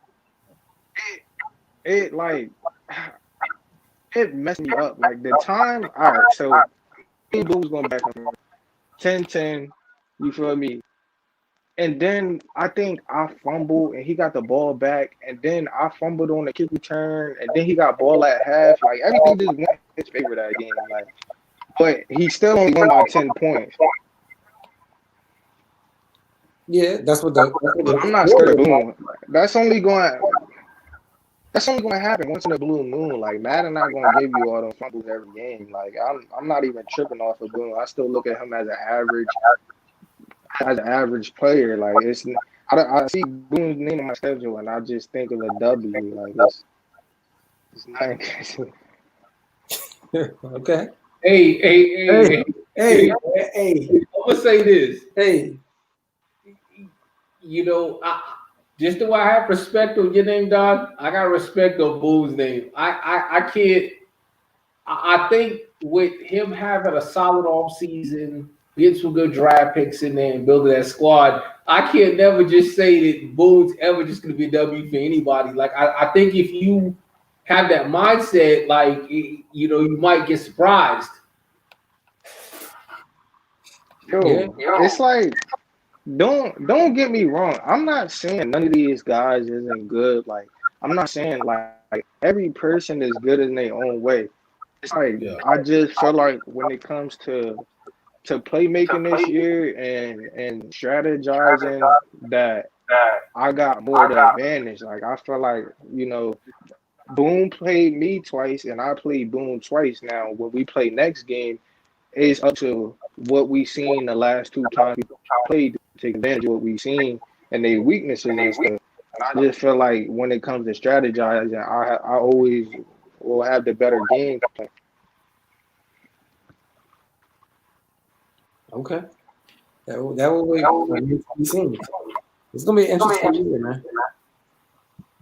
it messed me up. Like the time, all right, so Boone was going back on 10-10, you feel me? And then I think I fumbled and he got the ball back, and then I fumbled on the kick return, and then he got ball at half. Like everything just went in his favor that game. Like, but he still only won by 10 points. Yeah, that's what I'm not scared of Boone. That's only going to happen once in a blue moon. Like Madden not going to give you all those fumbles every game. Like I'm not even tripping off of Boone. I still look at him as an average player. Like I see Boone's name on my schedule and I just think of a W. Like it's not. Okay. Hey. I'm gonna say this. Hey. You know, just the way I have respect on your name, Don, I got respect on Boone's name. I can't. I think with him having a solid off season, getting some good draft picks in there and building that squad, I can't never just say that Boone's ever just going to be a W for anybody. Like I think if you have that mindset, like you might get surprised. It's like, don't get me wrong. I'm not saying none of these guys isn't good. Like I'm not saying like every person is good in their own way. It's like I just feel like when it comes to playmaking this year and strategizing, that I got more the advantage. Like I feel like Boone played me twice and I played Boone twice. Now when we play next game, it's up to what we seen the last two times we played to take advantage of what we seen and their weaknesses and stuff. And I just feel like when it comes to strategizing, I always will have the better game plan. Okay. That will be seen. It's gonna be an interesting year, man.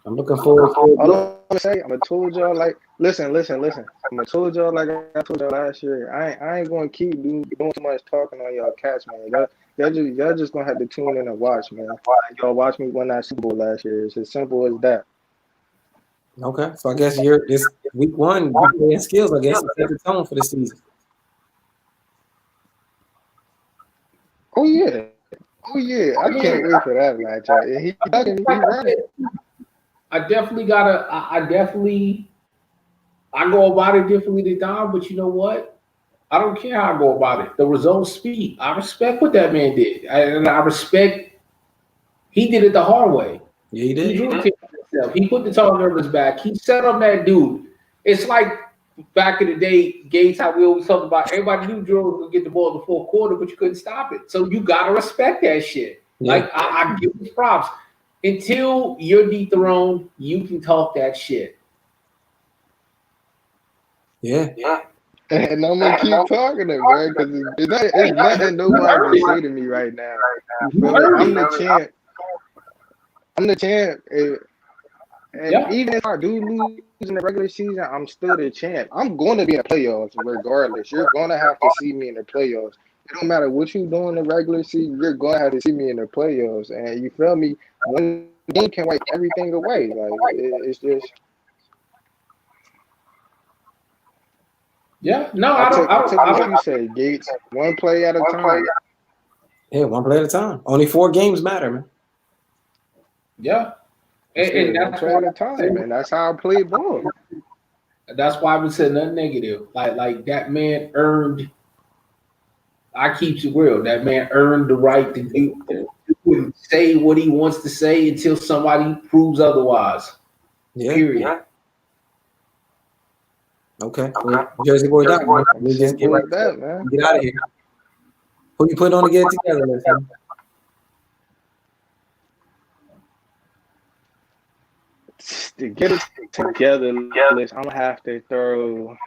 I'm looking forward to it. All I'm gonna say, I'm gonna told y'all like listen. I'm gonna told y'all like I told y'all last year. I ain't gonna keep doing too much talking on y'all cats, man. Y'all just gonna have to tune in and watch, man. Y'all watch me win that Super Bowl last year. It's as simple as that. Okay, so I guess this week one, you playing skills. I guess to set the tone for the season. Oh yeah, I can't wait for that matchup. He running. I go about it differently than Don, but you know what? I don't care how I go about it. The results speak. I respect what that man did, and I respect he did it the hard way. Yeah, he did. He put the target on his back. He set up that dude. It's like back in the day, Gates, how we always talk about everybody knew Jordan would get the ball in the fourth quarter, but you couldn't stop it. So you gotta respect that shit. Yeah. Like I give him props. Until you're dethroned, you can talk that shit. Yeah. And I'm gonna keep talking it, bro, because it's nothing nobody can say to me right now. I'm the champ. I'm the champ. And even if I do lose in the regular season, I'm still the champ. I'm going to be in the playoffs regardless. You're going to have to see me in the playoffs. It don't matter what you do in the regular season, you're going to have to see me in the playoffs. And you feel me? One game can wipe everything away. Like, it's just... Yeah, no, I took what you say, Gates. One play at a time. Yeah, one play at a time. Only 4 games matter, man. Yeah. And One that's play why at a time, and that's how I play ball. that's why I would say nothing negative. Like that man earned. I keep it real. That man earned the right to do and say what he wants to say until somebody proves otherwise. Yeah. Period. Yeah. Okay. Well, Jersey boy Doc, man. We just get Simple right as to that, it. man. Get out of here. Who you putting on to get it together, listen? To get it together, list, I'm gonna have to throw.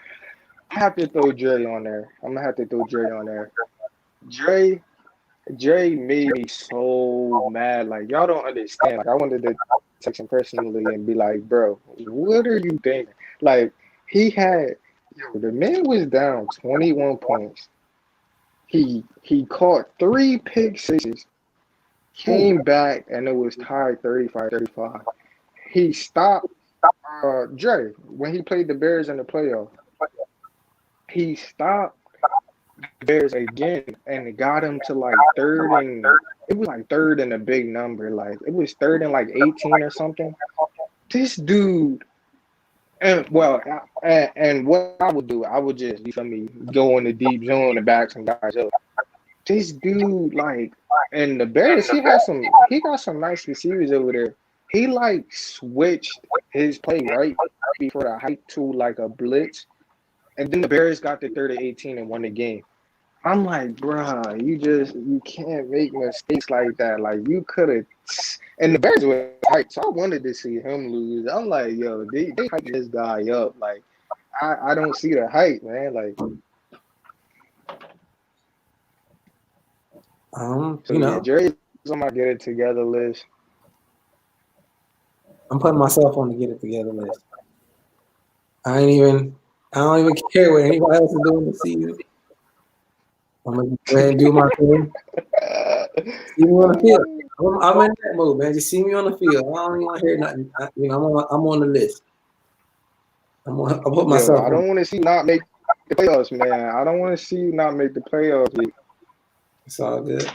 I have to throw Dre on there. I'm gonna have to throw Dre on there. Dre, Dre made me so mad. Like y'all don't understand. Like I wanted to text him personally and be like, bro, what are you thinking? Like he had, the man was down 21 points. He caught 3 pick sixes, came back, and it was tied 35-35. He stopped Dre when he played the Bears in the playoff. He stopped the Bears again and it got him to like it was like third and a big number. Like it was third and like 18 or something. This dude, and what I would do, I would just, you feel me, go in the deep zone and back some guys up. This dude, like, and the Bears, he got some nice receivers over there. He like switched his play right before the hike to like a blitz, and then the Bears got the 30-18 and won the game. I'm like, bruh, you can't make mistakes like that. Like you could have, and the Bears were hyped, so I wanted to see him lose. I'm like, yo, they hyped this guy up. Like, I don't see the hype, man. Like, so yeah, Jerry's on my get it together list. I'm putting myself on the get it together list. I don't even care what anybody else is doing this season. I'm gonna go ahead and do my thing. See me on the field. I'm in that mode, man. Just see me on the field. I don't even want to hear nothing. I'm on the list. I put myself. I don't want to see you not make the playoffs, man. I don't want to see you not make the playoffs. It's all good.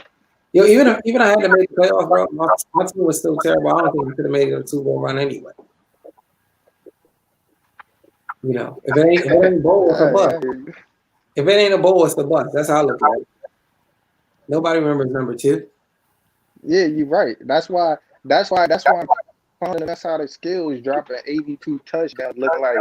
Yo, even I had to make the playoffs, bro. My team was still terrible. I don't think we could have made it a 2-goal run anyway. You know, if it ain't bowl, it's a bust. If it ain't a bowl, it's a bust. That's how I look at it. Nobody remembers number 2. Yeah, you're right. That's why I'm calling the mess out of skills, dropping 82 touchdowns, looking like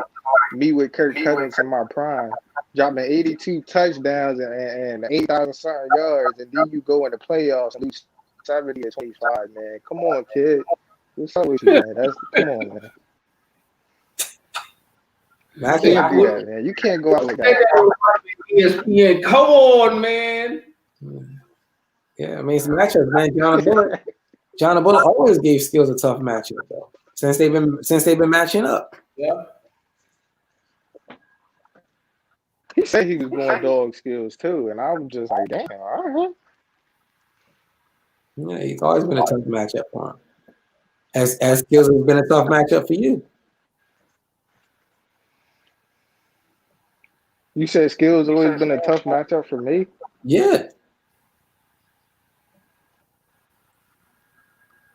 me with Kirk Cousins in my prime, dropping 82 touchdowns and 8,000 something yards, and then you go in the playoffs and lose 70-25, man. Come on, kid. What's up with you, man? Come on, man. You can't do that, man. You can't go out like that. ESPN, come on, man. Yeah, I mean, it's matchups, man. John Bullock always gave skills a tough matchup, though. Since they've been matching up. Yeah. He said he was going dog skills too, and I was just like, damn, all right. Yeah, he's always been a tough matchup for him. As skills has been a tough matchup for you. You said skills always been a tough matchup for me? Yeah.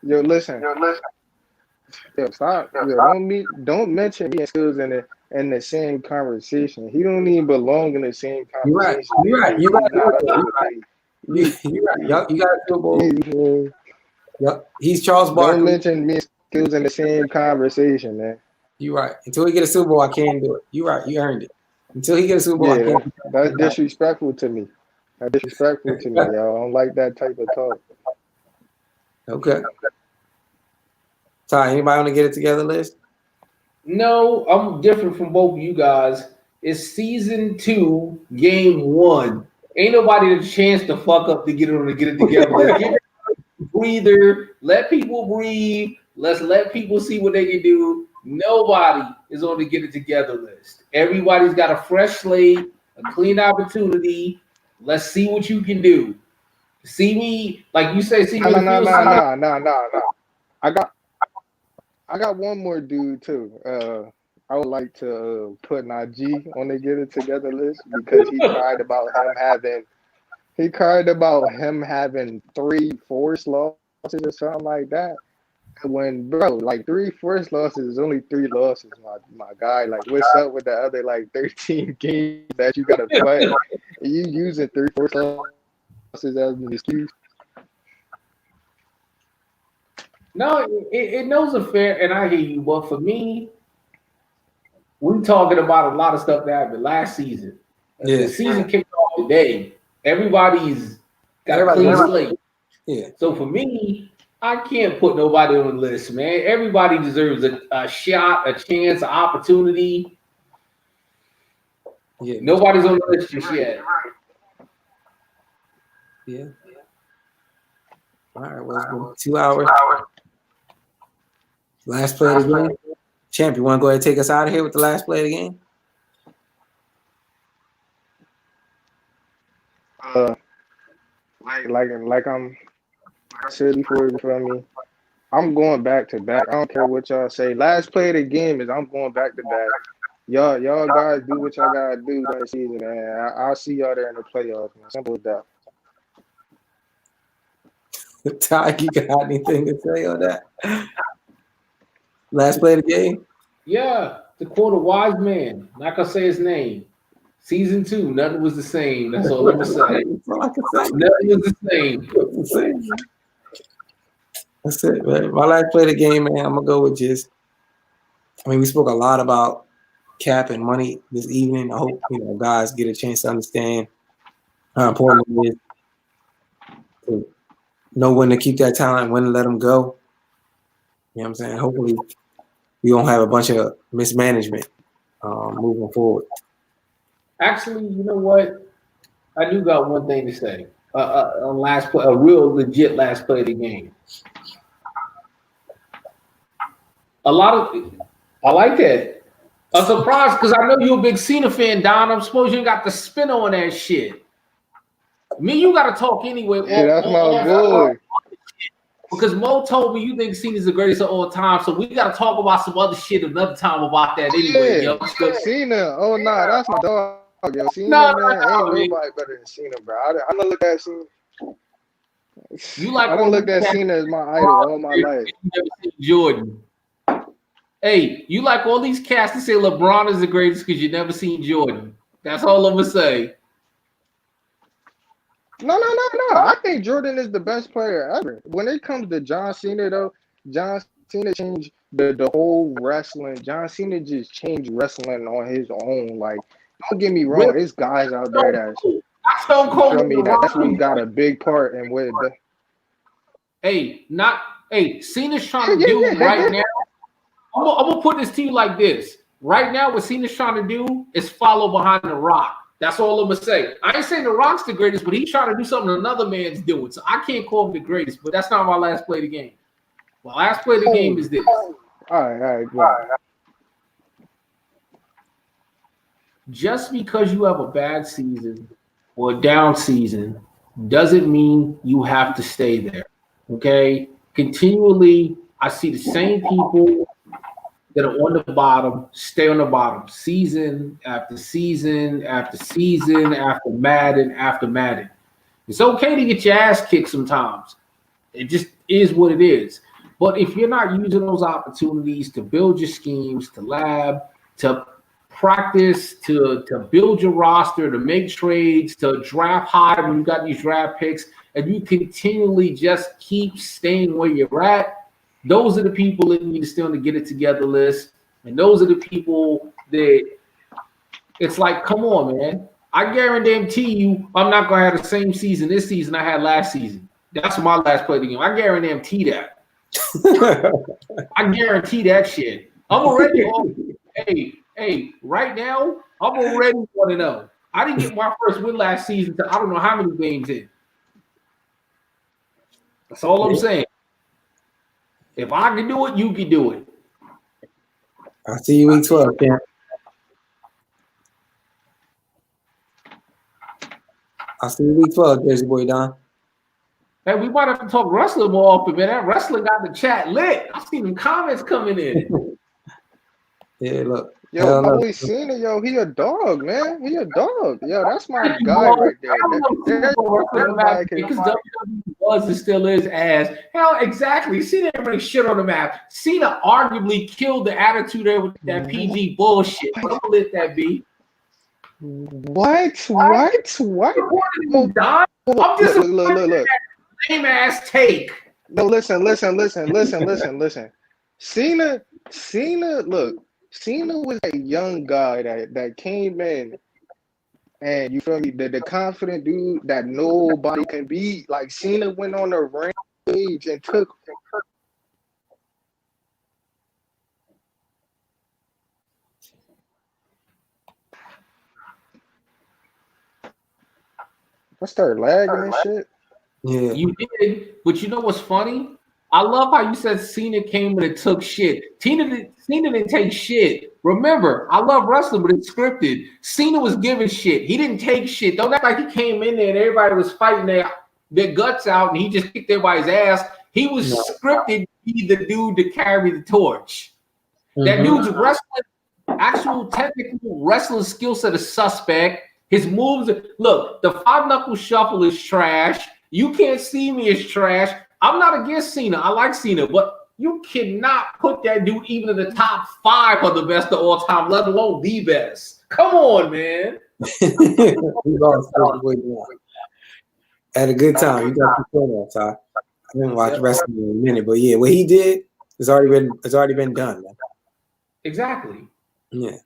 Yo, listen. Yo, stop. Yo, don't mention me and skills in the same conversation. He don't even belong in the same conversation. You're right. You got to feel bold. Yep. He's Charles Barkley. Don't mention me and skills in the same conversation, man. You're right. Until we get a Super Bowl, I can't do it. You're right. You earned it. Until he gets a Super Bowl, I can't. That's disrespectful to me. That's disrespectful to me, y'all. I don't like that type of talk. Okay. Ty, anybody want to get it together list? No, I'm different from both of you guys. It's season 2, game 1. Ain't nobody a chance to fuck up to get it together. Let's give it a breather. Let people breathe. Let's let people see what they can do. Nobody is on the get it together list. Everybody's got a fresh slate, a clean opportunity. Let's see what you can do. See me, like you say, see me. No. I got one more dude too. I would like to put Najee on the get it together list because he cried about him having He cried about him having 3 forced losses or something like that. When bro, like 3 forced losses is only 3 losses, my guy. Like, what's up with the other like 13 games that you gotta play? Are you using 3 forced losses as an excuse? No, it knows a fair, and I hear you. But for me, we're talking about a lot of stuff that happened last season. Yeah. The season kicked off today. Everybody's got a clean slate. Yeah. So for me, I can't put nobody on the list, man. Everybody deserves a shot, a chance, an opportunity. Yeah. Nobody's on the list just yet. Yeah. All right. Well, it's been 2 hours. Last play of the game. Champ, you want to go ahead and take us out of here with the last play of the game? Like I said before, you feel me? I'm going back to back. I don't care what y'all say. Last play of the game is I'm going back to back. Y'all guys do what y'all gotta do that season, and I'll see y'all there in the playoffs. Man. Simple as that. Ty, you got anything to say on that? Last play of the game? Yeah, to quote a wise man, not gonna say his name. Season 2, nothing was the same. That's all I'm gonna say. That's all I can say. Nothing was the same. That's it, man. My last play of the game, man, I'm gonna go with just. I mean, we spoke a lot about cap and money this evening. I hope guys get a chance to understand how important it is to know when to keep that talent, when to let them go. You know what I'm saying? Hopefully, we don't have a bunch of mismanagement moving forward. Actually, you know what? I do got one thing to say. On last play, a real legit last play of the game. I like that. I'm surprised because I know you're a big Cena fan, Don. I'm supposed you got the spin on that shit. Me, you got to talk anyway. Yeah, that's my boy. Because Mo told me you think Cena's the greatest of all time, so we got to talk about some other shit another time about that anyway. Yeah, yo. Cena. Oh, nah, that's my dog. Yo, Cena, No, man, ain't nobody better than Cena, bro. I don't look at Cena. You like I don't look at Cena as my idol all my life. You never seen Jordan. Hey, you like all these cats that say LeBron is the greatest because you never seen Jordan. That's all I'm gonna say. No. I think Jordan is the best player ever. When it comes to John Cena, though, John Cena changed the whole wrestling. John Cena just changed wrestling on his own. Like, don't get me wrong, there's guys out there that's Stone Cold feel me, that definitely got a big part in what. Cena's trying to do right now. I'm gonna put this to you like this. Right now, what Cena's trying to do is follow behind The Rock. That's all I'm gonna say. I ain't saying The Rock's the greatest, but he's trying to do something another man's doing. So I can't call him the greatest, but that's not my last play of the game. My last play of the game is this. All right. Just because you have a bad season or a down season doesn't mean you have to stay there. Okay? Continually, I see the same people that are on the bottom stay on the bottom season after season after season after Madden after Madden. It's okay to get your ass kicked sometimes. It just is what it is. But if you're not using those opportunities to build your schemes, to lab, to practice, to build your roster, to make trades, to draft high when you got these draft picks, and you continually just keep staying where you're at, those are the people that need to stay on the get it together list. And those are the people that it's like, come on, man. I guarantee you I'm not going to have the same season this season I had last season. That's my last play of the game. I guarantee that. I guarantee that shit. I'm already right now, I'm already 1-0. I didn't get my first win last season to I don't know how many games in. That's all I'm saying. If I can do it, you can do it. I'll see you week 12, Cam. I'll see you week 12, Jersey Boy Don. Hey, we might have to talk wrestling more often, man. That wrestling got the chat lit. I see them comments coming in. Yeah, look. Yo, my No. boy Cena, yo, he a dog, man. He a dog. Yo, that's my Thank you, guy bro. right there. I don't know Super Bowl wrestling the map Everybody because can. WWE was and still is ass. Hell, exactly. Cena didn't bring shit on the map. Cena arguably killed the attitude there with that PG bullshit. But don't let that be. What? I'm disappointed Look. lame ass take. No, listen. Cena, look, Cena was a young guy that came in, and you feel me, the confident dude that nobody can beat. Like Cena went on a rampage and took. I started lagging and shit. Yeah. You did, but you know what's funny? I love how you said Cena came and took shit. Cena didn't take shit. Remember, I love wrestling, but it's scripted. Cena was giving shit. He didn't take shit. Don't act like he came in there and everybody was fighting their guts out and he just kicked everybody's ass. He was scripted to be the dude to carry the torch. That dude's wrestling, actual technical wrestling skill set is suspect. His moves, look, the 5-knuckle shuffle is trash. You can't see me is trash. I'm not against Cena. I like Cena, but you cannot put that dude even in the top 5 of the best of all time, let alone the best. Come on, man. We lost. Had a good time. You got your point off, Ty. I didn't watch wrestling in a minute, but yeah, what he did has already been done, man. Exactly. Yeah.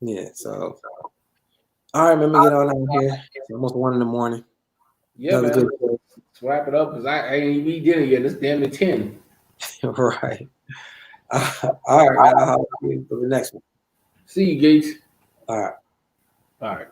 Yeah. So, all right, let me get on out here. It's almost 1 a.m. Yeah, man. Let's wrap it up because I ain't eat dinner yet. It's damn near 10. Right. All right, man. I'll see you for the next one. See you, Gates. All right. All right.